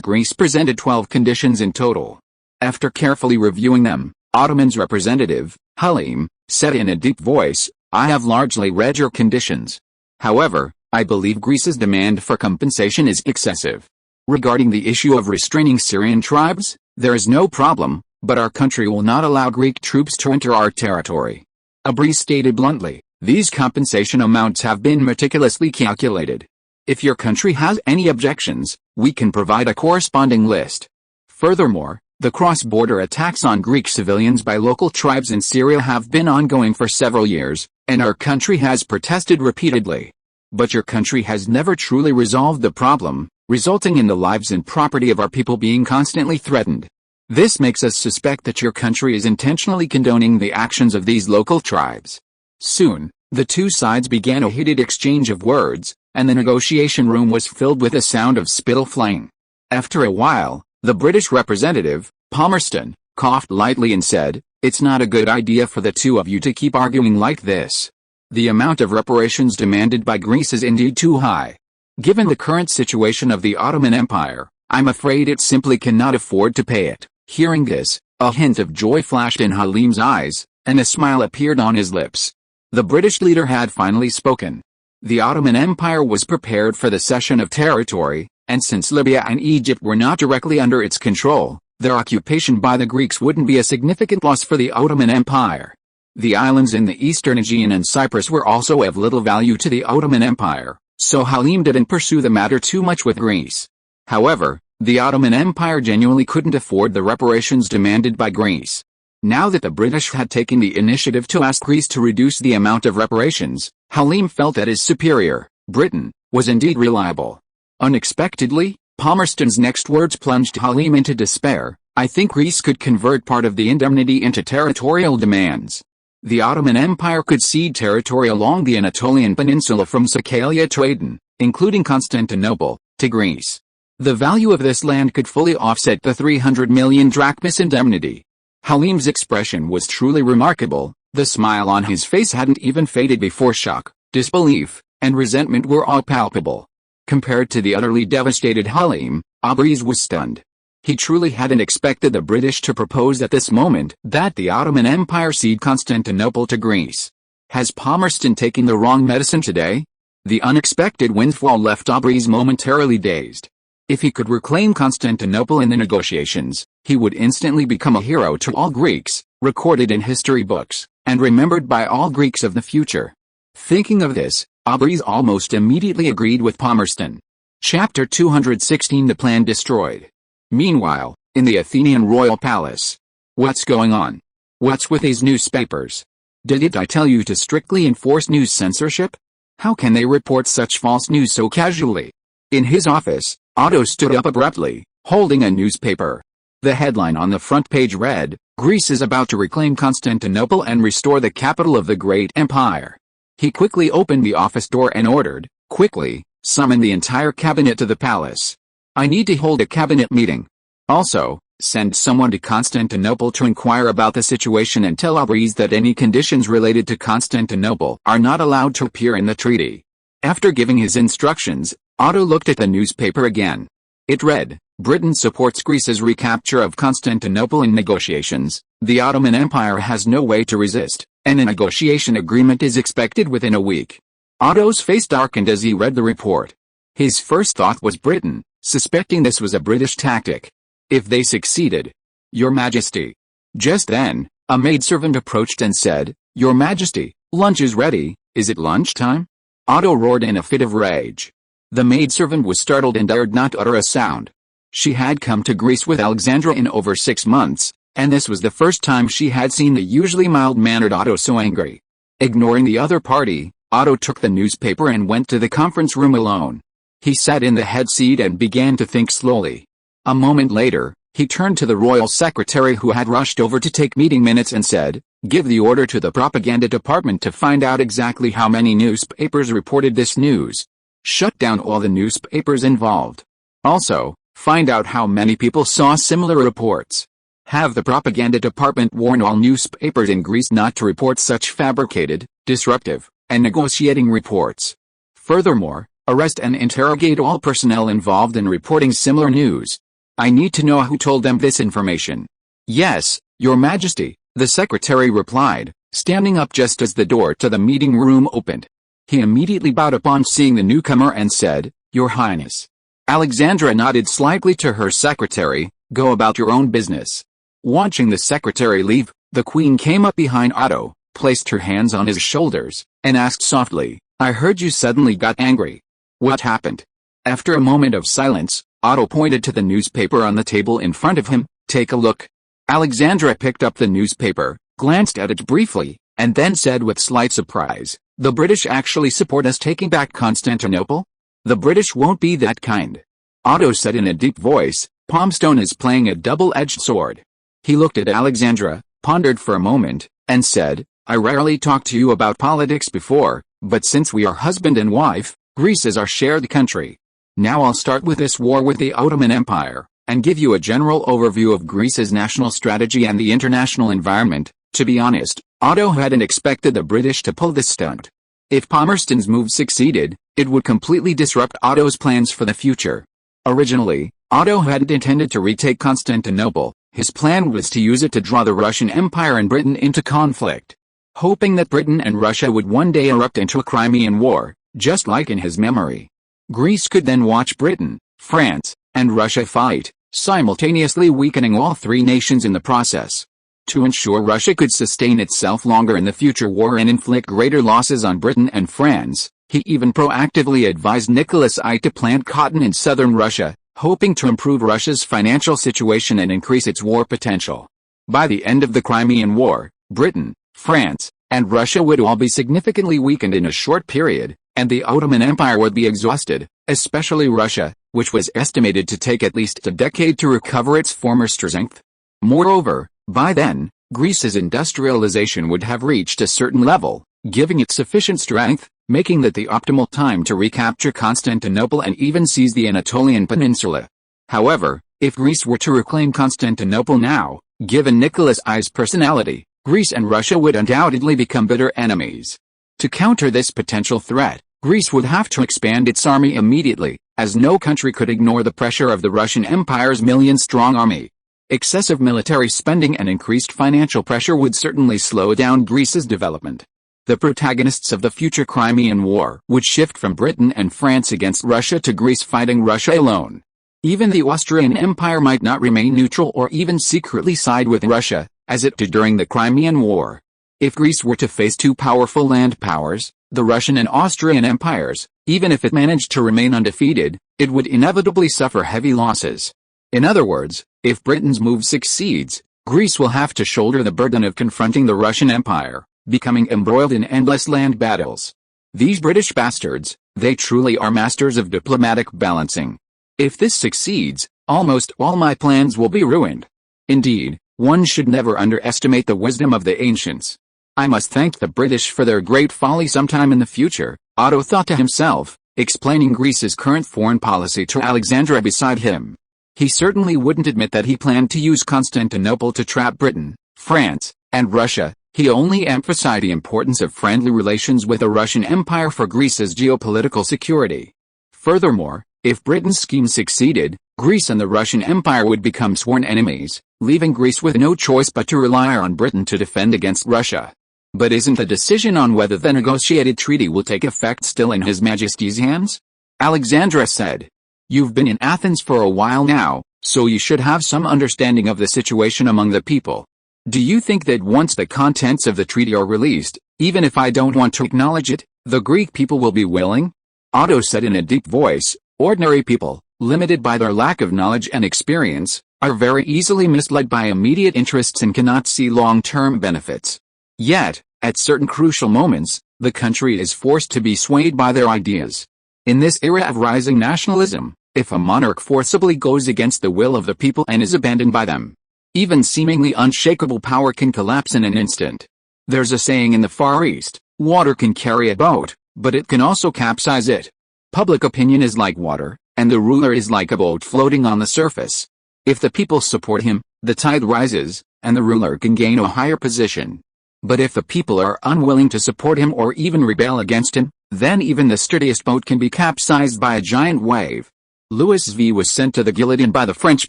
Greece presented 12 conditions in total. After carefully reviewing them, Ottoman's representative, Halim, said in a deep voice, "I have largely read your conditions. However, I believe Greece's demand for compensation is excessive. Regarding the issue of restraining Syrian tribes, there is no problem. but our country will not allow Greek troops to enter our territory. Abris stated bluntly, these compensation amounts have been meticulously calculated. If your country has any objections, we can provide a corresponding list. Furthermore, the cross-border attacks on Greek civilians by local tribes in Syria have been ongoing for several years, and our country has protested repeatedly. But your country has never truly resolved the problem, resulting in the lives and property of our people being constantly threatened. This makes us suspect that your country is intentionally condoning the actions of these local tribes. Soon, the two sides began a heated exchange of words, and the negotiation room was filled with a sound of spittle flying. After a while, the British representative, Palmerston, coughed lightly and said, "It's not a good idea for the two of you to keep arguing like this. The amount of reparations demanded by Greece is indeed too high. Given the current situation of the Ottoman Empire, I'm afraid it simply cannot afford to pay it." Hearing this, a hint of joy flashed in Halim's eyes, and a smile appeared on his lips. The British leader had finally spoken. The Ottoman Empire was prepared for the cession of territory, and since Libya and Egypt were not directly under its control, their occupation by the Greeks wouldn't be a significant loss for the Ottoman Empire. The islands in the eastern Aegean and Cyprus were also of little value to the Ottoman Empire, so Halim didn't pursue the matter too much with Greece. However, the Ottoman Empire genuinely couldn't afford the reparations demanded by Greece. Now that the British had taken the initiative to ask Greece to reduce the amount of reparations, Halim felt that his superior, Britain, was indeed reliable. Unexpectedly, Palmerston's next words plunged Halim into despair. "I think Greece could convert part of the indemnity into territorial demands. The Ottoman Empire could cede territory along the Anatolian peninsula from Sakalia to Aden, including Constantinople, to Greece. The value of this land could fully offset the 300 million drachmas indemnity." Halim's expression was truly remarkable. The smile on his face hadn't even faded before shock, disbelief, and resentment were all palpable. Compared to the utterly devastated Halim, Abris was stunned. He truly hadn't expected the British to propose at this moment that the Ottoman Empire cede Constantinople to Greece. Has Palmerston taken the wrong medicine today? The unexpected windfall left Abris momentarily dazed. If he could reclaim Constantinople in the negotiations, he would instantly become a hero to all Greeks, recorded in history books, and remembered by all Greeks of the future. Thinking of this, Abris almost immediately agreed with Palmerston. Chapter 216 The Plan Destroyed. Meanwhile, in the Athenian royal palace. What's going on? What's with these newspapers? Didn't I tell you to strictly enforce news censorship? How can they report such false news so casually? In his office, Otto stood up abruptly, holding a newspaper. The headline on the front page read, "Greece is about to reclaim Constantinople and restore the capital of the great empire." He quickly opened the office door and ordered, "Quickly, summon the entire cabinet to the palace. I need to hold a cabinet meeting. Also, send someone to Constantinople to inquire about the situation and tell Abris that any conditions related to Constantinople are not allowed to appear in the treaty." After giving his instructions, Otto looked at the newspaper again. It read, "Britain supports Greece's recapture of Constantinople in negotiations. The Ottoman Empire has no way to resist, and a negotiation agreement is expected within a week." Otto's face darkened as he read the report. His first thought was Britain, suspecting this was a British tactic. If they succeeded. "Your Majesty." Just then, a maidservant approached and said, "Your Majesty, lunch is ready. Is it lunchtime?" Otto roared in a fit of rage. The maidservant was startled and dared not utter a sound. She had come to Greece with Alexandra in over 6 months, and this was the first time she had seen the usually mild-mannered Otto so angry. Ignoring the other party, Otto took the newspaper and went to the conference room alone. He sat in the head seat and began to think slowly. A moment later, he turned to the royal secretary who had rushed over to take meeting minutes and said, "Give the order to the propaganda department to find out exactly how many newspapers reported this news. Shut down all the newspapers involved. Also, find out how many people saw similar reports. Have the propaganda department warn all newspapers in Greece not to report such fabricated, disruptive, and negotiating reports. Furthermore, arrest and interrogate all personnel involved in reporting similar news. I need to know who told them this information." "Yes, Your Majesty," the secretary replied, standing up just as the door to the meeting room opened. He immediately bowed upon seeing the newcomer and said, "Your Highness." Alexandra nodded slightly to her secretary, "Go about your own business." Watching the secretary leave, the queen came up behind Otto, placed her hands on his shoulders, and asked softly, "I heard you suddenly got angry. What happened?" After a moment of silence, Otto pointed to the newspaper on the table in front of him. "Take a look." Alexandra picked up the newspaper, glanced at it briefly, and then said with slight surprise, "The British actually support us taking back Constantinople? The British won't be that kind." Otto said in a deep voice, "Palmstone is playing a double-edged sword." He looked at Alexandra, pondered for a moment, and said, "I rarely talked to you about politics before, but since we are husband and wife, Greece is our shared country. Now I'll start with this war with the Ottoman Empire, and give you a general overview of Greece's national strategy and the international environment." To be honest, Otto hadn't expected the British to pull this stunt. If Palmerston's move succeeded, it would completely disrupt Otto's plans for the future. Originally, Otto hadn't intended to retake Constantinople. His plan was to use it to draw the Russian Empire and Britain into conflict. Hoping that Britain and Russia would one day erupt into a Crimean War, just like in his memory. Greece could then watch Britain, France, and Russia fight, simultaneously weakening all three nations in the process. To ensure Russia could sustain itself longer in the future war and inflict greater losses on Britain and France, he even proactively advised Nicholas I to plant cotton in southern Russia, hoping to improve Russia's financial situation and increase its war potential. By the end of the Crimean War, Britain, France, and Russia would all be significantly weakened in a short period, and the Ottoman Empire would be exhausted, especially Russia, which was estimated to take at least a decade to recover its former strength. Moreover, by then, Greece's industrialization would have reached a certain level, giving it sufficient strength, making that the optimal time to recapture Constantinople and even seize the Anatolian Peninsula. However, if Greece were to reclaim Constantinople now, given Nicholas I's personality, Greece and Russia would undoubtedly become bitter enemies. To counter this potential threat, Greece would have to expand its army immediately, as no country could ignore the pressure of the Russian Empire's million-strong army. Excessive military spending and increased financial pressure would certainly slow down Greece's development. The protagonists of the future Crimean War would shift from Britain and France against Russia to Greece fighting Russia alone. Even the Austrian Empire might not remain neutral or even secretly side with Russia, as it did during the Crimean War. If Greece were to face two powerful land powers, the Russian and Austrian empires, even if it managed to remain undefeated, it would inevitably suffer heavy losses. In other words, if Britain's move succeeds, Greece will have to shoulder the burden of confronting the Russian Empire, becoming embroiled in endless land battles. These British bastards, they truly are masters of diplomatic balancing. If this succeeds, almost all my plans will be ruined. Indeed, one should never underestimate the wisdom of the ancients. I must thank the British for their great folly sometime in the future, Otto thought to himself, explaining Greece's current foreign policy to Alexandra beside him. He certainly wouldn't admit that he planned to use Constantinople to trap Britain, France, and Russia. He only emphasized the importance of friendly relations with the Russian Empire for Greece's geopolitical security. Furthermore, if Britain's scheme succeeded, Greece and the Russian Empire would become sworn enemies, leaving Greece with no choice but to rely on Britain to defend against Russia. But isn't the decision on whether the negotiated treaty will take effect still in His Majesty's hands? Alexandra said. You've been in Athens for a while now, so you should have some understanding of the situation among the people. Do you think that once the contents of the treaty are released, even if I don't want to acknowledge it, the Greek people will be willing? Otto said in a deep voice, ordinary people, limited by their lack of knowledge and experience, are very easily misled by immediate interests and cannot see long-term benefits. Yet, at certain crucial moments, the country is forced to be swayed by their ideas. In this era of rising nationalism, if a monarch forcibly goes against the will of the people and is abandoned by them, even seemingly unshakable power can collapse in an instant. There's a saying in the Far East, water can carry a boat, but it can also capsize it. Public opinion is like water, and the ruler is like a boat floating on the surface. If the people support him, the tide rises, and the ruler can gain a higher position. But if the people are unwilling to support him or even rebel against him, then even the sturdiest boat can be capsized by a giant wave. Louis V was sent to the guillotine by the French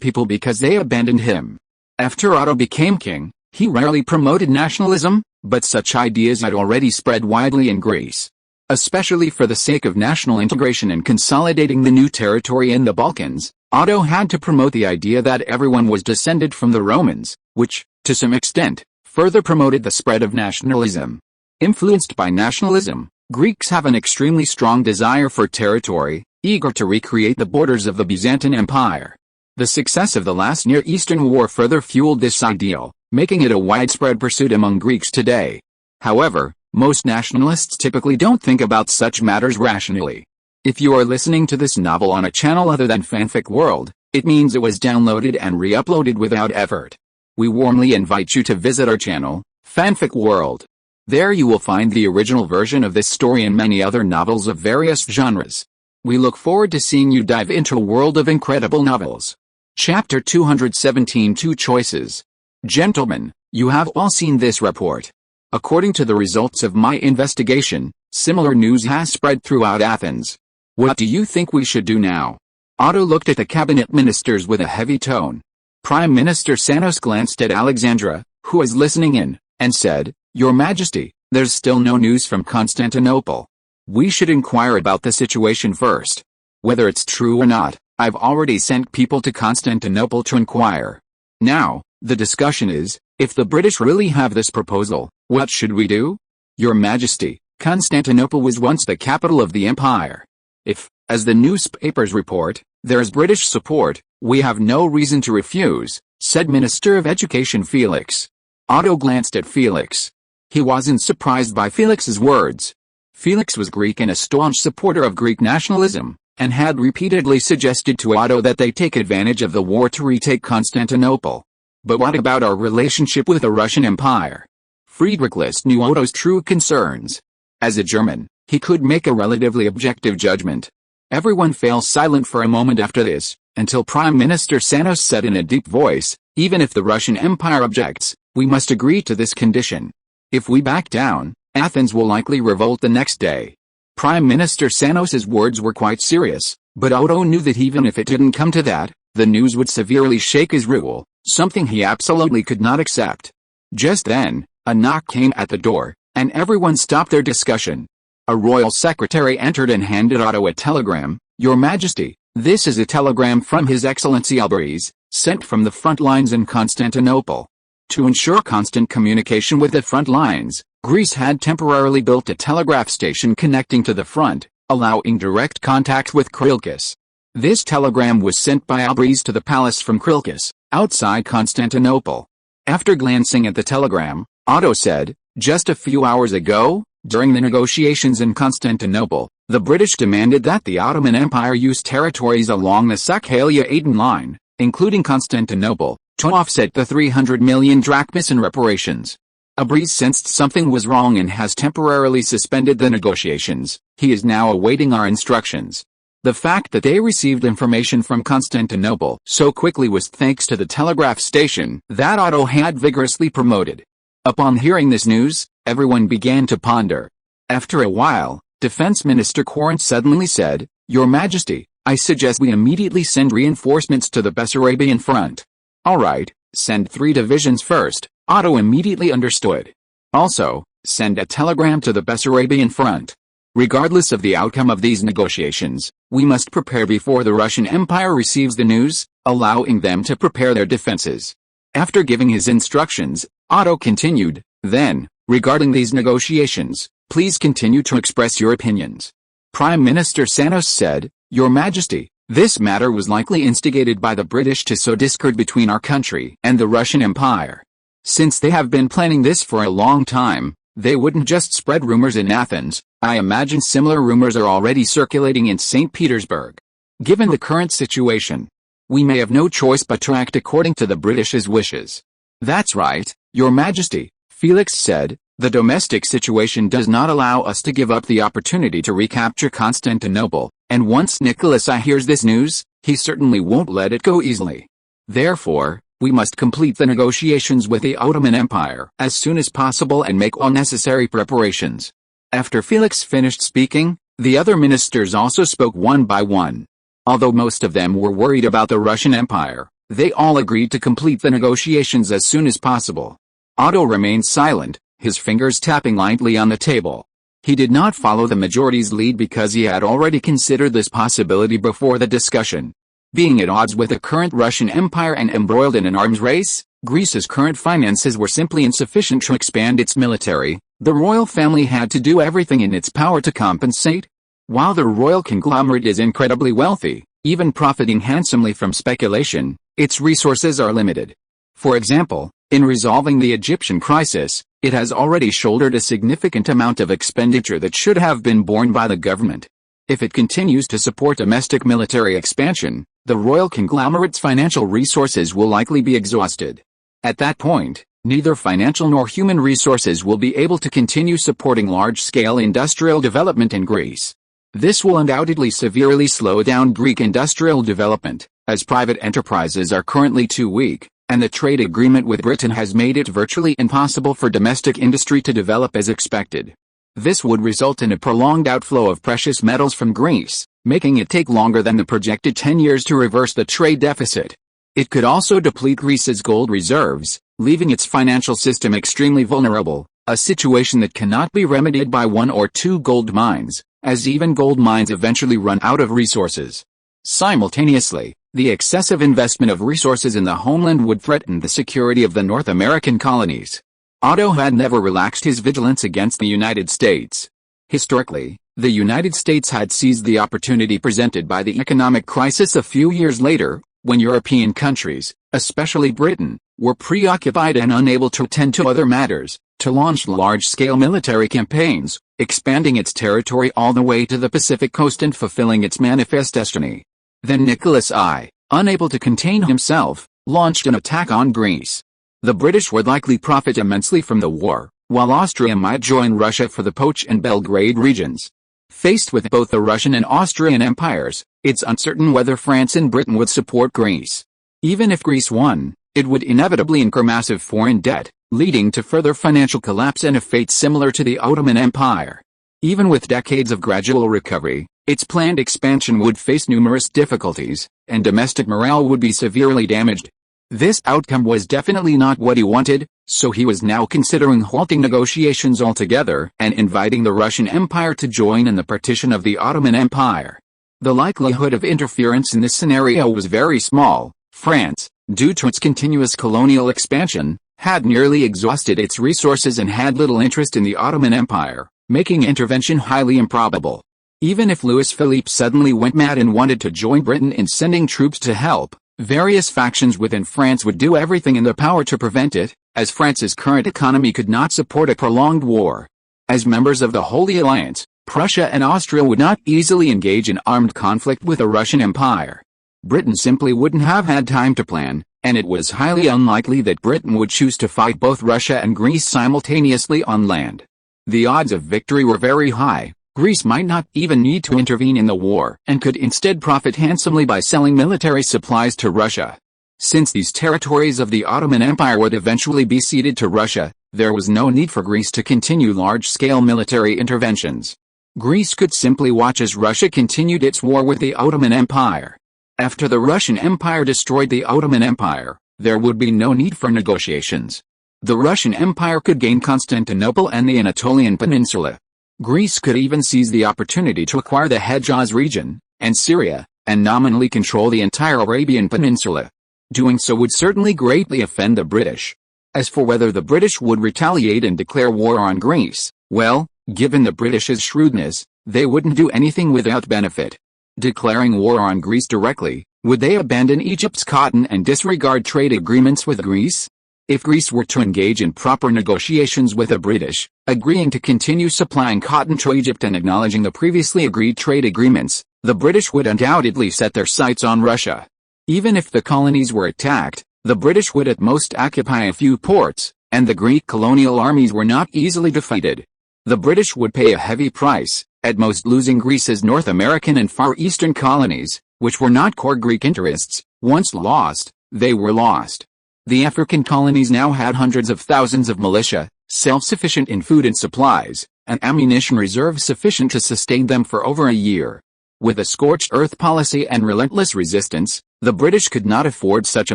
people because they abandoned him. After Otto became king, he rarely promoted nationalism, but such ideas had already spread widely in Greece. Especially for the sake of national integration and consolidating the new territory in the Balkans, Otto had to promote the idea that everyone was descended from the Romans, which, to some extent, further promoted the spread of nationalism. Influenced by nationalism, Greeks have an extremely strong desire for territory, eager to recreate the borders of the Byzantine Empire. The success of the last Near Eastern War further fueled this ideal, making it a widespread pursuit among Greeks today. However, most nationalists typically don't think about such matters rationally. If you are listening to this novel on a channel other than Fanfic World, it means it was downloaded and re-uploaded without effort. We warmly invite you to visit our channel, Fanfic World. There you will find the original version of this story and many other novels of various genres. We look forward to seeing you dive into a world of incredible novels. Chapter 217 Two Choices. Gentlemen, you have all seen this report. According to the results of my investigation, similar news has spread throughout Athens. What do you think we should do now? Otto looked at the cabinet ministers with a heavy tone. Prime Minister Sanos glanced at Alexandra, who was listening in, and said, Your Majesty, there's still no news from Constantinople. We should inquire about the situation first. Whether it's true or not, I've already sent people to Constantinople to inquire. Now, the discussion is, if the British really have this proposal, what should we do? Your Majesty, Constantinople was once the capital of the empire. If, as the newspapers report, there is British support, we have no reason to refuse, said Minister of Education Felix. Otto glanced at Felix. He wasn't surprised by Felix's words. Felix was Greek and a staunch supporter of Greek nationalism, and had repeatedly suggested to Otto that they take advantage of the war to retake Constantinople. But what about our relationship with the Russian Empire? Friedrich List knew Otto's true concerns. As a German, he could make a relatively objective judgment. Everyone fell silent for a moment after this, until Prime Minister Sanos said in a deep voice, even if the Russian Empire objects, we must agree to this condition. If we back down, Athens will likely revolt the next day. Prime Minister Sanos's words were quite serious, but Otto knew that even if it didn't come to that, the news would severely shake his rule, something he absolutely could not accept. Just then, a knock came at the door, and everyone stopped their discussion. A royal secretary entered and handed Otto a telegram. Your Majesty, this is a telegram from His Excellency Alberese, sent from the front lines in Constantinople. To ensure constant communication with the front lines, Greece had temporarily built a telegraph station connecting to the front, allowing direct contact with Krilkis. This telegram was sent by Alberese to the palace from Krilkis, outside Constantinople. After glancing at the telegram, Otto said, just a few hours ago, during the negotiations in Constantinople, the British demanded that the Ottoman Empire use territories along the Sakhalin-Aden line, including Constantinople, to offset the 300 million drachmas in reparations. Alberese sensed something was wrong and has temporarily suspended the negotiations. He is now awaiting our instructions. The fact that they received information from Constantinople so quickly was thanks to the telegraph station that Otto had vigorously promoted. Upon hearing this news, everyone began to ponder. After a while, Defense Minister Corinth suddenly said, Your Majesty, I suggest we immediately send reinforcements to the Bessarabian front. All right, send 3 divisions first, Otto immediately understood. Also, send a telegram to the Bessarabian front. Regardless of the outcome of these negotiations, we must prepare before the Russian Empire receives the news, allowing them to prepare their defenses. After giving his instructions, Otto continued, then, regarding these negotiations, please continue to express your opinions. Prime Minister Sanos said, Your Majesty, this matter was likely instigated by the British to sow discord between our country and the Russian Empire. Since they have been planning this for a long time, they wouldn't just spread rumors in Athens. I imagine similar rumors are already circulating in St. Petersburg. Given the current situation, we may have no choice but to act according to the British's wishes. That's right, Your Majesty, Felix said, the domestic situation does not allow us to give up the opportunity to recapture Constantinople, and once Nicholas I hears this news, he certainly won't let it go easily. Therefore, we must complete the negotiations with the Ottoman Empire as soon as possible and make all necessary preparations. After Felix finished speaking, the other ministers also spoke one by one. Although most of them were worried about the Russian Empire, they all agreed to complete the negotiations as soon as possible. Otto remained silent, his fingers tapping lightly on the table. He did not follow the majority's lead because he had already considered this possibility before the discussion. Being at odds with the current Russian Empire and embroiled in an arms race, Greece's current finances were simply insufficient to expand its military. The royal family had to do everything in its power to compensate. While the royal conglomerate is incredibly wealthy, even profiting handsomely from speculation, its resources are limited. For example, in resolving the Egyptian crisis, it has already shouldered a significant amount of expenditure that should have been borne by the government. If it continues to support domestic military expansion, the royal conglomerate's financial resources will likely be exhausted. At that point, neither financial nor human resources will be able to continue supporting large-scale industrial development in Greece. This will undoubtedly severely slow down Greek industrial development, as private enterprises are currently too weak, and the trade agreement with Britain has made it virtually impossible for domestic industry to develop as expected. This would result in a prolonged outflow of precious metals from Greece, making it take longer than the projected 10 years to reverse the trade deficit. It could also deplete Greece's gold reserves, leaving its financial system extremely vulnerable, a situation that cannot be remedied by one or two gold mines, as even gold mines eventually run out of resources. Simultaneously, the excessive investment of resources in the homeland would threaten the security of the North American colonies. Otto had never relaxed his vigilance against the United States. Historically, the United States had seized the opportunity presented by the economic crisis a few years later, when European countries, especially Britain, were preoccupied and unable to attend to other matters, to launch large-scale military campaigns, expanding its territory all the way to the Pacific coast and fulfilling its manifest destiny. Then Nicholas I, unable to contain himself, launched an attack on Greece. The British would likely profit immensely from the war, while Austria might join Russia for the Poch and Belgrade regions. Faced with both the Russian and Austrian empires, it's uncertain whether France and Britain would support Greece. Even if Greece won, it would inevitably incur massive foreign debt, leading to further financial collapse and a fate similar to the Ottoman Empire. Even with decades of gradual recovery, its planned expansion would face numerous difficulties, and domestic morale would be severely damaged. This outcome was definitely not what he wanted, so he was now considering halting negotiations altogether and inviting the Russian Empire to join in the partition of the Ottoman Empire. The likelihood of interference in this scenario was very small. France, due to its continuous colonial expansion, had nearly exhausted its resources and had little interest in the Ottoman Empire, making intervention highly improbable. Even if Louis Philippe suddenly went mad and wanted to join Britain in sending troops to help, various factions within France would do everything in their power to prevent it, as France's current economy could not support a prolonged war. As members of the Holy Alliance, Prussia and Austria would not easily engage in armed conflict with the Russian Empire. Britain simply wouldn't have had time to plan, and it was highly unlikely that Britain would choose to fight both Russia and Greece simultaneously on land. The odds of victory were very high. Greece might not even need to intervene in the war and could instead profit handsomely by selling military supplies to Russia. Since these territories of the Ottoman Empire would eventually be ceded to Russia, there was no need for Greece to continue large-scale military interventions. Greece could simply watch as Russia continued its war with the Ottoman Empire. After the Russian Empire destroyed the Ottoman Empire, there would be no need for negotiations. The Russian Empire could gain Constantinople and the Anatolian Peninsula. Greece could even seize the opportunity to acquire the Hejaz region, and Syria, and nominally control the entire Arabian Peninsula. Doing so would certainly greatly offend the British. As for whether the British would retaliate and declare war on Greece, well, given the British's shrewdness, they wouldn't do anything without benefit. Declaring war on Greece directly, would they abandon Egypt's cotton and disregard trade agreements with Greece? If Greece were to engage in proper negotiations with the British, agreeing to continue supplying cotton to Egypt and acknowledging the previously agreed trade agreements, the British would undoubtedly set their sights on Russia. Even if the colonies were attacked, the British would at most occupy a few ports, and the Greek colonial armies were not easily defeated. The British would pay a heavy price, at most losing Greece's North American and Far Eastern colonies, which were not core Greek interests. Once lost, they were lost. The African colonies now had hundreds of thousands of militia, self-sufficient in food and supplies, and ammunition reserves sufficient to sustain them for over a year. With a scorched earth policy and relentless resistance, the British could not afford such a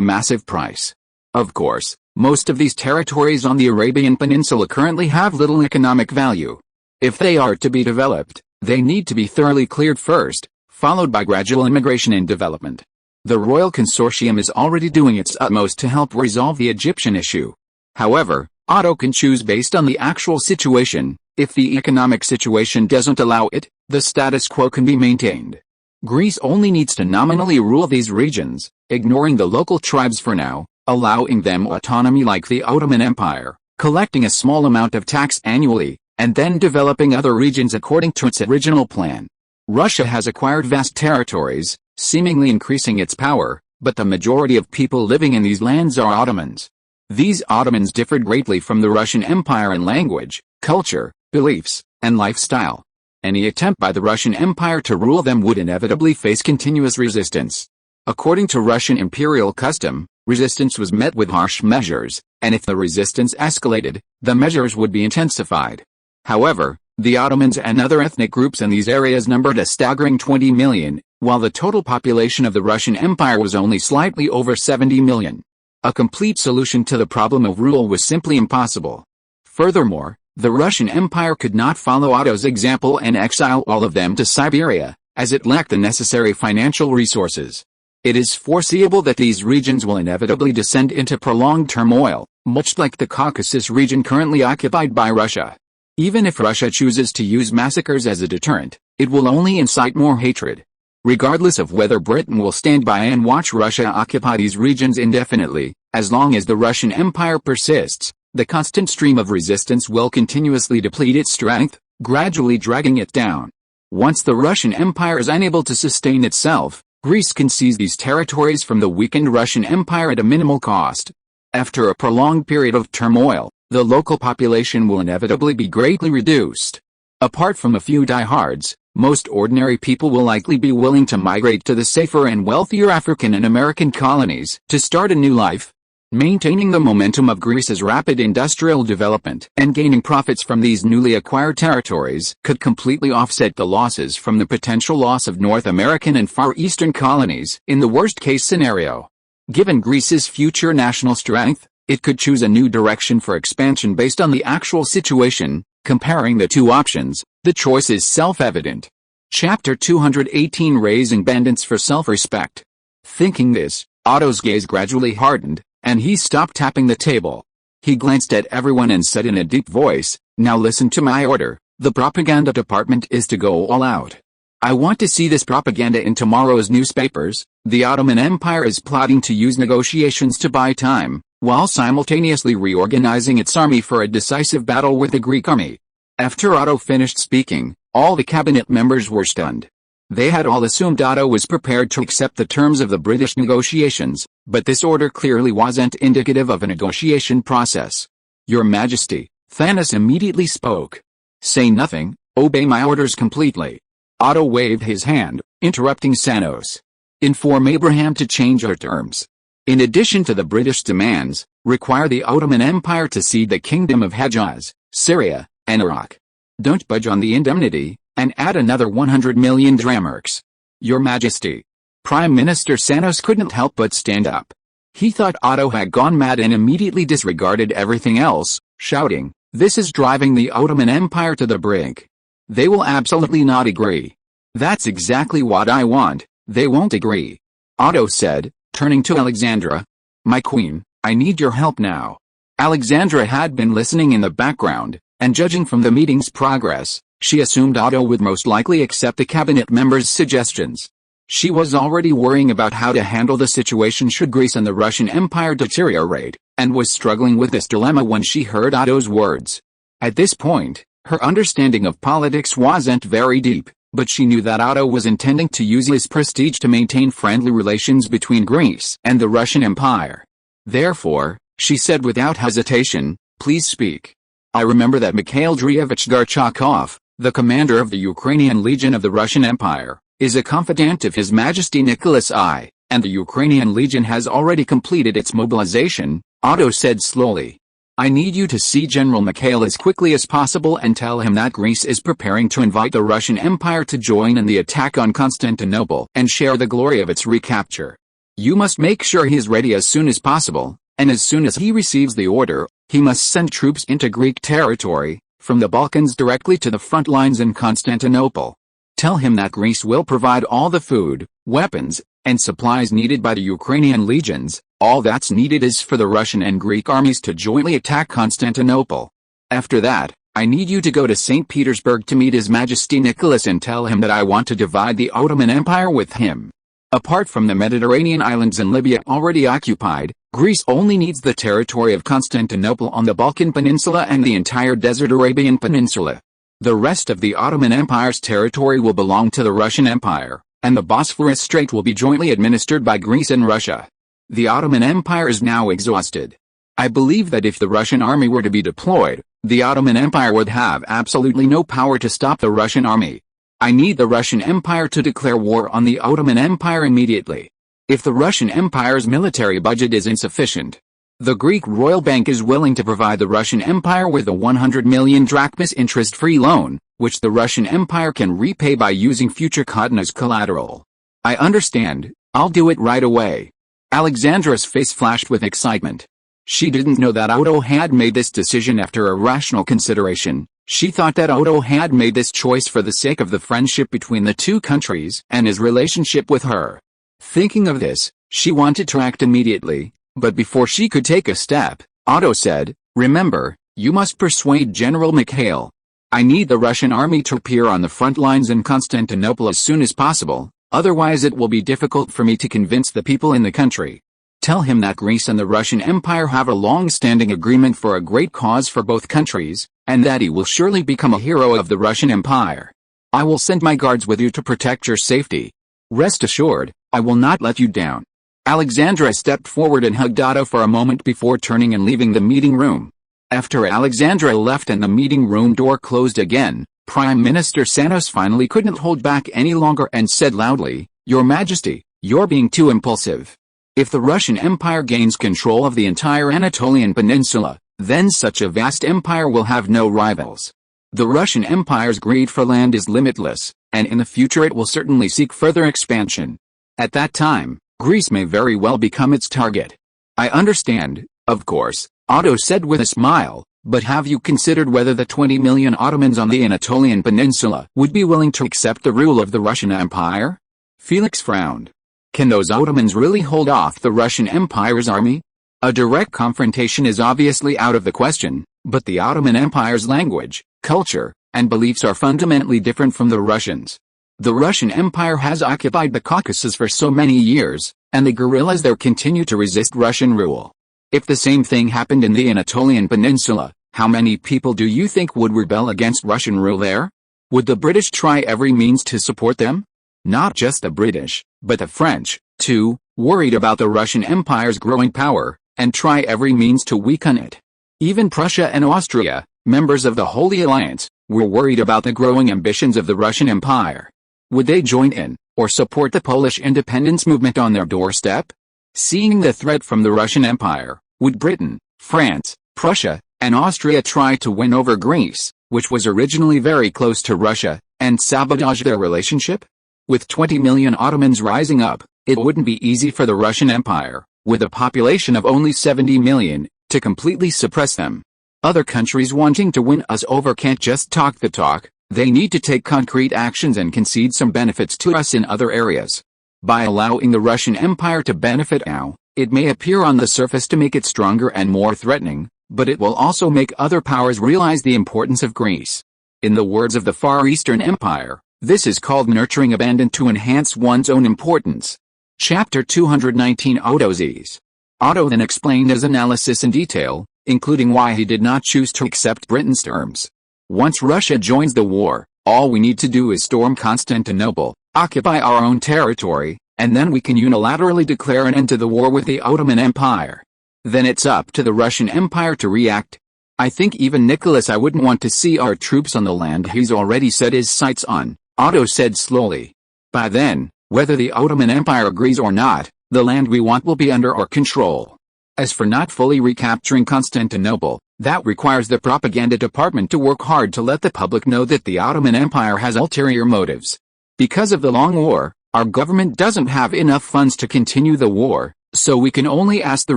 massive price. Of course, most of these territories on the Arabian Peninsula currently have little economic value. If they are to be developed, they need to be thoroughly cleared first, followed by gradual immigration and development. The Royal Consortium is already doing its utmost to help resolve the Egyptian issue. However, Otto can choose based on the actual situation. If the economic situation doesn't allow it, the status quo can be maintained. Greece only needs to nominally rule these regions, ignoring the local tribes for now, allowing them autonomy like the Ottoman Empire, collecting a small amount of tax annually, and then developing other regions according to its original plan. Russia has acquired vast territories, seemingly increasing its power, but the majority of people living in these lands are Ottomans. These Ottomans differed greatly from the Russian Empire in language, culture, beliefs, and lifestyle. Any attempt by the Russian Empire to rule them would inevitably face continuous resistance. According to Russian imperial custom, resistance was met with harsh measures, and if the resistance escalated, the measures would be intensified. However, the Ottomans and other ethnic groups in these areas numbered a staggering 20 million, while the total population of the Russian Empire was only slightly over 70 million. A complete solution to the problem of rule was simply impossible. Furthermore, the Russian Empire could not follow Otto's example and exile all of them to Siberia, as it lacked the necessary financial resources. It is foreseeable that these regions will inevitably descend into prolonged turmoil, much like the Caucasus region currently occupied by Russia. Even if Russia chooses to use massacres as a deterrent, it will only incite more hatred. Regardless of whether Britain will stand by and watch Russia occupy these regions indefinitely, as long as the Russian Empire persists, the constant stream of resistance will continuously deplete its strength, gradually dragging it down. Once the Russian Empire is unable to sustain itself, Greece can seize these territories from the weakened Russian Empire at a minimal cost. After a prolonged period of turmoil, the local population will inevitably be greatly reduced. Apart from a few diehards, most ordinary people will likely be willing to migrate to the safer and wealthier African and American colonies to start a new life. Maintaining the momentum of Greece's rapid industrial development and gaining profits from these newly acquired territories could completely offset the losses from the potential loss of North American and Far Eastern colonies in the worst-case scenario. Given Greece's future national strength, it could choose a new direction for expansion based on the actual situation. Comparing the two options, the choice is self-evident. Chapter 218 Raising Bandits for Self-Respect. Thinking this, Otto's gaze gradually hardened, and he stopped tapping the table. He glanced at everyone and said in a deep voice, "Now listen to my order. The propaganda department is to go all out. I want to see this propaganda in tomorrow's newspapers. The Ottoman Empire is plotting to use negotiations to buy time, while simultaneously reorganizing its army for a decisive battle with the Greek army." After Otto finished speaking, all the cabinet members were stunned. They had all assumed Otto was prepared to accept the terms of the British negotiations, but this order clearly wasn't indicative of a negotiation process. "Your Majesty," Thanos immediately spoke. "Say nothing, obey my orders completely." Otto waved his hand, interrupting Thanos. "Inform Abraham to change our terms. In addition to the British demands, require the Ottoman Empire to cede the Kingdom of Hejaz, Syria, and Iraq. Don't budge on the indemnity, and add another 100 million drachmarks." "Your Majesty." Prime Minister Thanos couldn't help but stand up. He thought Otto had gone mad and immediately disregarded everything else, shouting, "This is driving the Ottoman Empire to the brink. They will absolutely not agree." "That's exactly what I want, they won't agree," Otto said, turning to Alexandra. "My queen, I need your help now." Alexandra had been listening in the background, and judging from the meeting's progress, she assumed Otto would most likely accept the cabinet members' suggestions. She was already worrying about how to handle the situation should Greece and the Russian Empire deteriorate, and was struggling with this dilemma when she heard Otto's words. At this point, her understanding of politics wasn't very deep, but she knew that Otto was intending to use his prestige to maintain friendly relations between Greece and the Russian Empire. Therefore, she said without hesitation, "Please speak. I remember that Mikhail Andreevich Gorchakov, the commander of the Ukrainian Legion of the Russian Empire, is a confidant of His Majesty Nicholas I, and the Ukrainian Legion has already completed its mobilization," Otto said slowly. "I need you to see General Mikhail as quickly as possible and tell him that Greece is preparing to invite the Russian Empire to join in the attack on Constantinople and share the glory of its recapture. You must make sure he is ready as soon as possible, and as soon as he receives the order, he must send troops into Greek territory, from the Balkans directly to the front lines in Constantinople. Tell him that Greece will provide all the food, weapons, and supplies needed by the Ukrainian legions. All that's needed is for the Russian and Greek armies to jointly attack Constantinople. After that, I need you to go to St. Petersburg to meet His Majesty Nicholas and tell him that I want to divide the Ottoman Empire with him. Apart from the Mediterranean islands and Libya already occupied, Greece only needs the territory of Constantinople on the Balkan Peninsula and the entire desert Arabian Peninsula. The rest of the Ottoman Empire's territory will belong to the Russian Empire, and the Bosphorus Strait will be jointly administered by Greece and Russia. The Ottoman Empire is now exhausted. I believe that if the Russian army were to be deployed, the Ottoman Empire would have absolutely no power to stop the Russian army. I need the Russian Empire to declare war on the Ottoman Empire immediately. If the Russian Empire's military budget is insufficient, the Greek Royal Bank is willing to provide the Russian Empire with a 100 million drachmas interest-free loan, which the Russian Empire can repay by using future cotton as collateral. I understand, I'll do it right away. Alexandra's face flashed with excitement. She didn't know that Otto had made this decision after a rational consideration. She thought that Otto had made this choice for the sake of the friendship between the two countries and his relationship with her. Thinking of this, she wanted to act immediately, but before she could take a step, Otto said, "Remember, you must persuade General Mikhail. I need the Russian army to appear on the front lines in Constantinople as soon as possible, otherwise it will be difficult for me to convince the people in the country. Tell him that Greece and the Russian Empire have a long-standing agreement for a great cause for both countries, and that he will surely become a hero of the Russian Empire. I will send my guards with you to protect your safety. Rest assured, I will not let you down." Alexandra stepped forward and hugged Otto for a moment before turning and leaving the meeting room. After Alexandra left and the meeting room door closed again, Prime Minister Sanos finally couldn't hold back any longer and said loudly, "Your Majesty, you're being too impulsive. If the Russian Empire gains control of the entire Anatolian Peninsula, then such a vast empire will have no rivals. The Russian Empire's greed for land is limitless, and in the future it will certainly seek further expansion. At that time, Greece may very well become its target." "I understand, of course," Otto said with a smile, "but have you considered whether the 20 million Ottomans on the Anatolian Peninsula would be willing to accept the rule of the Russian Empire?" Felix frowned. Can those Ottomans really hold off the Russian Empire's army? A direct confrontation is obviously out of the question, but the Ottoman Empire's language, culture, and beliefs are fundamentally different from the Russians. The Russian Empire has occupied the Caucasus for so many years, and the guerrillas there continue to resist Russian rule. If the same thing happened in the Anatolian Peninsula, how many people do you think would rebel against Russian rule there? Would the British try every means to support them? Not just the British, but the French, too, worried about the Russian Empire's growing power, and try every means to weaken it. Even Prussia and Austria, members of the Holy Alliance, were worried about the growing ambitions of the Russian Empire. Would they join in, or support the Polish independence movement on their doorstep? Seeing the threat from the Russian Empire, would Britain, France, Prussia, and Austria try to win over Greece, which was originally very close to Russia, and sabotage their relationship? With 20 million Ottomans rising up, it wouldn't be easy for the Russian Empire, with a population of only 70 million, to completely suppress them. Other countries wanting to win us over can't just talk the talk, they need to take concrete actions and concede some benefits to us in other areas. By allowing the Russian Empire to benefit now, it may appear on the surface to make it stronger and more threatening, but it will also make other powers realize the importance of Greece. In the words of the Far Eastern Empire, this is called nurturing abandon to enhance one's own importance. Chapter 219 Otto's ease. Otto then explained his analysis in detail, including why he did not choose to accept Britain's terms. Once Russia joins the war, all we need to do is storm Constantinople, occupy our own territory, and then we can unilaterally declare an end to the war with the Ottoman Empire. Then it's up to the Russian Empire to react. I think even Nicholas I wouldn't want to see our troops on the land he's already set his sights on, Otto said slowly. By then, whether the Ottoman Empire agrees or not, the land we want will be under our control. As for not fully recapturing Constantinople, that requires the propaganda department to work hard to let the public know that the Ottoman Empire has ulterior motives. Because of the long war, our government doesn't have enough funds to continue the war, so we can only ask the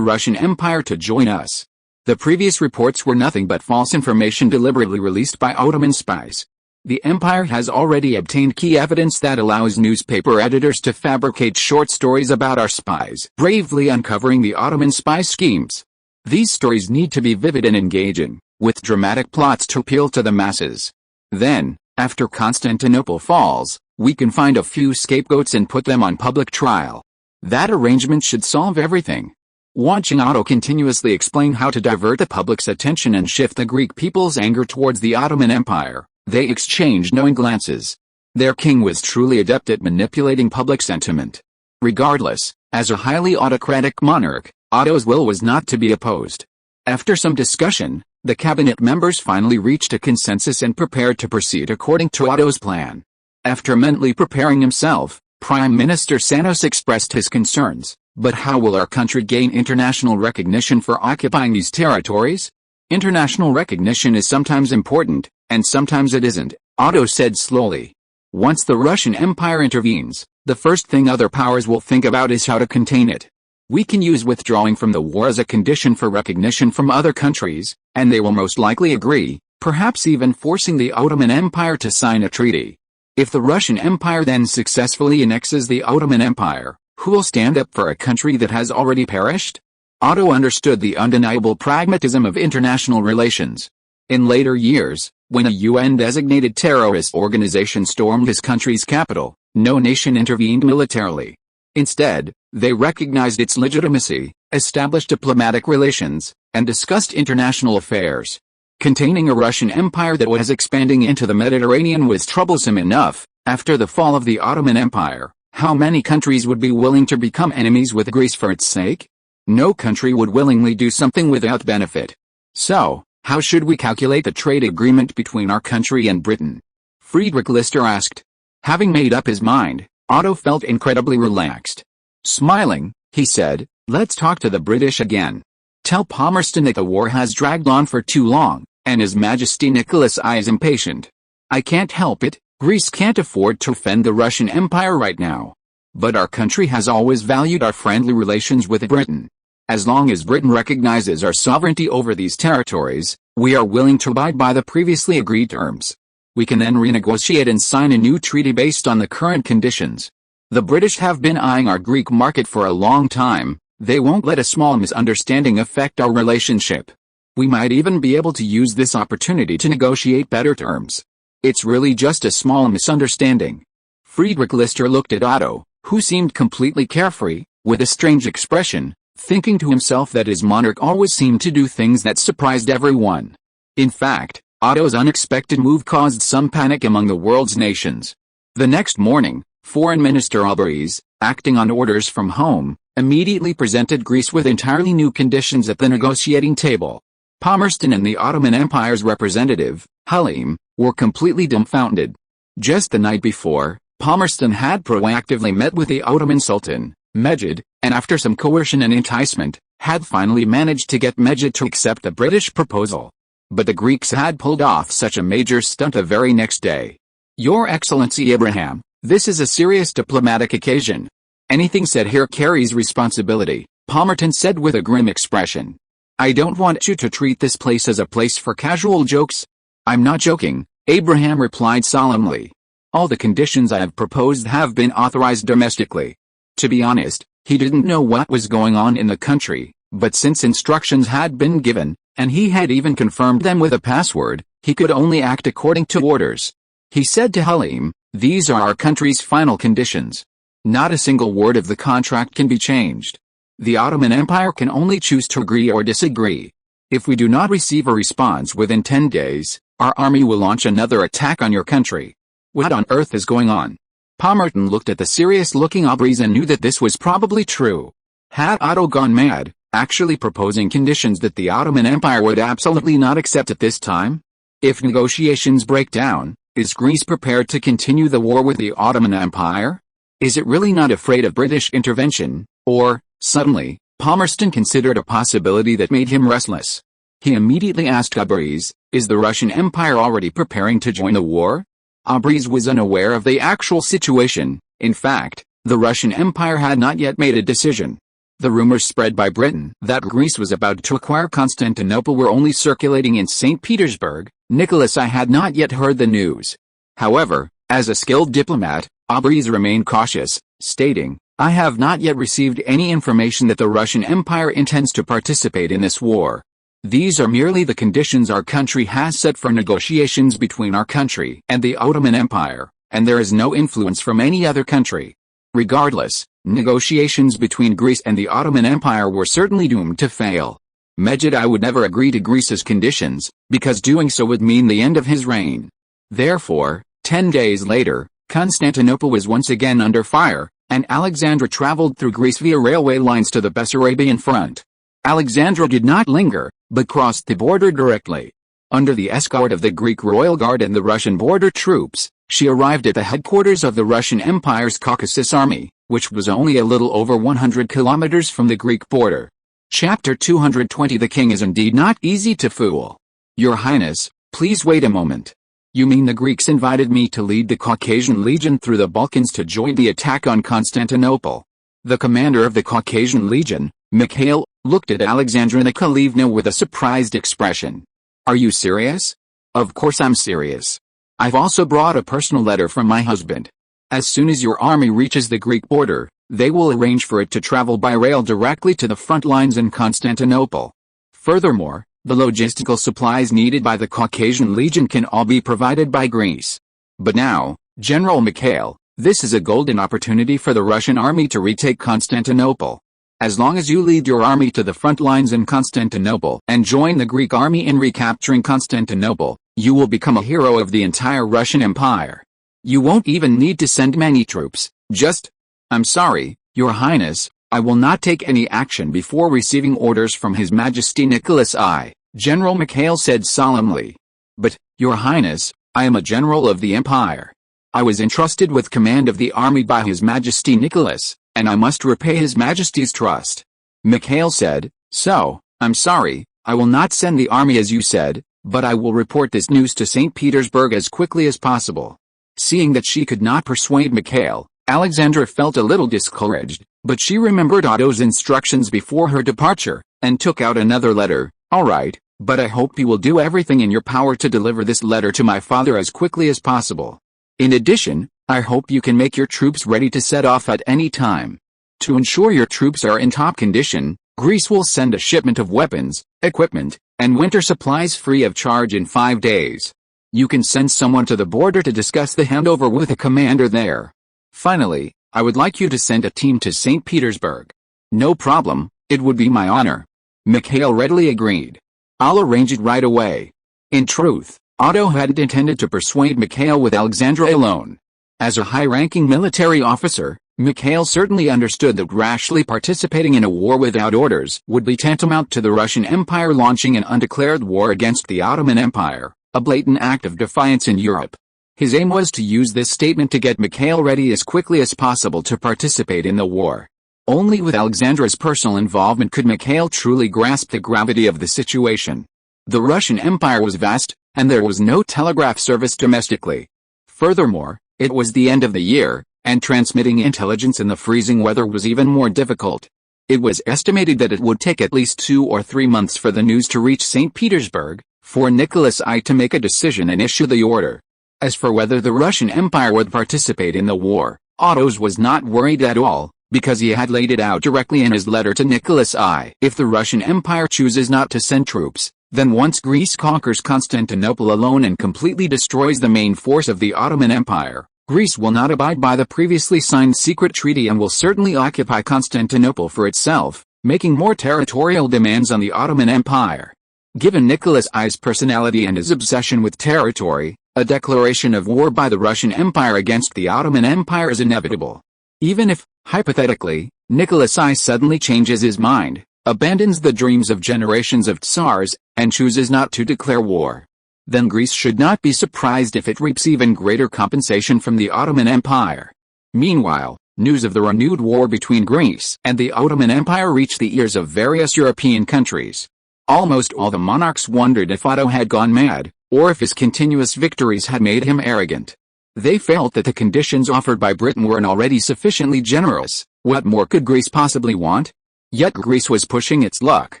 Russian Empire to join us. The previous reports were nothing but false information deliberately released by Ottoman spies. The empire has already obtained key evidence that allows newspaper editors to fabricate short stories about our spies, bravely uncovering the Ottoman spy schemes. These stories need to be vivid and engaging, with dramatic plots to appeal to the masses. Then, after Constantinople falls, we can find a few scapegoats and put them on public trial. That arrangement should solve everything. Watching Otto continuously explain how to divert the public's attention and shift the Greek people's anger towards the Ottoman Empire, they exchanged knowing glances. Their king was truly adept at manipulating public sentiment. Regardless, as a highly autocratic monarch, Otto's will was not to be opposed. After some discussion, the cabinet members finally reached a consensus and prepared to proceed according to Otto's plan. After mentally preparing himself, Prime Minister Sanos expressed his concerns. But how will our country gain international recognition for occupying these territories? International recognition is sometimes important, and sometimes it isn't, Otto said slowly. Once the Russian Empire intervenes, the first thing other powers will think about is how to contain it. We can use withdrawing from the war as a condition for recognition from other countries, and they will most likely agree, perhaps even forcing the Ottoman Empire to sign a treaty. If the Russian Empire then successfully annexes the Ottoman Empire, who will stand up for a country that has already perished? Otto understood the undeniable pragmatism of international relations. In later years, when a UN-designated terrorist organization stormed his country's capital, no nation intervened militarily. Instead, they recognized its legitimacy, established diplomatic relations, and discussed international affairs. Containing a Russian Empire that was expanding into the Mediterranean was troublesome enough. After the fall of the Ottoman Empire, how many countries would be willing to become enemies with Greece for its sake? No country would willingly do something without benefit. So, how should we calculate the trade agreement between our country and Britain? Friedrich Lister asked. Having made up his mind, Otto felt incredibly relaxed. Smiling, he said, let's talk to the British again. Tell Palmerston that the war has dragged on for too long, and His Majesty Nicholas I is impatient. I can't help it. Greece can't afford to offend the Russian Empire right now. But our country has always valued our friendly relations with Britain. As long as Britain recognizes our sovereignty over these territories, we are willing to abide by the previously agreed terms. We can then renegotiate and sign a new treaty based on the current conditions. The British have been eyeing our Greek market for a long time. They won't let a small misunderstanding affect our relationship. We might even be able to use this opportunity to negotiate better terms. It's really just a small misunderstanding. Friedrich Lister looked at Otto, who seemed completely carefree, with a strange expression, thinking to himself that his monarch always seemed to do things that surprised everyone. In fact, Otto's unexpected move caused some panic among the world's nations. The next morning, Foreign Minister Alvarez, acting on orders from home, immediately presented Greece with entirely new conditions at the negotiating table. Palmerston and the Ottoman Empire's representative, Halim, were completely dumbfounded. Just the night before, Palmerston had proactively met with the Ottoman Sultan, Mejid, and after some coercion and enticement, had finally managed to get Mejid to accept the British proposal. But the Greeks had pulled off such a major stunt the very next day. Your Excellency Abraham, this is a serious diplomatic occasion. Anything said here carries responsibility, Palmerston said with a grim expression. I don't want you to treat this place as a place for casual jokes. I'm not joking, Abraham replied solemnly. All the conditions I have proposed have been authorized domestically. To be honest, he didn't know what was going on in the country, but since instructions had been given, and he had even confirmed them with a password, he could only act according to orders. He said to Halim, these are our country's final conditions. Not a single word of the contract can be changed. The Ottoman Empire can only choose to agree or disagree. If we do not receive a response within 10 days, our army will launch another attack on your country. What on earth is going on? Palmerston looked at the serious-looking Alvarez and knew that this was probably true. Had Otto gone mad, actually proposing conditions that the Ottoman Empire would absolutely not accept at this time? If negotiations break down, is Greece prepared to continue the war with the Ottoman Empire? Is it really not afraid of British intervention? Or, suddenly, Palmerston considered a possibility that made him restless. He immediately asked Alvarez, is the Russian Empire already preparing to join the war? Alvarez was unaware of the actual situation. In fact, the Russian Empire had not yet made a decision. The rumors spread by Britain that Greece was about to acquire Constantinople were only circulating in St. Petersburg. Nicholas I had not yet heard the news. However, as a skilled diplomat, Aubrey's remained cautious, stating, "I have not yet received any information that the Russian Empire intends to participate in this war. These are merely the conditions our country has set for negotiations between our country and the Ottoman Empire, and there is no influence from any other country." Regardless, negotiations between Greece and the Ottoman Empire were certainly doomed to fail. Mejid I would never agree to Greece's conditions, because doing so would mean the end of his reign. Therefore, 10 days later, Constantinople was once again under fire, and Alexandra traveled through Greece via railway lines to the Bessarabian front. Alexandra did not linger, but crossed the border directly. Under the escort of the Greek Royal Guard and the Russian border troops, she arrived at the headquarters of the Russian Empire's Caucasus Army, which was only a little over 100 kilometers from the Greek border. Chapter 220 The king is indeed not easy to fool. Your Highness, please wait a moment. You mean the Greeks invited me to lead the Caucasian Legion through the Balkans to join the attack on Constantinople? The commander of the Caucasian Legion, Mikhail, looked at Alexandra Nikolaevna with a surprised expression. Are you serious? Of course I'm serious. I've also brought a personal letter from my husband. As soon as your army reaches the Greek border, they will arrange for it to travel by rail directly to the front lines in Constantinople. Furthermore, the logistical supplies needed by the Caucasian Legion can all be provided by Greece. But now, General Mikhail, this is a golden opportunity for the Russian army to retake Constantinople. As long as you lead your army to the front lines in Constantinople and join the Greek army in recapturing Constantinople, you will become a hero of the entire Russian Empire. You won't even need to send many troops, just... I'm sorry, Your Highness, I will not take any action before receiving orders from His Majesty Nicholas I, General Mikhail said solemnly. But, Your Highness, I am a general of the Empire. I was entrusted with command of the army by His Majesty Nicholas, and I must repay His Majesty's trust. Mikhail said, So, I'm sorry, I will not send the army as you said, but I will report this news to St. Petersburg as quickly as possible. Seeing that she could not persuade Mikhail, Alexandra felt a little discouraged, but she remembered Otto's instructions before her departure, and took out another letter. All right, but I hope you will do everything in your power to deliver this letter to my father as quickly as possible. In addition, I hope you can make your troops ready to set off at any time. To ensure your troops are in top condition, Greece will send a shipment of weapons, equipment, and winter supplies free of charge in 5 days. You can send someone to the border to discuss the handover with the commander there. Finally, I would like you to send a team to St. Petersburg. No problem, it would be my honor. Mikhail readily agreed. I'll arrange it right away. In truth, Otto hadn't intended to persuade Mikhail with Alexandra alone. As a high-ranking military officer, Mikhail certainly understood that rashly participating in a war without orders would be tantamount to the Russian Empire launching an undeclared war against the Ottoman Empire, a blatant act of defiance in Europe. His aim was to use this statement to get Mikhail ready as quickly as possible to participate in the war. Only with Alexandra's personal involvement could Mikhail truly grasp the gravity of the situation. The Russian Empire was vast, and there was no telegraph service domestically. Furthermore, it was the end of the year, and transmitting intelligence in the freezing weather was even more difficult. It was estimated that it would take at least 2 or 3 months for the news to reach St. Petersburg, for Nicholas I to make a decision and issue the order. As for whether the Russian Empire would participate in the war, Otto's was not worried at all, because he had laid it out directly in his letter to Nicholas I. If the Russian Empire chooses not to send troops, then once Greece conquers Constantinople alone and completely destroys the main force of the Ottoman Empire, Greece will not abide by the previously signed secret treaty and will certainly occupy Constantinople for itself, making more territorial demands on the Ottoman Empire. Given Nicholas I's personality and his obsession with territory, a declaration of war by the Russian Empire against the Ottoman Empire is inevitable. Even if, hypothetically, Nicholas I suddenly changes his mind, abandons the dreams of generations of Tsars, and chooses not to declare war, then Greece should not be surprised if it reaps even greater compensation from the Ottoman Empire. Meanwhile, news of the renewed war between Greece and the Ottoman Empire reached the ears of various European countries. Almost all the monarchs wondered if Otto had gone mad, or if his continuous victories had made him arrogant. They felt that the conditions offered by Britain were already sufficiently generous. What more could Greece possibly want? Yet Greece was pushing its luck,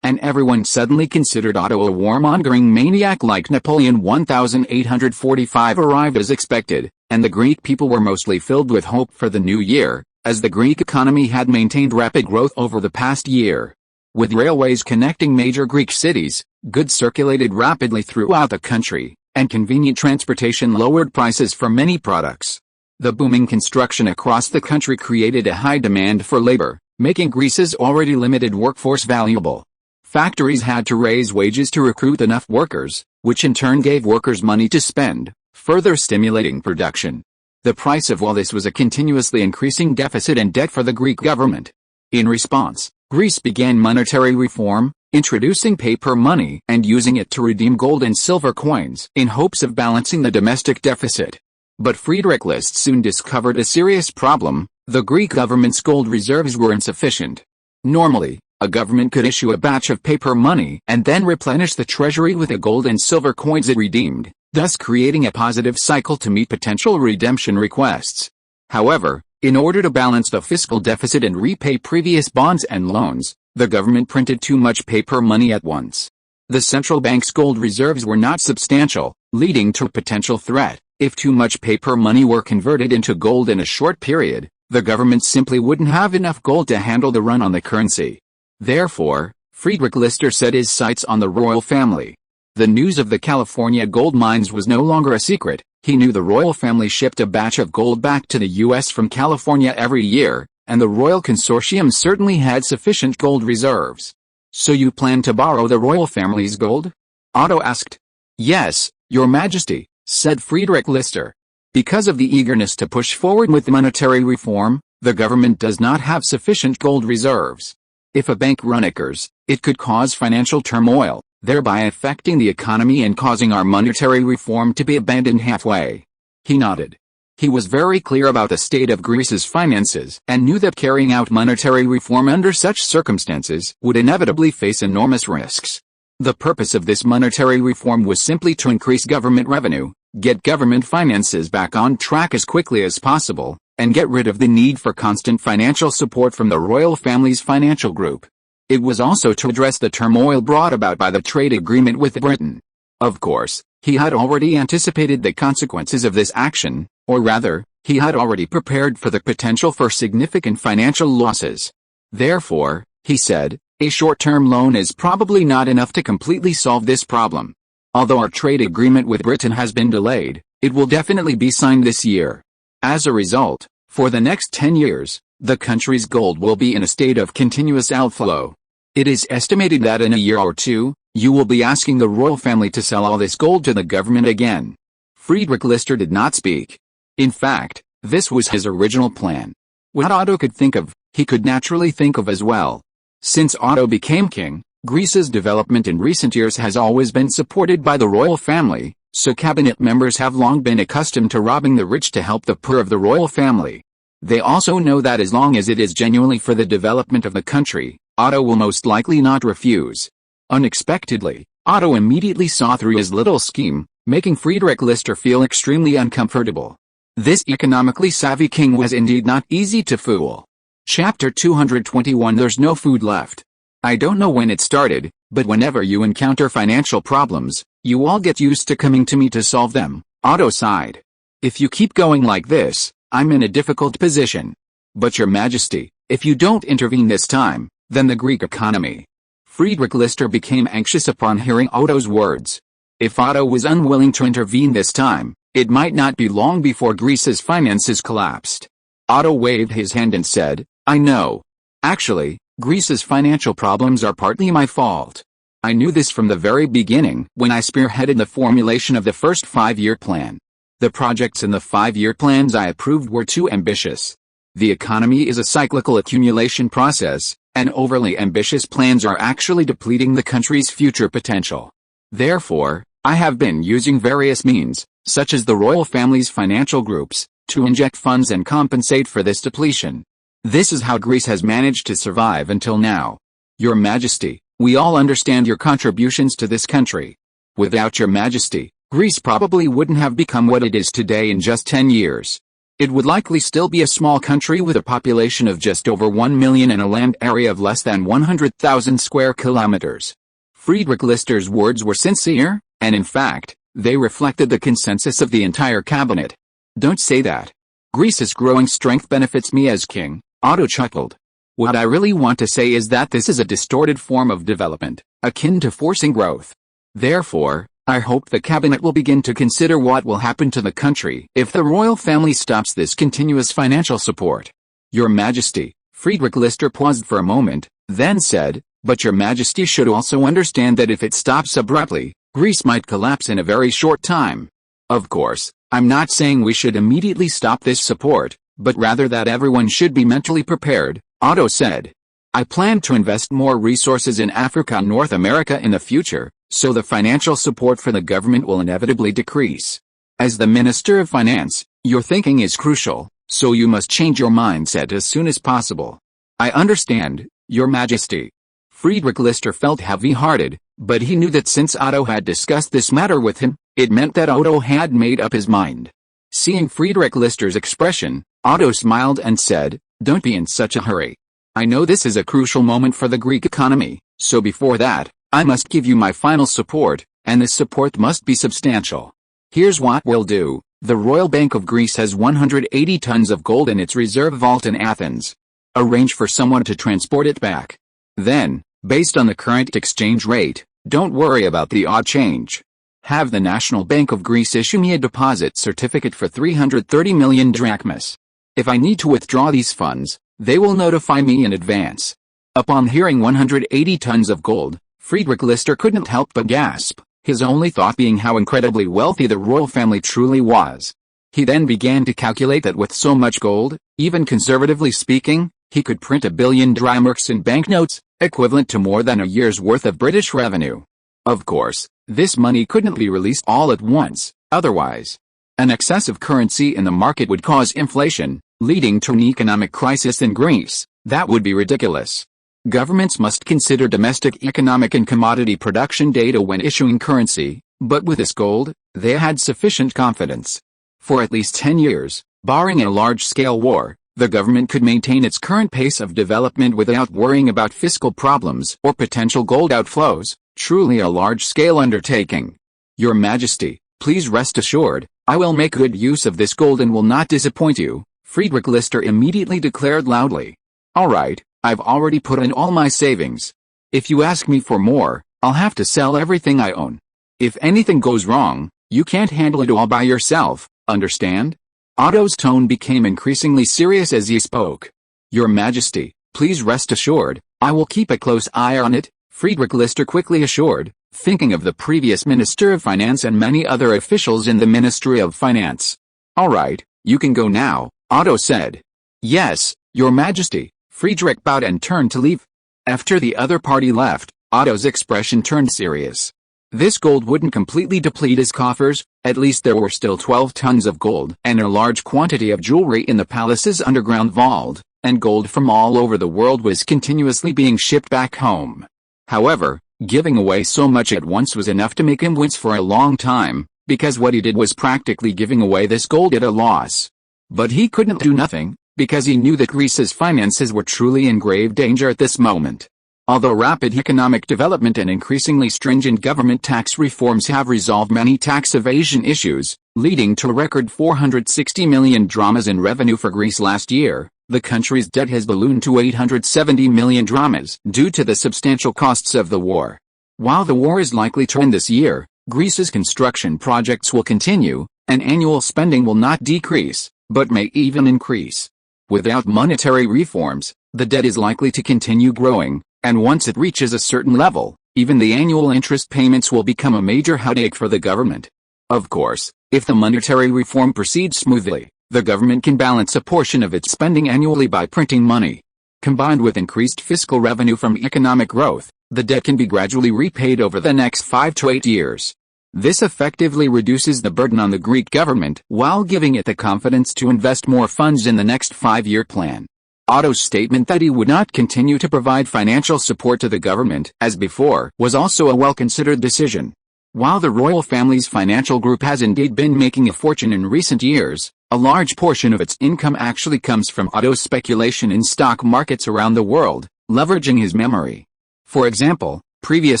and everyone suddenly considered Otto a warmongering maniac like Napoleon. 1845 arrived as expected, and the Greek people were mostly filled with hope for the new year, as the Greek economy had maintained rapid growth over the past year. With railways connecting major Greek cities, goods circulated rapidly throughout the country, and convenient transportation lowered prices for many products. The booming construction across the country created a high demand for labor, making Greece's already limited workforce valuable. Factories had to raise wages to recruit enough workers, which in turn gave workers money to spend, further stimulating production. The price of all this was a continuously increasing deficit and debt for the Greek government. In response, Greece began monetary reform, introducing paper money and using it to redeem gold and silver coins in hopes of balancing the domestic deficit. But Friedrich List soon discovered a serious problem: the Greek government's gold reserves were insufficient. Normally, a government could issue a batch of paper money and then replenish the treasury with the gold and silver coins it redeemed, thus creating a positive cycle to meet potential redemption requests. However, in order to balance the fiscal deficit and repay previous bonds and loans, the government printed too much paper money at once. The central bank's gold reserves were not substantial, leading to a potential threat. If too much paper money were converted into gold in a short period, the government simply wouldn't have enough gold to handle the run on the currency. Therefore, Friedrich Lister set his sights on the royal family. The news of the California gold mines was no longer a secret. He knew the royal family shipped a batch of gold back to the U.S. from California every year, and the royal consortium certainly had sufficient gold reserves. "So you plan to borrow the royal family's gold?" Otto asked. "Yes, Your Majesty," said Friedrich Lister. Because of the eagerness to push forward with monetary reform, the government does not have sufficient gold reserves. If a bank run occurs, it could cause financial turmoil, thereby affecting the economy and causing our monetary reform to be abandoned halfway. He nodded. He was very clear about the state of Greece's finances and knew that carrying out monetary reform under such circumstances would inevitably face enormous risks. The purpose of this monetary reform was simply to increase government revenue, get government finances back on track as quickly as possible, and get rid of the need for constant financial support from the royal family's financial group. It was also to address the turmoil brought about by the trade agreement with Britain. Of course, he had already anticipated the consequences of this action, or rather, he had already prepared for the potential for significant financial losses. Therefore, he said, a short-term loan is probably not enough to completely solve this problem. Although our trade agreement with Britain has been delayed, it will definitely be signed this year. As a result, for the next 10 years, the country's gold will be in a state of continuous outflow. It is estimated that in a year or two, you will be asking the royal family to sell all this gold to the government again. Friedrich Lister did not speak. In fact, this was his original plan. What Otto could think of, he could naturally think of as well. Since Otto became king, Greece's development in recent years has always been supported by the royal family, so cabinet members have long been accustomed to robbing the rich to help the poor of the royal family. They also know that as long as it is genuinely for the development of the country, Otto will most likely not refuse. Unexpectedly, Otto immediately saw through his little scheme, making Friedrich Lister feel extremely uncomfortable. This economically savvy king was indeed not easy to fool. Chapter 221 There's no food left. I don't know when it started, but whenever you encounter financial problems, you all get used to coming to me to solve them, Otto sighed. If you keep going like this, I'm in a difficult position. But Your Majesty, if you don't intervene this time, then the Greek economy. Friedrich Lister became anxious upon hearing Otto's words. If Otto was unwilling to intervene this time, it might not be long before Greece's finances collapsed. Otto waved his hand and said, I know. Actually, Greece's financial problems are partly my fault. I knew this from the very beginning when I spearheaded the formulation of the first 5-year plan. The projects in the 5-year plans I approved were too ambitious. The economy is a cyclical accumulation process, and overly ambitious plans are actually depleting the country's future potential. Therefore, I have been using various means, such as the royal family's financial groups, to inject funds and compensate for this depletion. This is how Greece has managed to survive until now. Your Majesty, we all understand your contributions to this country. Without Your Majesty, Greece probably wouldn't have become what it is today in just 10 years. it would likely still be a small country with a population of just over 1 million and a land area of less than 100,000 square kilometers. Friedrich Lister's words were sincere, and in fact, they reflected the consensus of the entire cabinet. Don't say that. Greece's growing strength benefits me as king, Otto chuckled. What I really want to say is that this is a distorted form of development, akin to forcing growth. Therefore, I hope the cabinet will begin to consider what will happen to the country if the royal family stops this continuous financial support. Your Majesty, Friedrich Lister paused for a moment, then said, but Your Majesty should also understand that if it stops abruptly, Greece might collapse in a very short time. Of course, I'm not saying we should immediately stop this support, but rather that everyone should be mentally prepared, Otto said. I plan to invest more resources in Africa and North America in the future, so the financial support for the government will inevitably decrease. As the Minister of Finance, your thinking is crucial, so you must change your mindset as soon as possible. I understand, Your Majesty. Friedrich Lister felt heavy-hearted, but he knew that since Otto had discussed this matter with him, it meant that Otto had made up his mind. Seeing Friedrich Lister's expression, Otto smiled and said, don't be in such a hurry. I know this is a crucial moment for the Greek economy, so before that, I must give you my final support, and this support must be substantial. Here's what we'll do. The Royal Bank of Greece has 180 tons of gold in its reserve vault in Athens. Arrange for someone to transport it back. Then, based on the current exchange rate, don't worry about the odd change. Have the National Bank of Greece issue me a deposit certificate for 330 million drachmas. If I need to withdraw these funds, they will notify me in advance. Upon hearing 180 tons of gold, Friedrich Lister couldn't help but gasp, his only thought being how incredibly wealthy the royal family truly was. He then began to calculate that with so much gold, even conservatively speaking, he could print 1 billion drachmas in banknotes, equivalent to more than a year's worth of British revenue. Of course, this money couldn't be released all at once, otherwise, an excess of currency in the market would cause inflation, leading to an economic crisis in Greece. That would be ridiculous. Governments must consider domestic economic and commodity production data when issuing currency, but with this gold, they had sufficient confidence. For at least 10 years, barring a large-scale war, the government could maintain its current pace of development without worrying about fiscal problems or potential gold outflows, truly a large-scale undertaking. Your Majesty, please rest assured, I will make good use of this gold and will not disappoint you, Friedrich Lister immediately declared loudly. All right, I've already put in all my savings. If you ask me for more, I'll have to sell everything I own. If anything goes wrong, you can't handle it all by yourself, understand? Otto's tone became increasingly serious as he spoke. Your Majesty, please rest assured, I will keep a close eye on it, Friedrich Lister quickly assured, thinking of the previous Minister of Finance and many other officials in the Ministry of Finance. All right, you can go now, Otto said. Yes, Your Majesty, Friedrich bowed and turned to leave. After the other party left, Otto's expression turned serious. This gold wouldn't completely deplete his coffers, at least there were still 12 tons of gold and a large quantity of jewelry in the palace's underground vault, and gold from all over the world was continuously being shipped back home. However, giving away so much at once was enough to make him wince for a long time, because what he did was practically giving away this gold at a loss. But he couldn't do nothing, because he knew that Greece's finances were truly in grave danger at this moment. Although rapid economic development and increasingly stringent government tax reforms have resolved many tax evasion issues, leading to a record 460 million drachmas in revenue for Greece last year, the country's debt has ballooned to 870 million drachmas due to the substantial costs of the war. While the war is likely to end this year, Greece's construction projects will continue, and annual spending will not decrease, but may even increase. Without monetary reforms, the debt is likely to continue growing, and once it reaches a certain level, even the annual interest payments will become a major headache for the government. Of course, if the monetary reform proceeds smoothly, the government can balance a portion of its spending annually by printing money. Combined with increased fiscal revenue from economic growth, the debt can be gradually repaid over the next 5 to 8 years. This effectively reduces the burden on the Greek government while giving it the confidence to invest more funds in the next 5-year plan. Otto's statement that he would not continue to provide financial support to the government as before was also a well-considered decision. While the royal family's financial group has indeed been making a fortune in recent years, A large portion of its income actually comes from Otto's speculation in stock markets around the world, leveraging his memory. For example, previous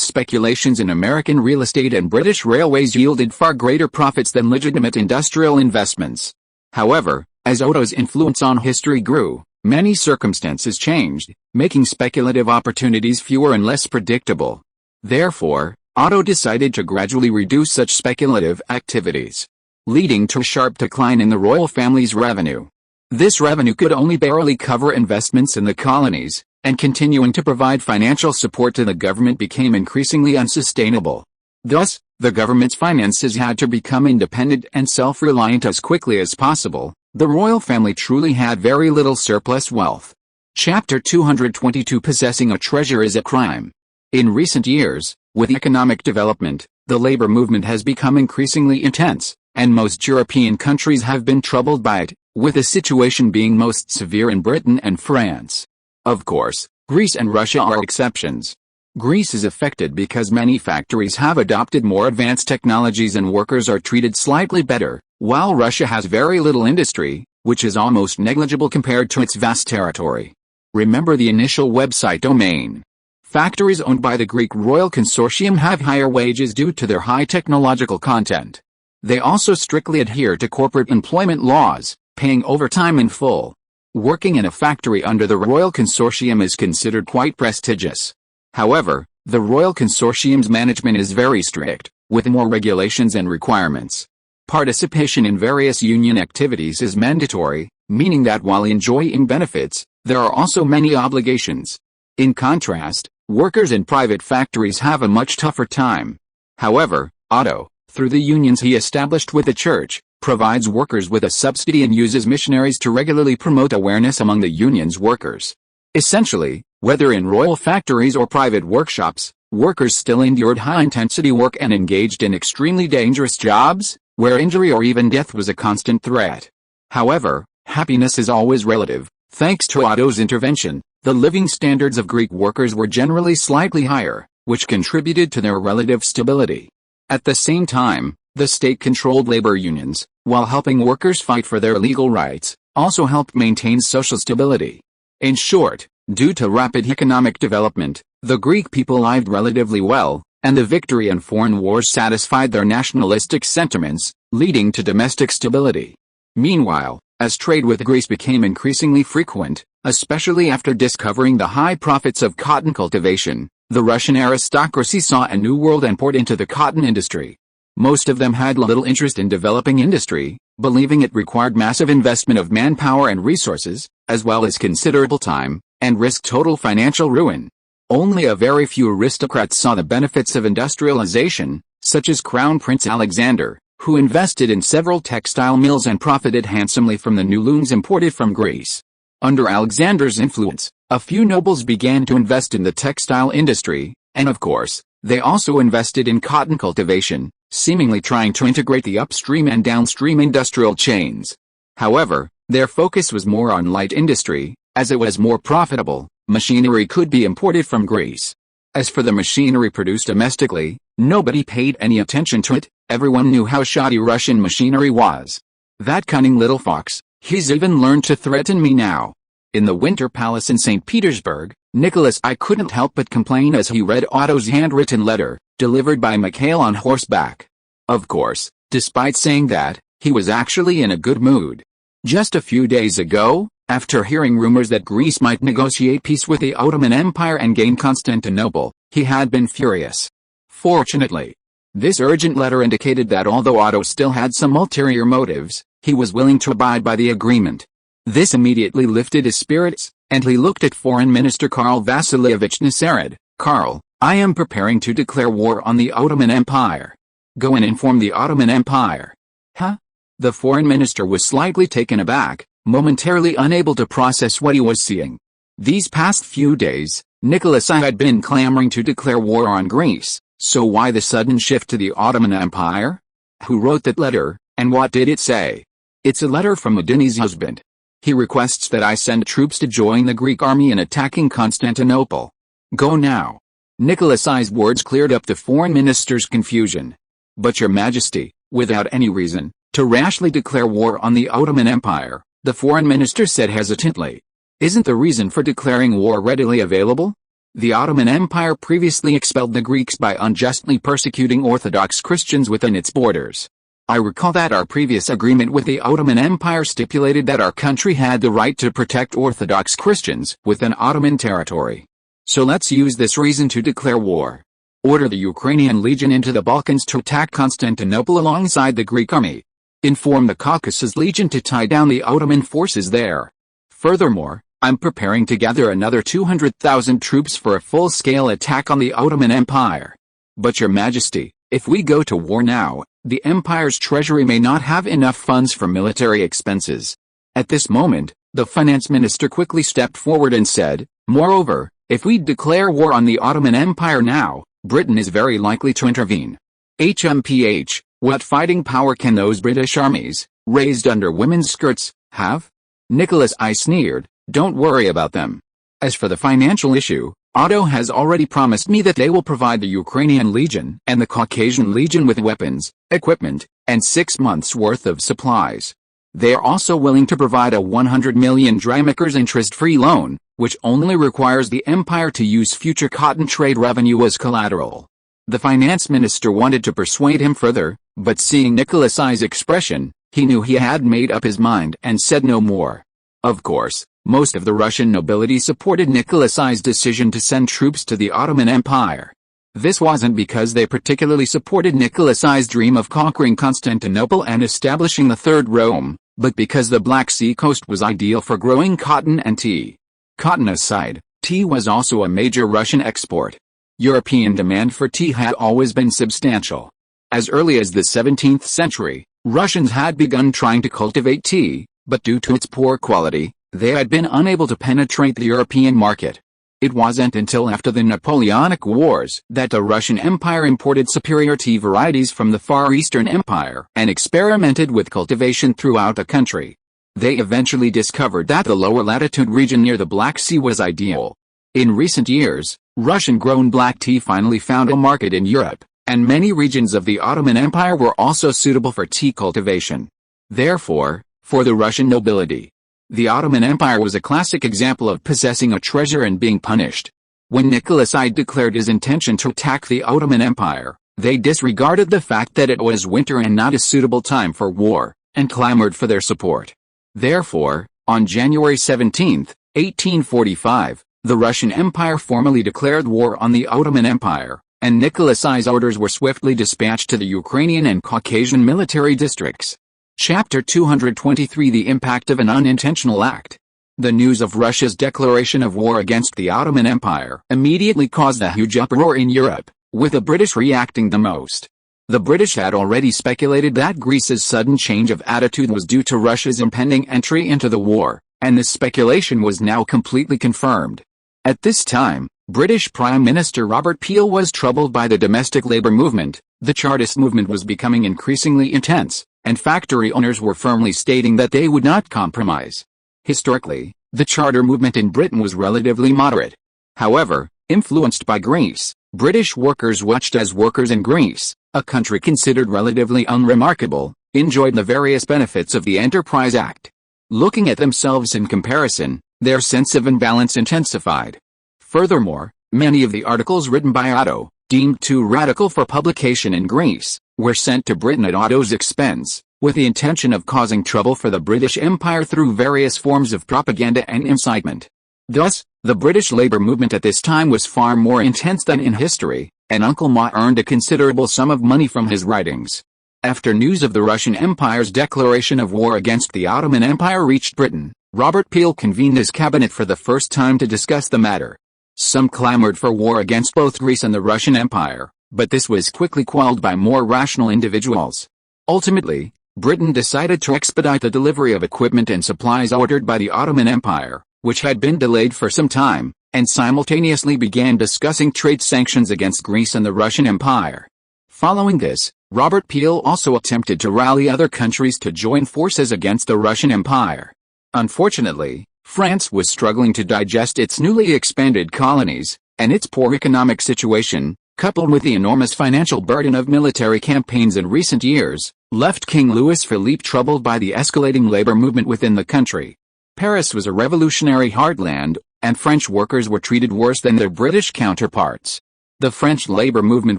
speculations in American real estate and British railways yielded far greater profits than legitimate industrial investments. However, as Otto's influence on history grew, many circumstances changed, making speculative opportunities fewer and less predictable. Therefore, Otto decided to gradually reduce such speculative activities, leading to a sharp decline in the royal family's revenue. This revenue could only barely cover investments in the colonies, and continuing to provide financial support to the government became increasingly unsustainable. Thus, the government's finances had to become independent and self-reliant as quickly as possible. The royal family truly had very little surplus wealth. Chapter 222 Possessing a treasure is a crime. In recent years, with economic development, the labor movement has become increasingly intense, and most European countries have been troubled by it, with the situation being most severe in Britain and France. Of course, Greece and Russia are exceptions. Greece is affected because many factories have adopted more advanced technologies and workers are treated slightly better, while Russia has very little industry, which is almost negligible compared to its vast territory. Remember the initial website domain. Factories owned by the Greek Royal Consortium have higher wages due to their high technological content. They also strictly adhere to corporate employment laws, paying overtime in full. Working in a factory under the Royal Consortium is considered quite prestigious. However, the Royal Consortium's management is very strict, with more regulations and requirements. Participation in various union activities is mandatory, meaning that while enjoying benefits, there are also many obligations. In contrast, workers in private factories have a much tougher time. However, Otto, through the unions he established with the church, provides workers with a subsidy and uses missionaries to regularly promote awareness among the union's workers. Essentially, whether in royal factories or private workshops, workers still endured high-intensity work and engaged in extremely dangerous jobs, where injury or even death was a constant threat. However, happiness is always relative. Thanks to Otto's intervention, the living standards of Greek workers were generally slightly higher, which contributed to their relative stability. At the same time, the state-controlled labor unions, while helping workers fight for their legal rights, also helped maintain social stability. In short, due to rapid economic development, the Greek people lived relatively well, and the victory in foreign wars satisfied their nationalistic sentiments, leading to domestic stability. Meanwhile, as trade with Greece became increasingly frequent, especially after discovering the high profits of cotton cultivation, the Russian aristocracy saw a new world and poured into the cotton industry. Most of them had little interest in developing industry, believing it required massive investment of manpower and resources, as well as considerable time, and risked total financial ruin. Only a very few aristocrats saw the benefits of industrialization, such as Crown Prince Alexander, who invested in several textile mills and profited handsomely from the new looms imported from Greece. Under Alexander's influence, a few nobles began to invest in the textile industry, and of course, they also invested in cotton cultivation, seemingly trying to integrate the upstream and downstream industrial chains. However, their focus was more on light industry, as it was more profitable. Machinery could be imported from Greece. As for the machinery produced domestically, nobody paid any attention to it. Everyone knew how shoddy Russian machinery was. That cunning little fox, he's even learned to threaten me now. In the Winter Palace in St. Petersburg, Nicholas I couldn't help but complain as he read Otto's handwritten letter, delivered by Mikhail on horseback. Of course, despite saying that, he was actually in a good mood. Just a few days ago, after hearing rumors that Greece might negotiate peace with the Ottoman Empire and gain Constantinople, he had been furious. Fortunately, this urgent letter indicated that although Otto still had some ulterior motives, he was willing to abide by the agreement. This immediately lifted his spirits, and he looked at Foreign Minister Karl Vasilievich Nassarid. Karl, I am preparing to declare war on the Ottoman Empire. Go and inform the Ottoman Empire. Huh? The foreign minister was slightly taken aback, momentarily unable to process what he was seeing. These past few days, Nicholas I had been clamoring to declare war on Greece, so why the sudden shift to the Ottoman Empire? Who wrote that letter, and what did it say? It's a letter from Medini's husband. He requests that I send troops to join the Greek army in attacking Constantinople. Go now. Nicholas I's words cleared up the foreign minister's confusion. But your majesty, without any reason, to rashly declare war on the Ottoman Empire, the foreign minister said hesitantly. Isn't the reason for declaring war readily available? The Ottoman Empire previously expelled the Greeks by unjustly persecuting Orthodox Christians within its borders. I recall that our previous agreement with the Ottoman Empire stipulated that our country had the right to protect Orthodox Christians within Ottoman territory. So let's use this reason to declare war. Order the Ukrainian Legion into the Balkans to attack Constantinople alongside the Greek army. Inform the Caucasus Legion to tie down the Ottoman forces there. Furthermore, I'm preparing to gather another 200,000 troops for a full-scale attack on the Ottoman Empire. But Your Majesty, if we go to war now, the empire's treasury may not have enough funds for military expenses. At this moment, the finance minister quickly stepped forward and said, moreover, if we declare war on the Ottoman Empire now, Britain is very likely to intervene. HMPH, what fighting power can those British armies, raised under women's skirts, have? Nicholas I sneered, don't worry about them. As for the financial issue, Otto has already promised me that they will provide the Ukrainian Legion and the Caucasian Legion with weapons, equipment, and 6 months' worth of supplies. They are also willing to provide a 100 million drachmas interest-free loan, which only requires the empire to use future cotton trade revenue as collateral. The finance minister wanted to persuade him further, but seeing Nicholas I's expression, he knew he had made up his mind and said no more. Of course, most of the Russian nobility supported Nicholas I's decision to send troops to the Ottoman Empire. This wasn't because they particularly supported Nicholas I's dream of conquering Constantinople and establishing the Third Rome, but because the Black Sea coast was ideal for growing cotton and tea. Cotton aside, tea was also a major Russian export. European demand for tea had always been substantial. As early as the 17th century, Russians had begun trying to cultivate tea, but due to its poor quality, they had been unable to penetrate the European market. It wasn't until after the Napoleonic Wars that the Russian Empire imported superior tea varieties from the Far Eastern Empire and experimented with cultivation throughout the country. They eventually discovered that the lower latitude region near the Black Sea was ideal. In recent years, Russian-grown black tea finally found a market in Europe, and many regions of the Ottoman Empire were also suitable for tea cultivation. Therefore, for the Russian nobility, the Ottoman Empire was a classic example of possessing a treasure and being punished. When Nicholas I declared his intention to attack the Ottoman Empire, they disregarded the fact that it was winter and not a suitable time for war, and clamored for their support. Therefore, on January 17, 1845, the Russian Empire formally declared war on the Ottoman Empire, and Nicholas I's orders were swiftly dispatched to the Ukrainian and Caucasian military districts. Chapter 223 The Impact of an Unintentional Act. The news of Russia's declaration of war against the Ottoman Empire immediately caused a huge uproar in Europe, with the British reacting the most. The British had already speculated that Greece's sudden change of attitude was due to Russia's impending entry into the war, and this speculation was now completely confirmed. At this time, British Prime Minister Robert Peel was troubled by the domestic labour movement. The Chartist movement was becoming increasingly intense, and factory owners were firmly stating that they would not compromise. Historically, the charter movement in Britain was relatively moderate. However, influenced by Greece, British workers watched as workers in Greece, a country considered relatively unremarkable, enjoyed the various benefits of the Enterprise Act. Looking at themselves in comparison, their sense of imbalance intensified. Furthermore, many of the articles written by Otto, deemed too radical for publication in Greece, were sent to Britain at Otto's expense, with the intention of causing trouble for the British Empire through various forms of propaganda and incitement. Thus, the British labour movement at this time was far more intense than in history, and Uncle Ma earned a considerable sum of money from his writings. After news of the Russian Empire's declaration of war against the Ottoman Empire reached Britain, Robert Peel convened his cabinet for the first time to discuss the matter. Some clamored for war against both Greece and the Russian Empire, but this was quickly quelled by more rational individuals. Ultimately, Britain decided to expedite the delivery of equipment and supplies ordered by the Ottoman Empire, which had been delayed for some time, and simultaneously began discussing trade sanctions against Greece and the Russian Empire. Following this, Robert Peel also attempted to rally other countries to join forces against the Russian Empire. Unfortunately, France was struggling to digest its newly expanded colonies, and its poor economic situation, coupled with the enormous financial burden of military campaigns in recent years, left King Louis-Philippe troubled by the escalating labor movement within the country. Paris was a revolutionary heartland, and French workers were treated worse than their British counterparts. The French labor movement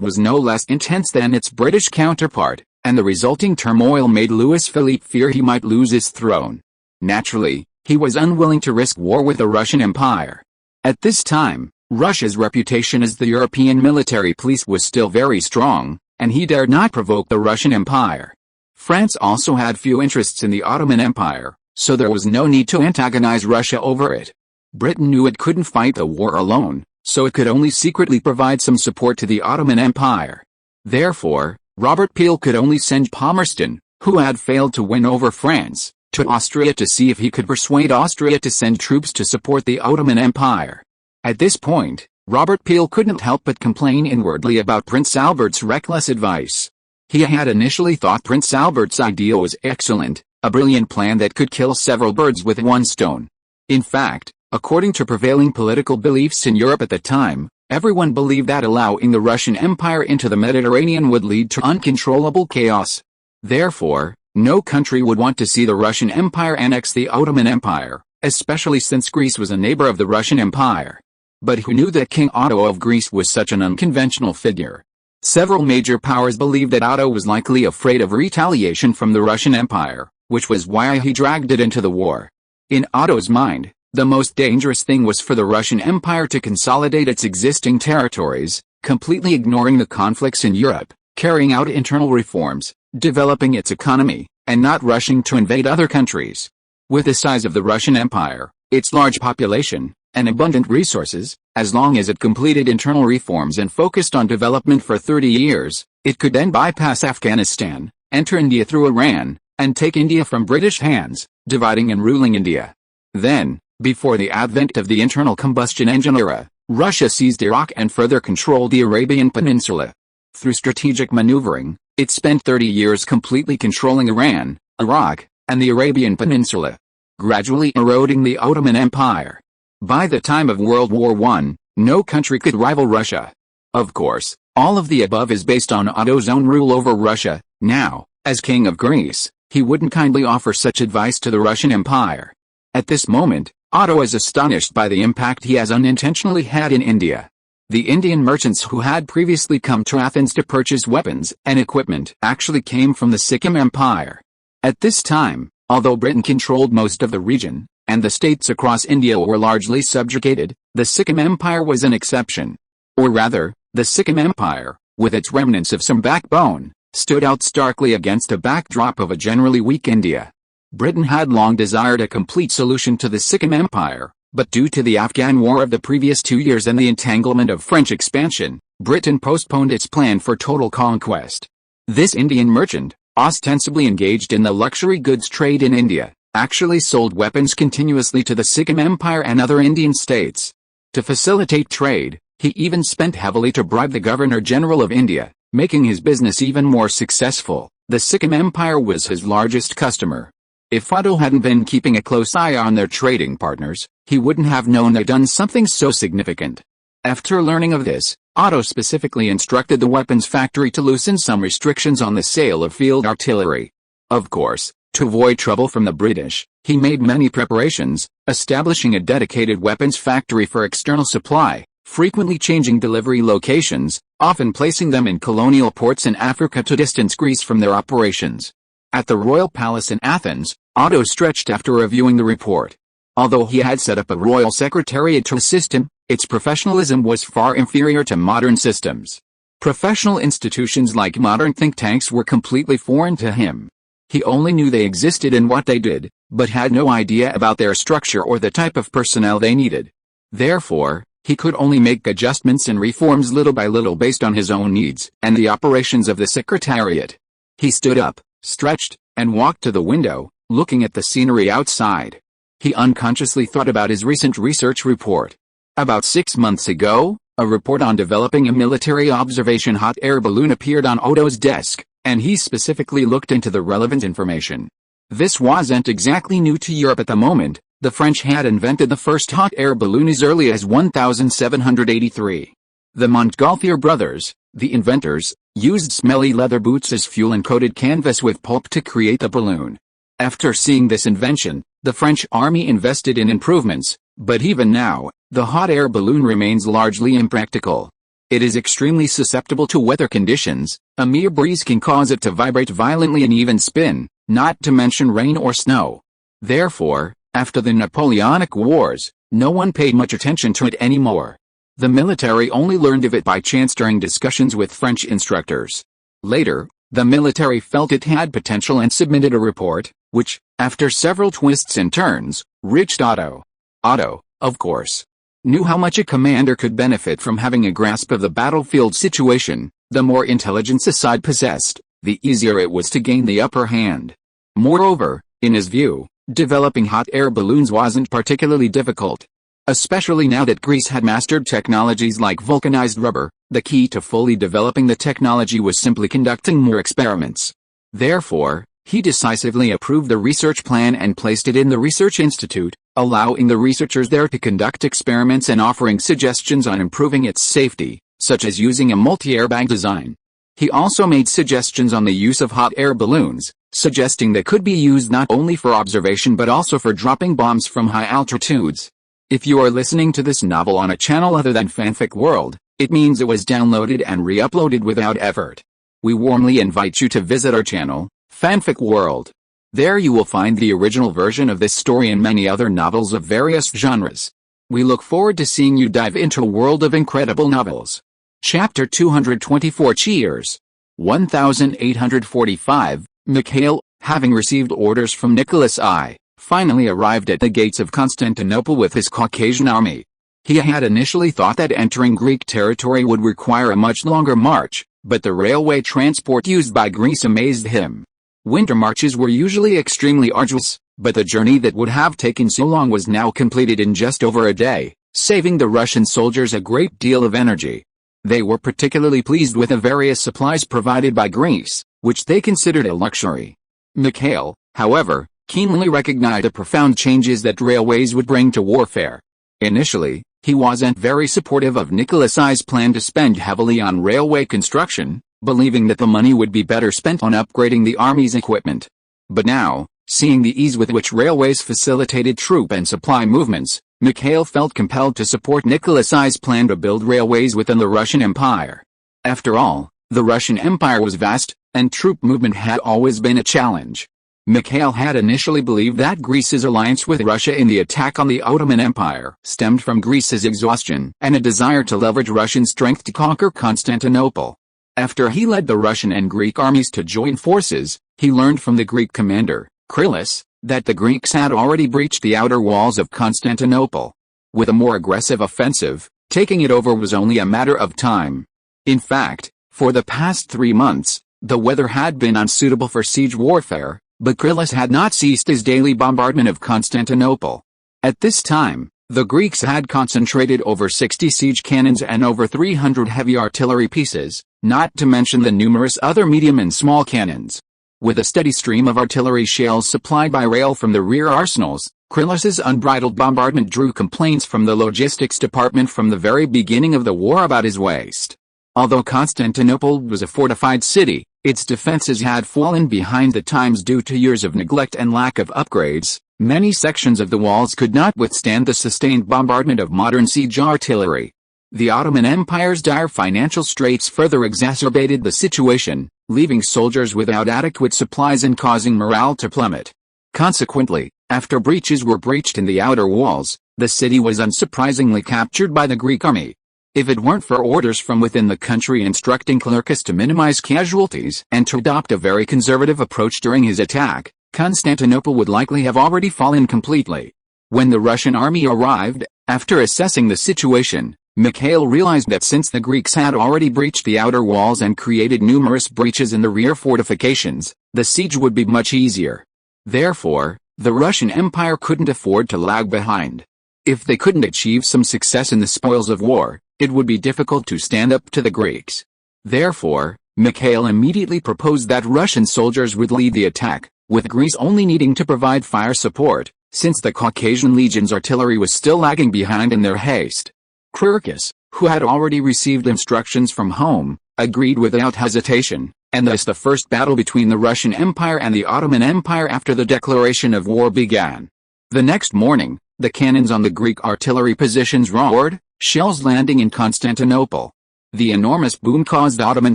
was no less intense than its British counterpart, and the resulting turmoil made Louis-Philippe fear he might lose his throne. Naturally, he was unwilling to risk war with the Russian Empire. At this time, Russia's reputation as the European military police was still very strong, and he dared not provoke the Russian Empire. France also had few interests in the Ottoman Empire, so there was no need to antagonize Russia over it. Britain knew it couldn't fight the war alone, so it could only secretly provide some support to the Ottoman Empire. Therefore, Robert Peel could only send Palmerston, who had failed to win over France, to Austria to see if he could persuade Austria to send troops to support the Ottoman Empire. At this point, Robert Peel couldn't help but complain inwardly about Prince Albert's reckless advice. He had initially thought Prince Albert's idea was excellent, a brilliant plan that could kill several birds with one stone. In fact, according to prevailing political beliefs in Europe at the time, everyone believed that allowing the Russian Empire into the Mediterranean would lead to uncontrollable chaos. Therefore, no country would want to see the Russian Empire annex the Ottoman Empire, especially since Greece was a neighbor of the Russian Empire. But who knew that King Otto of Greece was such an unconventional figure? Several major powers believed that Otto was likely afraid of retaliation from the Russian Empire, which was why he dragged it into the war. In Otto's mind, the most dangerous thing was for the Russian Empire to consolidate its existing territories, completely ignoring the conflicts in Europe, carrying out internal reforms, developing its economy, and not rushing to invade other countries. With the size of the Russian Empire, its large population, and abundant resources, as long as it completed internal reforms and focused on development for 30 years, it could then bypass Afghanistan, enter India through Iran, and take India from British hands, dividing and ruling India. Then, before the advent of the internal combustion engine era, Russia seized Iraq and further controlled the Arabian Peninsula. Through strategic maneuvering, it spent 30 years completely controlling Iran, Iraq, and the Arabian Peninsula, gradually eroding the Ottoman Empire. By the time of World War I, no country could rival Russia. Of course, all of the above is based on Otto's own rule over Russia. Now, as King of Greece, he wouldn't kindly offer such advice to the Russian Empire. At this moment, Otto is astonished by the impact he has unintentionally had in India. The Indian merchants who had previously come to Athens to purchase weapons and equipment actually came from the Sikkim Empire. At this time, although Britain controlled most of the region, and the states across India were largely subjugated, the Sikkim Empire was an exception. Or rather, the Sikkim Empire, with its remnants of some backbone, stood out starkly against a backdrop of a generally weak India. Britain had long desired a complete solution to the Sikkim Empire, but due to the Afghan War of the previous 2 years and the entanglement of French expansion, Britain postponed its plan for total conquest. This Indian merchant, ostensibly engaged in the luxury goods trade in India, actually sold weapons continuously to the Sikkim Empire and other Indian states. To facilitate trade, he even spent heavily to bribe the Governor-General of India, making his business even more successful. The Sikkim Empire was his largest customer. If Otto hadn't been keeping a close eye on their trading partners, he wouldn't have known they'd done something so significant. After learning of this, Otto specifically instructed the weapons factory to loosen some restrictions on the sale of field artillery. Of course, to avoid trouble from the British, he made many preparations, establishing a dedicated weapons factory for external supply, frequently changing delivery locations, often placing them in colonial ports in Africa to distance Greece from their operations. At the royal palace in Athens, Otto stretched after reviewing the report. Although he had set up a royal secretariat to assist him, its professionalism was far inferior to modern systems. Professional institutions like modern think tanks were completely foreign to him. He only knew they existed and what they did, but had no idea about their structure or the type of personnel they needed. Therefore, he could only make adjustments and reforms little by little based on his own needs and the operations of the secretariat. He stood up, stretched, and walked to the window, looking at the scenery outside. He unconsciously thought about his recent research report. About 6 months ago, a report on developing a military observation hot air balloon appeared on Otto's desk, and he specifically looked into the relevant information. This wasn't exactly new to Europe at the moment. The French had invented the first hot air balloon as early as 1783. The Montgolfier brothers, the inventors, used smelly leather boots as fuel and coated canvas with pulp to create the balloon. After seeing this invention, the French army invested in improvements, but even now, the hot air balloon remains largely impractical. It is extremely susceptible to weather conditions. A mere breeze can cause it to vibrate violently and even spin, not to mention rain or snow. Therefore, after the Napoleonic Wars, no one paid much attention to it anymore. The military only learned of it by chance during discussions with French instructors. Later, the military felt it had potential and submitted a report, which, after several twists and turns, reached Otto. Otto, of course, knew how much a commander could benefit from having a grasp of the battlefield situation. The more intelligence a side possessed, the easier it was to gain the upper hand. Moreover, in his view, developing hot air balloons wasn't particularly difficult. Especially now that Greece had mastered technologies like vulcanized rubber, the key to fully developing the technology was simply conducting more experiments. Therefore, he decisively approved the research plan and placed it in the research institute, allowing the researchers there to conduct experiments and offering suggestions on improving its safety, such as using a multi-airbag design. He also made suggestions on the use of hot air balloons, suggesting they could be used not only for observation but also for dropping bombs from high altitudes. If you are listening to this novel on a channel other than Fanfic World, it means it was downloaded and re-uploaded without effort. We warmly invite you to visit our channel, Fanfic World. There you will find the original version of this story and many other novels of various genres. We look forward to seeing you dive into a world of incredible novels. Chapter 224 Cheers. 1845, Mikhail, having received orders from Nicholas I, finally arrived at the gates of Constantinople with his Caucasian army. He had initially thought that entering Greek territory would require a much longer march, but the railway transport used by Greece amazed him. Winter marches were usually extremely arduous, but the journey that would have taken so long was now completed in just over a day, saving the Russian soldiers a great deal of energy. They were particularly pleased with the various supplies provided by Greece, which they considered a luxury. Mikhail, however, keenly recognized the profound changes that railways would bring to warfare. Initially, he wasn't very supportive of Nicholas I's plan to spend heavily on railway construction, believing that the money would be better spent on upgrading the army's equipment. But now, seeing the ease with which railways facilitated troop and supply movements, Mikhail felt compelled to support Nicholas I's plan to build railways within the Russian Empire. After all, the Russian Empire was vast, and troop movement had always been a challenge. Mikhail had initially believed that Greece's alliance with Russia in the attack on the Ottoman Empire stemmed from Greece's exhaustion and a desire to leverage Russian strength to conquer Constantinople. After he led the Russian and Greek armies to join forces, he learned from the Greek commander, Krylas, that the Greeks had already breached the outer walls of Constantinople. With a more aggressive offensive, taking it over was only a matter of time. In fact, for the past 3 months, the weather had been unsuitable for siege warfare, but Krylas had not ceased his daily bombardment of Constantinople. At this time, the Greeks had concentrated over 60 siege cannons and over 300 heavy artillery pieces, not to mention the numerous other medium and small cannons. With a steady stream of artillery shells supplied by rail from the rear arsenals, Krylas's unbridled bombardment drew complaints from the logistics department from the very beginning of the war about his waste. Although Constantinople was a fortified city, its defenses had fallen behind the times due to years of neglect and lack of upgrades. Many sections of the walls could not withstand the sustained bombardment of modern siege artillery. The Ottoman Empire's dire financial straits further exacerbated the situation, leaving soldiers without adequate supplies and causing morale to plummet. Consequently, after breaches were breached in the outer walls, the city was unsurprisingly captured by the Greek army. If it weren't for orders from within the country instructing Clercus to minimize casualties and to adopt a very conservative approach during his attack, Constantinople would likely have already fallen completely. When the Russian army arrived, after assessing the situation, Mikhail realized that since the Greeks had already breached the outer walls and created numerous breaches in the rear fortifications, the siege would be much easier. Therefore, the Russian Empire couldn't afford to lag behind. If they couldn't achieve some success in the spoils of war, it would be difficult to stand up to the Greeks. Therefore, Mikhail immediately proposed that Russian soldiers would lead the attack, with Greece only needing to provide fire support, since the Caucasian legion's artillery was still lagging behind in their haste. Clercus, who had already received instructions from home, agreed without hesitation, and thus the first battle between the Russian Empire and the Ottoman Empire after the declaration of war began. The next morning, the cannons on the Greek artillery positions roared, shells landing in Constantinople. The enormous boom caused Ottoman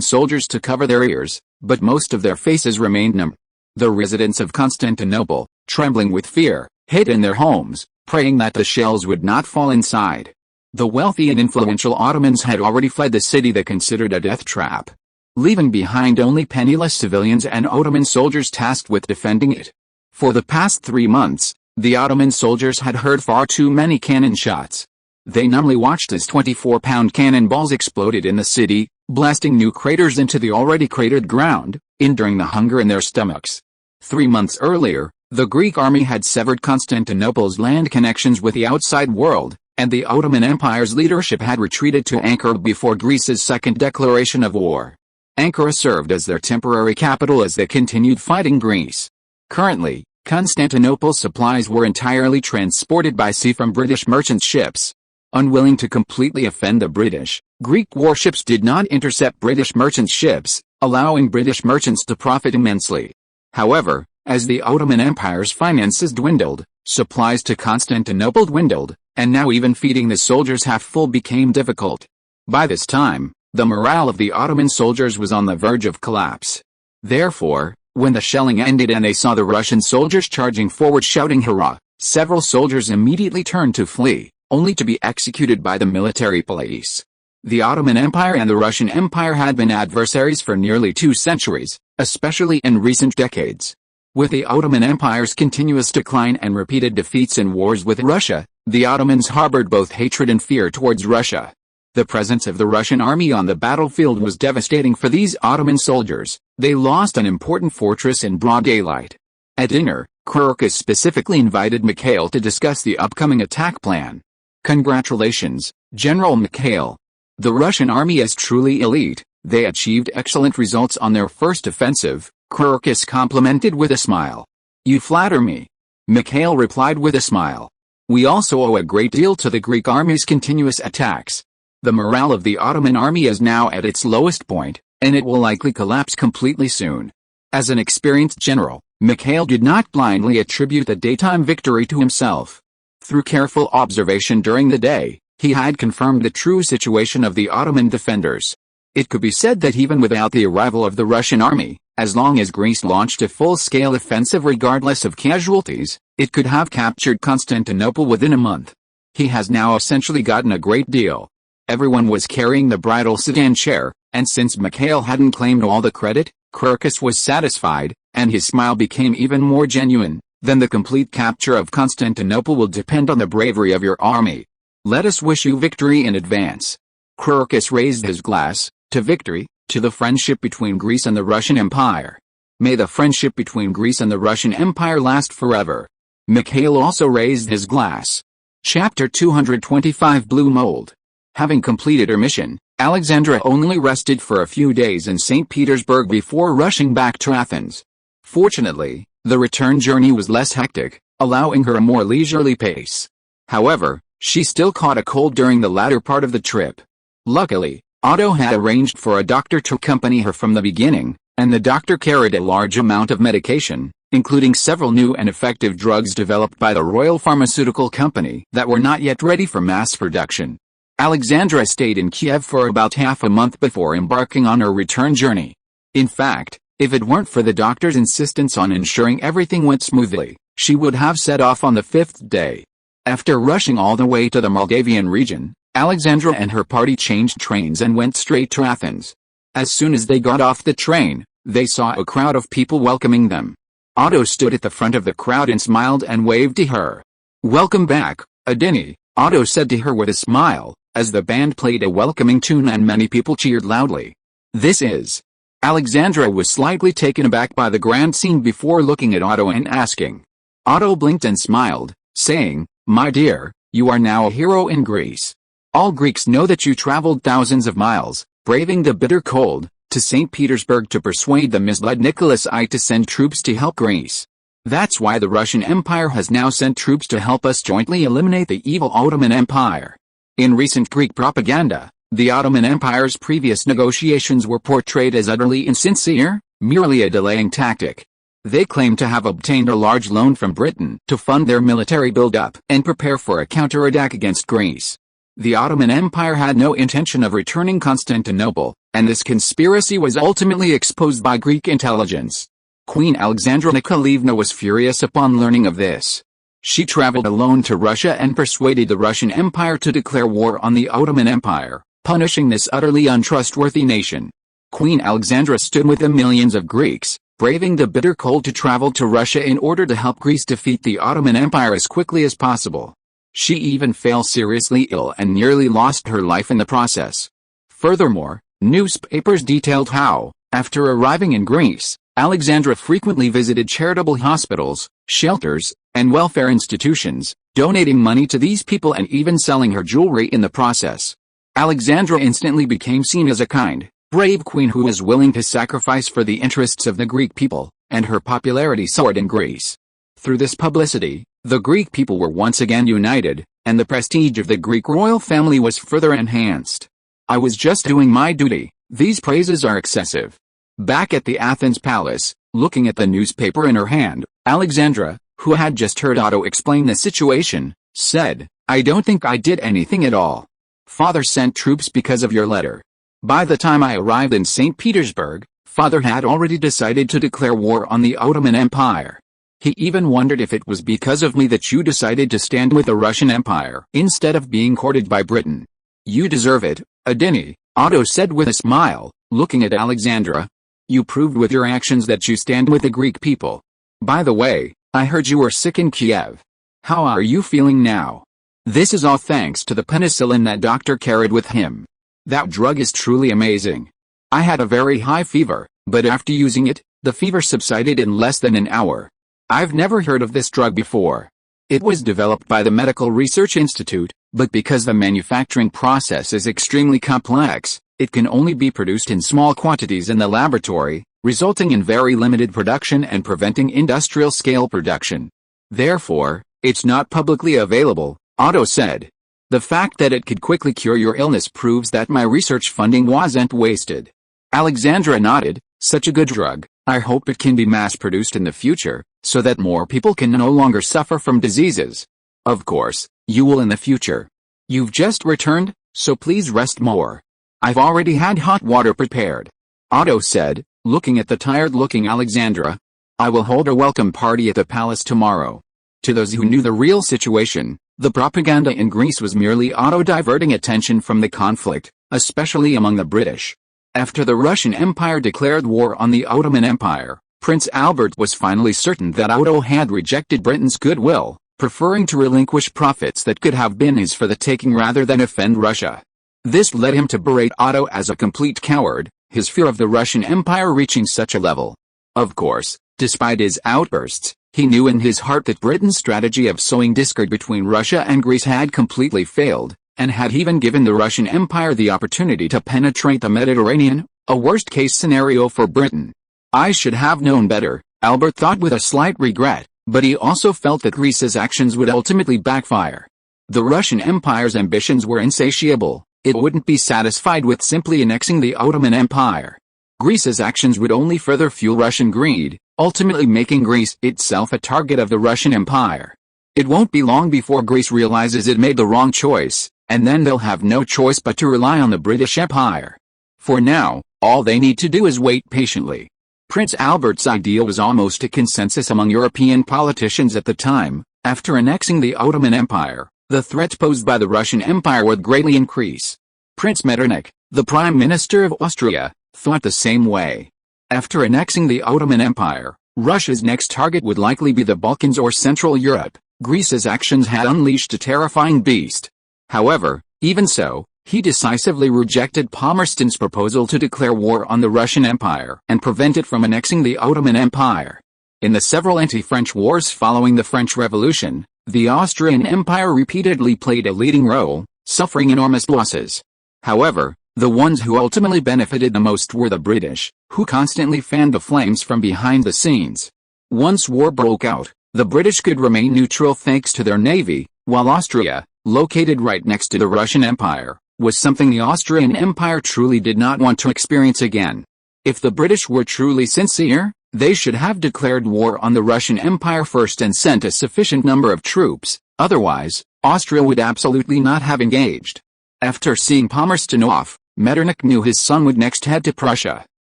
soldiers to cover their ears, but most of their faces remained numb. The residents of Constantinople, trembling with fear, hid in their homes, praying that the shells would not fall inside. The wealthy and influential Ottomans had already fled the city they considered a death trap, leaving behind only penniless civilians and Ottoman soldiers tasked with defending it. For the past 3 months, the Ottoman soldiers had heard far too many cannon shots. They numbly watched as 24-pound cannonballs exploded in the city, blasting new craters into the already cratered ground, enduring the hunger in their stomachs. 3 months earlier, the Greek army had severed Constantinople's land connections with the outside world, and the Ottoman Empire's leadership had retreated to Ankara before Greece's second declaration of war. Ankara served as their temporary capital as they continued fighting Greece. Currently, Constantinople's supplies were entirely transported by sea from British merchant ships. Unwilling to completely offend the British, Greek warships did not intercept British merchant ships, allowing British merchants to profit immensely. However, as the Ottoman Empire's finances dwindled, supplies to Constantinople dwindled, and now even feeding the soldiers half full became difficult. By this time, the morale of the Ottoman soldiers was on the verge of collapse. Therefore, when the shelling ended and they saw the Russian soldiers charging forward shouting hurrah, several soldiers immediately turned to flee, only to be executed by the military police. The Ottoman Empire and the Russian Empire had been adversaries for nearly 2 centuries, especially in recent decades. With the Ottoman Empire's continuous decline and repeated defeats in wars with Russia, the Ottomans harbored both hatred and fear towards Russia. The presence of the Russian army on the battlefield was devastating for these Ottoman soldiers. They lost an important fortress in broad daylight. At dinner, Crocus specifically invited Mikhail to discuss the upcoming attack plan. "Congratulations, General Mikhail. The Russian army is truly elite. They achieved excellent results on their first offensive," Crocus complimented with a smile. "You flatter me," Mikhail replied with a smile. "We also owe a great deal to the Greek army's continuous attacks. The morale of the Ottoman army is now at its lowest point, and it will likely collapse completely soon." As an experienced general, Mikhail did not blindly attribute the daytime victory to himself. Through careful observation during the day, he had confirmed the true situation of the Ottoman defenders. It could be said that even without the arrival of the Russian army, as long as Greece launched a full-scale offensive regardless of casualties, it could have captured Constantinople within a month. He has now essentially gotten a great deal. Everyone was carrying the bridal sedan chair, and since Mikhail hadn't claimed all the credit, Crocus was satisfied, and his smile became even more genuine. "Then the complete capture of Constantinople will depend on the bravery of your army. Let us wish you victory in advance." Crocus raised his glass, to victory, to the friendship between Greece and the Russian Empire. May the friendship between Greece and the Russian Empire last forever. Mikhail also raised his glass. Chapter 225 Blue Mold. Having completed her mission, Alexandra only rested for a few days in St. Petersburg before rushing back to Athens. Fortunately, the return journey was less hectic, allowing her a more leisurely pace. However, she still caught a cold during the latter part of the trip. Luckily, Otto had arranged for a doctor to accompany her from the beginning, and the doctor carried a large amount of medication, including several new and effective drugs developed by the Royal Pharmaceutical Company that were not yet ready for mass production. Alexandra stayed in Kiev for about half a month before embarking on her return journey. In fact, if it weren't for the doctor's insistence on ensuring everything went smoothly, she would have set off on the 5th day. After rushing all the way to the Moldavian region, Alexandra and her party changed trains and went straight to Athens. As soon as they got off the train, they saw a crowd of people welcoming them. Otto stood at the front of the crowd and smiled and waved to her. "Welcome back, Adini," Otto said to her with a smile, as the band played a welcoming tune and many people cheered loudly. "This is..." Alexandra was slightly taken aback by the grand scene before looking at Otto and asking. Otto blinked and smiled, saying, "My dear, you are now a hero in Greece. All Greeks know that you traveled thousands of miles, braving the bitter cold, to St. Petersburg to persuade the misled Nicholas I to send troops to help Greece. That's why the Russian Empire has now sent troops to help us jointly eliminate the evil Ottoman Empire." In recent Greek propaganda, The Ottoman Empire's previous negotiations were portrayed as utterly insincere, merely a delaying tactic. They claimed to have obtained a large loan from Britain to fund their military build-up and prepare for a counterattack against Greece. The Ottoman Empire had no intention of returning Constantinople, and this conspiracy was ultimately exposed by Greek intelligence. Queen Alexandra Nikolaevna was furious upon learning of this. She traveled alone to Russia and persuaded the Russian Empire to declare war on the Ottoman Empire, punishing this utterly untrustworthy nation. Queen Alexandra stood with the millions of Greeks, braving the bitter cold to travel to Russia in order to help Greece defeat the Ottoman Empire as quickly as possible. She even fell seriously ill and nearly lost her life in the process. Furthermore, newspapers detailed how, after arriving in Greece, Alexandra frequently visited charitable hospitals, shelters, and welfare institutions, donating money to these people and even selling her jewelry in the process. Alexandra instantly became seen as a kind, brave queen who was willing to sacrifice for the interests of the Greek people, and her popularity soared in Greece. Through this publicity, the Greek people were once again united, and the prestige of the Greek royal family was further enhanced. "I was just doing my duty, these praises are excessive." Back at the Athens palace, looking at the newspaper in her hand, Alexandra, who had just heard Otto explain the situation, said, "I don't think I did anything at all. Father sent troops because of your letter. By the time I arrived in St. Petersburg, Father had already decided to declare war on the Ottoman Empire. He even wondered if it was because of me that you decided to stand with the Russian Empire instead of being courted by Britain. You deserve it, Adini," Otto said with a smile, looking at Alexandra. "You proved with your actions that you stand with the Greek people. By the way, I heard you were sick in Kiev. How are you feeling now?" "This is all thanks to the penicillin that doctor carried with him. That drug is truly amazing. I had a very high fever, but after using it, the fever subsided in less than an hour. I've never heard of this drug before. It was developed by the Medical Research Institute, but because the manufacturing process is extremely complex, it can only be produced in small quantities in the laboratory, resulting in very limited production and preventing industrial-scale production. Therefore, it's not publicly available," Otto said. "The fact that it could quickly cure your illness proves that my research funding wasn't wasted." Alexandra nodded. "Such a good drug. I hope it can be mass-produced in the future, so that more people can no longer suffer from diseases." "Of course, you will in the future. You've just returned, so please rest more. I've already had hot water prepared," Otto said, looking at the tired-looking Alexandra. "I will hold a welcome party at the palace tomorrow." To those who knew the real situation, the propaganda in Greece was merely Otto diverting attention from the conflict, especially among the British. After the Russian Empire declared war on the Ottoman Empire, Prince Albert was finally certain that Otto had rejected Britain's goodwill, preferring to relinquish profits that could have been his for the taking rather than offend Russia. This led him to berate Otto as a complete coward, his fear of the Russian Empire reaching such a level. Of course, despite his outbursts, he knew in his heart that Britain's strategy of sowing discord between Russia and Greece had completely failed, and had even given the Russian Empire the opportunity to penetrate the Mediterranean, a worst-case scenario for Britain. "I should have known better," Albert thought with a slight regret, but he also felt that Greece's actions would ultimately backfire. The Russian Empire's ambitions were insatiable. It wouldn't be satisfied with simply annexing the Ottoman Empire. Greece's actions would only further fuel Russian greed, ultimately making Greece itself a target of the Russian Empire. It won't be long before Greece realizes it made the wrong choice, and then they'll have no choice but to rely on the British Empire. For now, all they need to do is wait patiently. Prince Albert's idea was almost a consensus among European politicians at the time. After annexing the Ottoman Empire, the threat posed by the Russian Empire would greatly increase. Prince Metternich, the Prime Minister of Austria, thought the same way. After annexing the Ottoman Empire, Russia's next target would likely be the Balkans or Central Europe. Greece's actions had unleashed a terrifying beast. However, even so, he decisively rejected Palmerston's proposal to declare war on the Russian Empire and prevent it from annexing the Ottoman Empire. In the several anti-French wars following the French Revolution, the Austrian Empire repeatedly played a leading role, suffering enormous losses. However, the ones who ultimately benefited the most were the British, who constantly fanned the flames from behind the scenes. Once war broke out, the British could remain neutral thanks to their navy, while Austria, located right next to the Russian Empire, was something the Austrian Empire truly did not want to experience again. If the British were truly sincere, they should have declared war on the Russian Empire first and sent a sufficient number of troops, otherwise, Austria would absolutely not have engaged. After seeing Palmerston off, Metternich knew his son would next head to Prussia.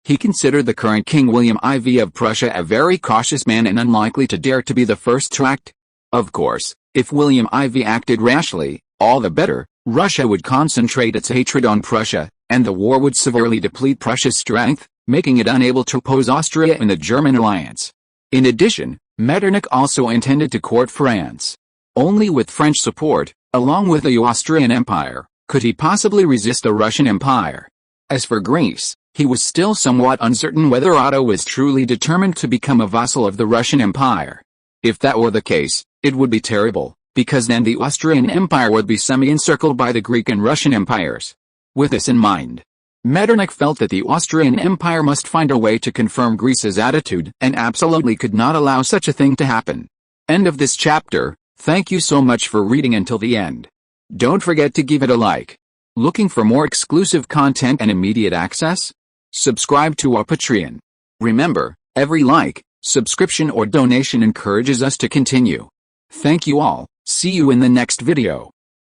He considered the current King William IV of Prussia a very cautious man and unlikely to dare to be the first to act. Of course, if William IV acted rashly, all the better. Russia would concentrate its hatred on Prussia, and the war would severely deplete Prussia's strength, making it unable to oppose Austria in the German alliance. In addition, Metternich also intended to court France. Only with French support, along with the Austrian Empire, could he possibly resist the Russian Empire. As for Greece, he was still somewhat uncertain whether Otto was truly determined to become a vassal of the Russian Empire. If that were the case, it would be terrible, because then the Austrian Empire would be semi-encircled by the Greek and Russian empires. With this in mind, Metternich felt that the Austrian Empire must find a way to confirm Greece's attitude and absolutely could not allow such a thing to happen. End of this chapter. Thank you so much for reading until the end. Don't forget to give it a like. Looking for more exclusive content and immediate access? Subscribe to our Patreon. Remember, every like, subscription or donation encourages us to continue. Thank you all. See you in the next video.